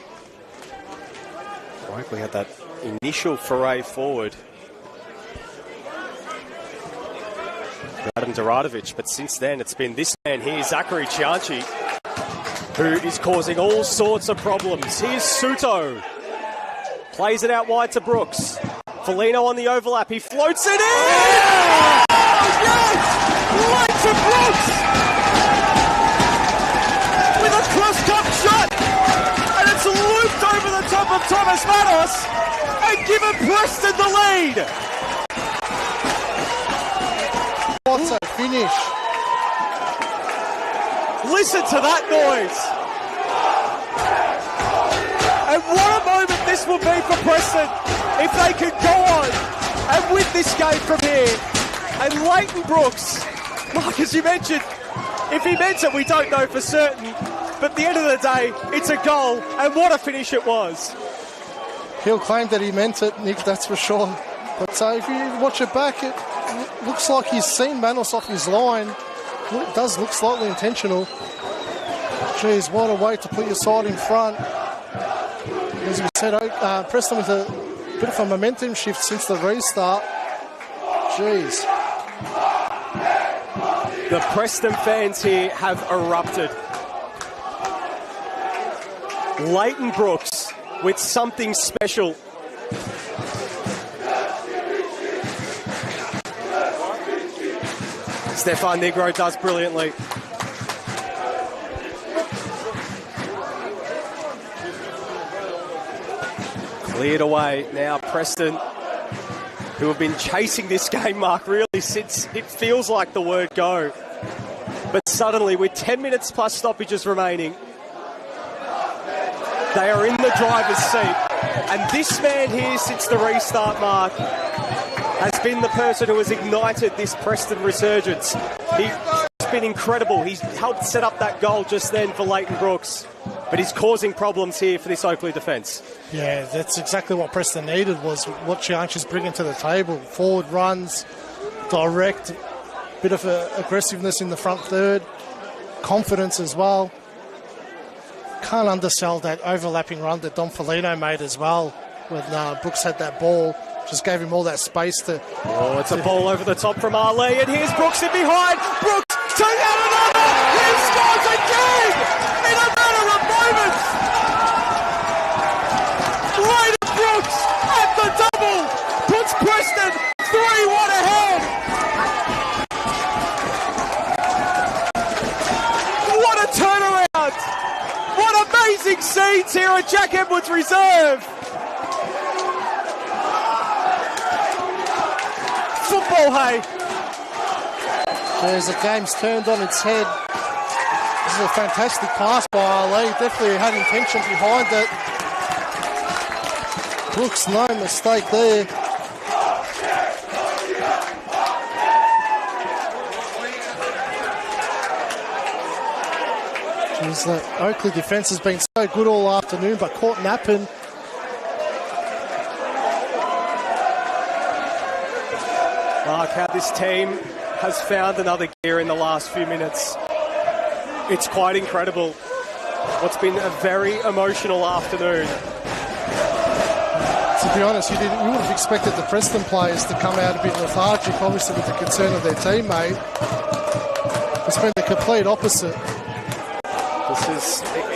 Oakley had that initial foray forward. Adam Duradovic, but since then it's been this man here, Zachary Chianchi, who is causing all sorts of problems. Here's Suto. Plays it out wide to Brooks. Felino on the overlap. He floats it in! Oh, yes! Right to Brooks! With a cross-cup shot! And it's looped over the top of Thomas Manos and given Preston the lead! What's a finish? Listen to that noise! And what a moment this will be for Preston if they can go on and win this game from here. And Leighton Brooks, Mark, as you mentioned, if he meant it, we don't know for certain. But at the end of the day, it's a goal, and what a finish it was. He'll claim that he meant it, Nick, that's for sure. But if you watch it back, it looks like he's seen Manos off his line. It does look slightly intentional. Jeez, what a way to put your side in front. As we said, Preston with a bit of a momentum shift since the restart. Jeez. The Preston fans here have erupted. Leighton Brooks with something special. Stefan Negro does brilliantly. Cleared away. Now Preston, who have been chasing this game, Mark, really since it feels like the word go. But suddenly, with 10 minutes plus stoppages remaining, they are in the driver's seat. And this man here, since the restart, Mark, has been the person who has ignited this Preston resurgence. He's been incredible. He's helped set up that goal just then for Leighton Brooks. But he's causing problems here for this Oakleigh defence. Yeah, that's exactly what Preston needed, was what Chianchi's bringing to the table. Forward runs, direct, bit of aggressiveness in the front third, confidence as well. Can't undersell that overlapping run that Dom Felino made as well when Brooks had that ball. Just gave him all that space to... Oh, it's a ball over the top from Ali, and here's Brooks in behind. Brooks, take out another! He scores again! In a matter of moments! Leighton Brooks at the double puts Preston 3-1 ahead! What a turnaround! What amazing scenes here at Jack Edwards Reserve! Football, hey! There's the game's turned on its head. This is a fantastic pass by Ali. Definitely had intention behind it. Brooks, no mistake there. Jeez, the Oakleigh defence has been so good all afternoon, but caught napping. Mark, how this team has found another gear in the last few minutes. It's quite incredible. What's been a very emotional afternoon. To be honest, you would have expected the Preston players to come out a bit lethargic, obviously with the concern of their teammate. It's been the complete opposite.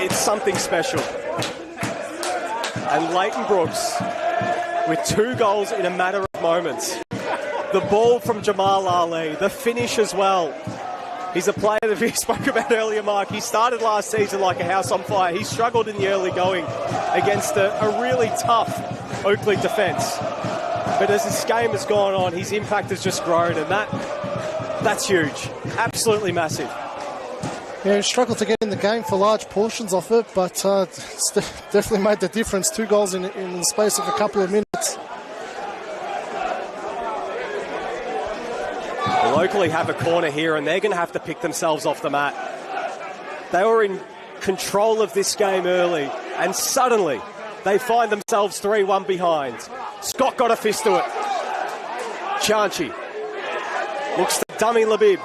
It's something special. And Leighton Brooks with 2 goals in a matter of moments. The ball from Jamal Ali, the finish as well. He's a player that we spoke about earlier, Mark. He started last season like a house on fire. He struggled in the early going against a really tough Oakleigh defence. But as this game has gone on, his impact has just grown, and that's huge. Absolutely massive. Yeah, he struggled to get in the game for large portions of it, but it's definitely made the difference. 2 goals in the space of a couple of minutes. Well, Oakleigh have a corner here, and they're going to have to pick themselves off the mat. They were in control of this game early, and suddenly they find themselves 3-1 behind. Scott got a fist to it. Chianchi looks to dummy Labib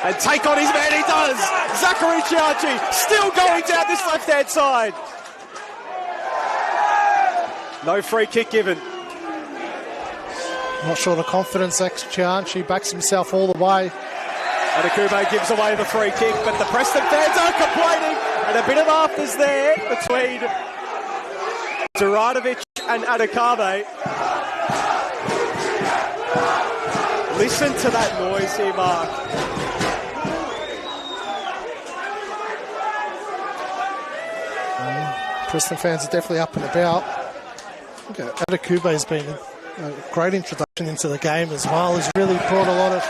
and take on his man. He does. Zachary Chianchi still going down this left-hand side. No free kick given. Not sure the confidence. Chianchi backs himself all the way. Adekube gives away the free kick, but the Preston fans are complaining, and a bit of afters there between Duradovic and Adekabe. Listen to that noise here, Mark. Preston fans are definitely up and about. Adekube has been a great introduction into the game as well. He's really brought a lot of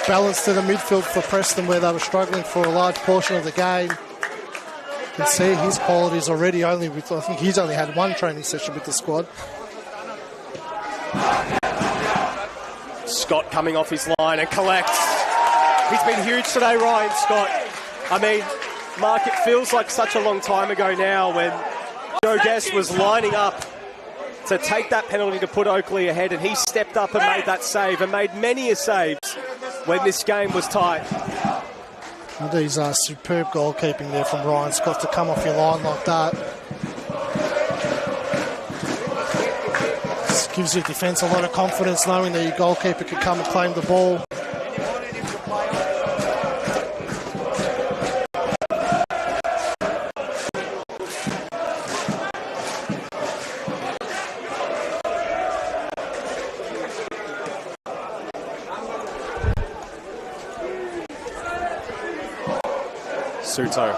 balance to the midfield for Preston, where they were struggling for a large portion of the game. You can see his qualities already. I think he's only had 1 training session with the squad. Scott coming off his line and collects. He's been huge today, Ryan Scott. I mean, Mark, it feels like such a long time ago now when Joe Guest was lining up to take that penalty to put Oakleigh ahead, and he stepped up and made that save, and made many a saves when this game was tight. And these are superb goalkeeping there from Ryan Scott to come off your line like that. This gives your defence a lot of confidence, knowing that your goalkeeper can come and claim the ball. Suto.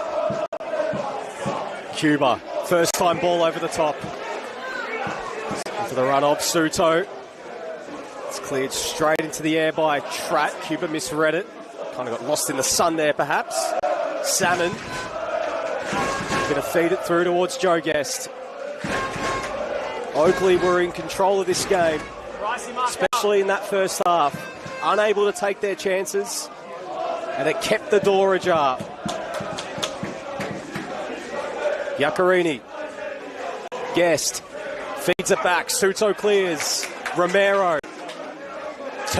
Cuba. First time ball over the top. For the run of Suto. It's cleared straight into the air by Tratt. Cuba misread it. Kind of got lost in the sun there, perhaps. Salmon. Going to feed it through towards Joe Guest. Oakleigh were in control of this game, especially in that first half. Unable to take their chances, and it kept the door ajar. Iaccarini. Guest. Feeds it back. Suto clears. Romero.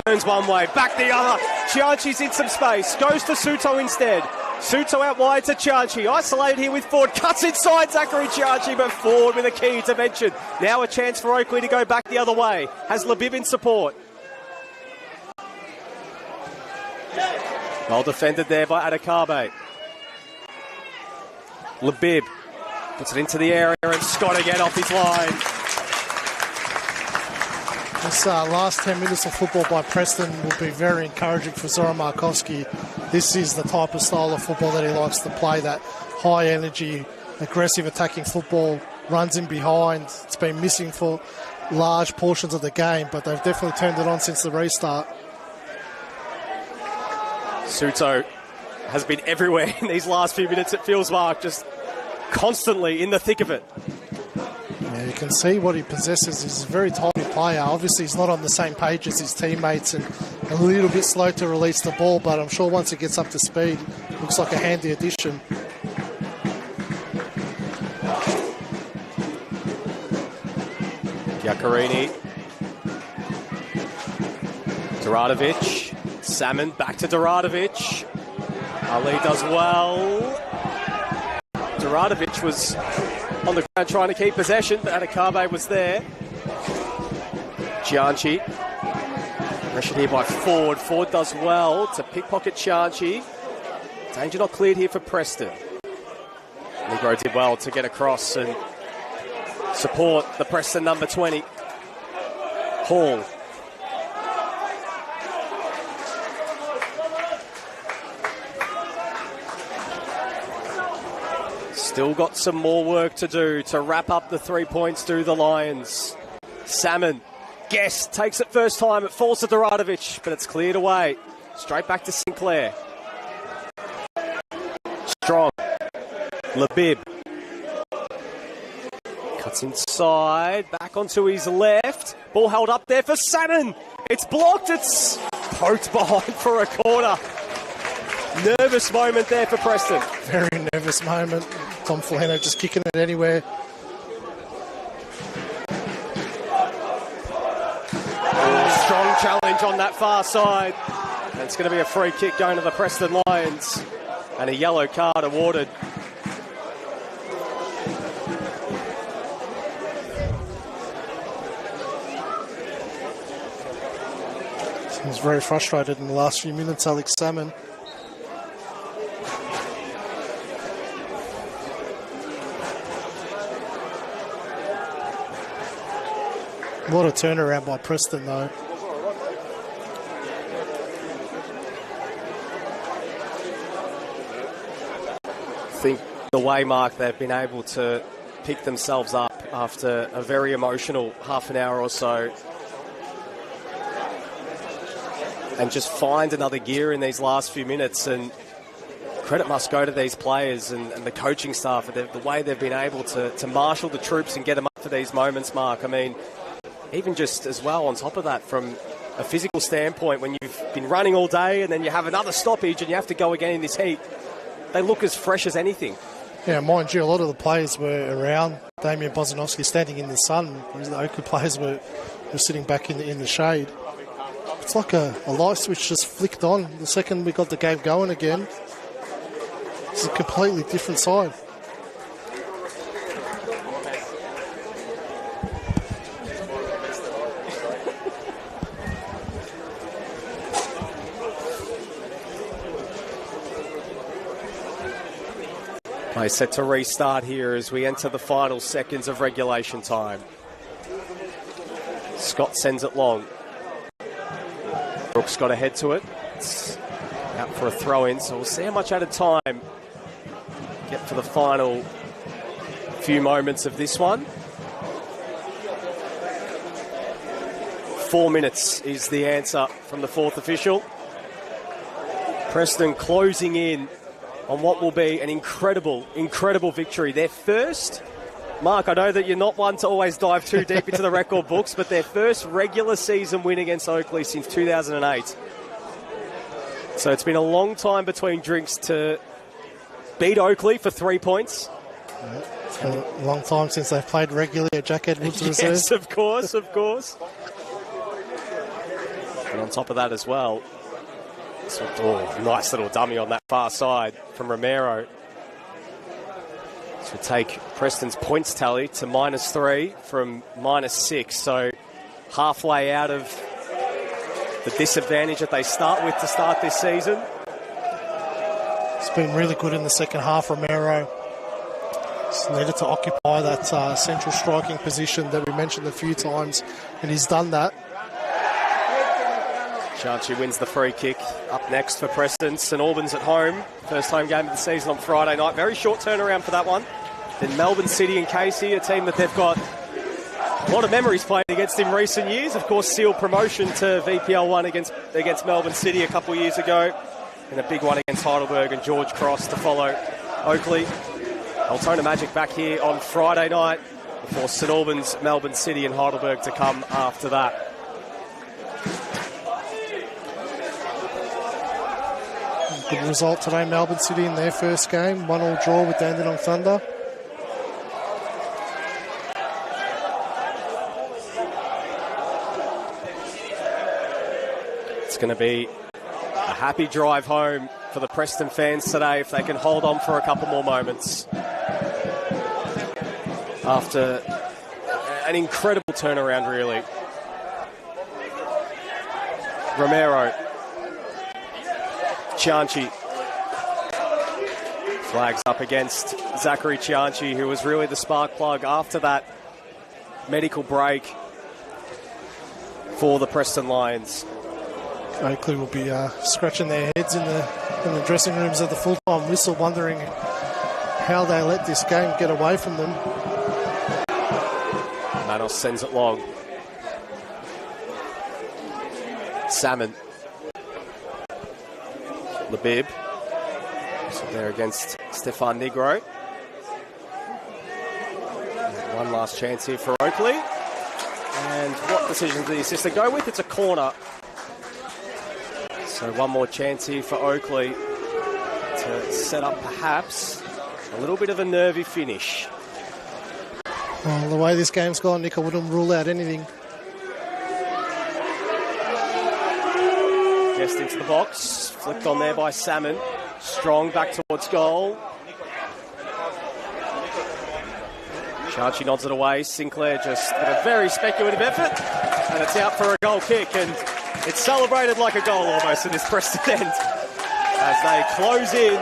Turns one way. Back the other. Chianchi's in some space. Goes to Suto instead. Suto out wide to Chianchi. Isolated here with Ford. Cuts inside Zachary Chianchi, but Ford with a key intervention. Now a chance for Oakleigh to go back the other way. Has Labib in support. Well defended there by Adekabe. Labib puts it into the area, and Scott again off his line. This last 10 minutes of football by Preston will be very encouraging for Zoran Markovski. This is the type of style of football that he likes to play, that high energy, aggressive attacking football, runs in behind. It's been missing for large portions of the game, but they've definitely turned it on since the restart. Suto has been everywhere in these last few minutes, it feels, Mark, just constantly in the thick of it. Yeah, you can see what he possesses. He's a very tidy player. Obviously, he's not on the same page as his teammates and a little bit slow to release the ball, but I'm sure once he gets up to speed, looks like a handy addition. Iaccarini. Duradovic. Salmon back to Duradovic. Ali does well. Duradovic was on the ground trying to keep possession, but Adekabe was there. Chianchi. Pressured here by Ford. Ford does well to pickpocket Chianchi. Danger not cleared here for Preston. Negro did well to get across and support the Preston number 20. Hall. Still got some more work to do to wrap up the 3 points to the Lions. Salmon, Guest takes it first time. It falls to Doradovic, but it's cleared away. Straight back to Sinclair. Strong. Labib. Cuts inside. Back onto his left. Ball held up there for Salmon. It's blocked. It's poked behind for a corner. Nervous moment there for Preston. Very nervous moment. Tom Felino just kicking it anywhere. Strong challenge on that far side. And it's going to be a free kick going to the Preston Lions. And a yellow card awarded. He was very frustrated in the last few minutes, Alex Salmon. What a turnaround by Preston, though. I think the way, Mark, they've been able to pick themselves up after a very emotional half an hour or so and just find another gear in these last few minutes. And credit must go to these players and the coaching staff for the way they've been able to marshal the troops and get them up for these moments, Mark. I mean, even just as well on top of that, from a physical standpoint, when you've been running all day and then you have another stoppage and you have to go again in this heat, they look as fresh as anything. Yeah, mind you, a lot of the players were around Damian Bozanovsky standing in the sun, whereas the Oakleigh players were sitting back in the shade. It's like a light switch just flicked on the second we got the game going again. It's a completely different side. Play set to restart here as we enter the final seconds of regulation time. Scott sends it long. Brooks got to head to it. It's out for a throw-in, so we'll see how much added time get for the final few moments of this one. 4 minutes is the answer from the fourth official. Preston closing in on what will be an incredible, incredible victory. Their first, Mark, I know that you're not one to always dive too deep into the record books, but their first regular season win against Oakleigh since 2008. So it's been a long time between drinks to beat Oakleigh for 3 points. Yeah, it's been a long time since they've played regularly at Jack Edwards Reserve. Yes, of course, of course. And on top of that as well, nice little dummy on that far side from Romero. This will take Preston's points tally to -3 from -6. So halfway out of the disadvantage that they start with to start this season. It's been really good in the second half, Romero. Just needed to occupy that central striking position that we mentioned a few times, and he's done that. Chanchi wins the free kick. Up next for Preston, St Albans at home. First home game of the season on Friday night. Very short turnaround for that one. Then Melbourne City and Casey, a team that they've got a lot of memories playing against in recent years. Of course, sealed promotion to VPL 1 against Melbourne City a couple of years ago. And a big one against Heidelberg and George Cross to follow Oakleigh. Altona Magic back here on Friday night before St Albans, Melbourne City and Heidelberg to come after that. Good result today, Melbourne City in their first game. 1-1 draw with Dandenong Thunder. It's going to be a happy drive home for the Preston fans today if they can hold on for a couple more moments. After an incredible turnaround, really. Romero. Cianci flags up against Zachary Cianci, who was really the spark plug after that medical break for the Preston Lions. Oakleigh will be scratching their heads in the dressing rooms of the full-time whistle, wondering how they let this game get away from them. Manos sends it long. Salmon. Labib. So there against Stefan Negro. One last chance here for Oakleigh. And what decision did the assistant go with? It's a corner. So one more chance here for Oakleigh to set up perhaps a little bit of a nervy finish. Well, the way this game's gone, Nick, I wouldn't rule out anything. Guest into the box. Flicked on there by Salmon. Strong back towards goal. Charchi nods it away. Sinclair just did a very speculative effort. And it's out for a goal kick. And it's celebrated like a goal almost in this Preston end. As they close in.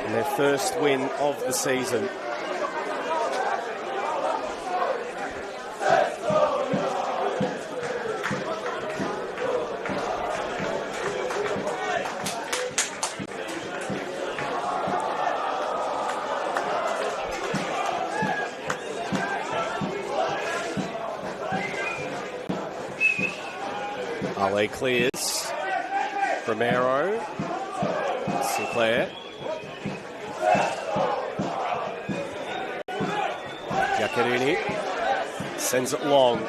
And their first win of the season. Ali clears. Romero. Sinclair. Giaccherini sends it long.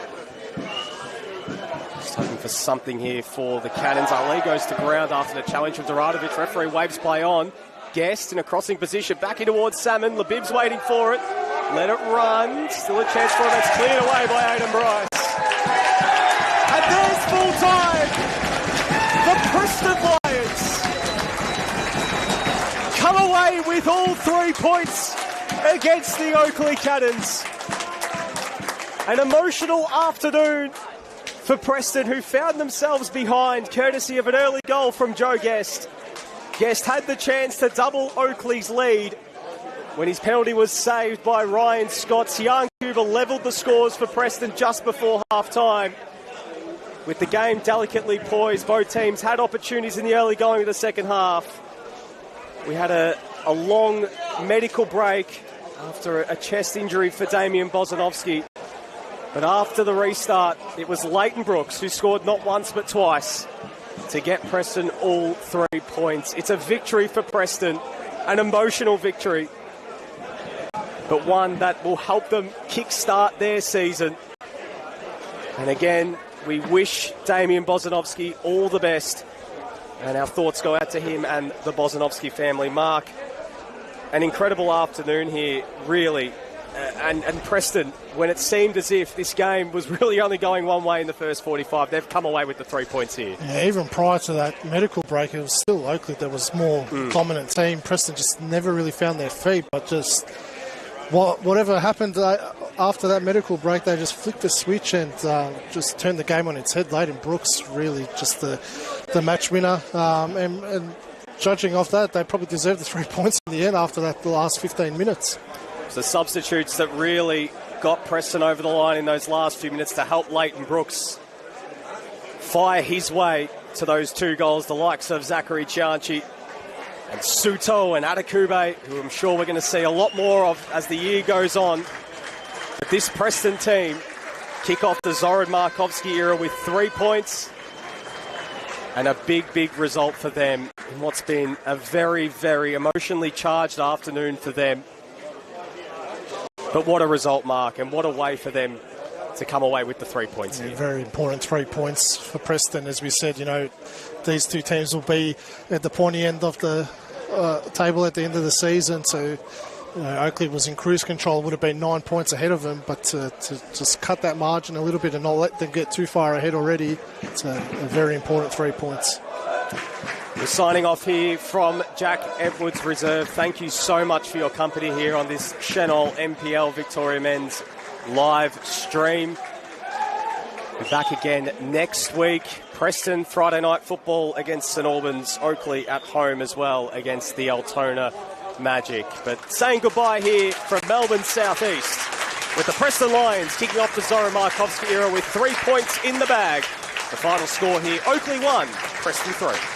Just hoping for something here for the Cannons. Ali goes to ground after the challenge from Duradovic. Referee waves play on. Guest in a crossing position. Back in towards Salmon. Labib's waiting for it. Let it run. Still a chance for him. It's cleared away by Aidan Bryce. And there's full time. The Preston Lions come away with all 3 points against the Oakleigh Cannons. An emotional afternoon for Preston, who found themselves behind courtesy of an early goal from Joe Guest. Guest had the chance to double Oakleigh's lead when his penalty was saved by Ryan Scott. Sian Cuba levelled the scores for Preston just before half-time. With the game delicately poised, both teams had opportunities in the early going of the second half. We had a long medical break after a chest injury for Damian Bozanovsky. But after the restart, it was Leighton Brooks who scored not once but twice to get Preston all 3 points. It's a victory for Preston, an emotional victory, but one that will help them kickstart their season. And again, we wish Damian Bozanovsky all the best, and our thoughts go out to him and the Bozanovsky family. Mark, an incredible afternoon here, really. And Preston, when it seemed as if this game was really only going one way in the first 45, they've come away with the 3 points here. Yeah, even prior to that medical break, it was still Oakleigh that was more dominant team. Preston just never really found their feet, but just whatever happened after that medical break, they just flicked the switch and just turned the game on its head. Leighton Brooks really just the match winner. And judging off that, they probably deserved the 3 points in the end after that, the last 15 minutes. The substitutes that really got Preston over the line in those last few minutes to help Leighton Brooks fire his way to those 2 goals, the likes of Zachary Chianchi and Suto and Adekube, who I'm sure we're going to see a lot more of as the year goes on. But this Preston team kick off the Zoran Markovsky era with 3 points and a big, big result for them in what's been a very, very emotionally charged afternoon for them. But what a result, Mark, and what a way for them to come away with the 3 points here. Very important 3 points for Preston. As we said, these two teams will be at the pointy end of the table at the end of the season. So, Oakleigh was in cruise control, would have been 9 points ahead of them, but to just cut that margin a little bit and not let them get too far ahead already, it's a very important 3 points. We're signing off here from Jack Edwards Reserve. Thank you so much for your company here on this Senol NPL Victoria Men's live stream. We're back again next week. Preston, Friday night football against St Albans. Oakleigh at home as well against the Altona Magic. But saying goodbye here from Melbourne Southeast with the Preston Lions kicking off the Zoran Markovsky era with 3 points in the bag. The final score here, Oakleigh 1, Preston 3.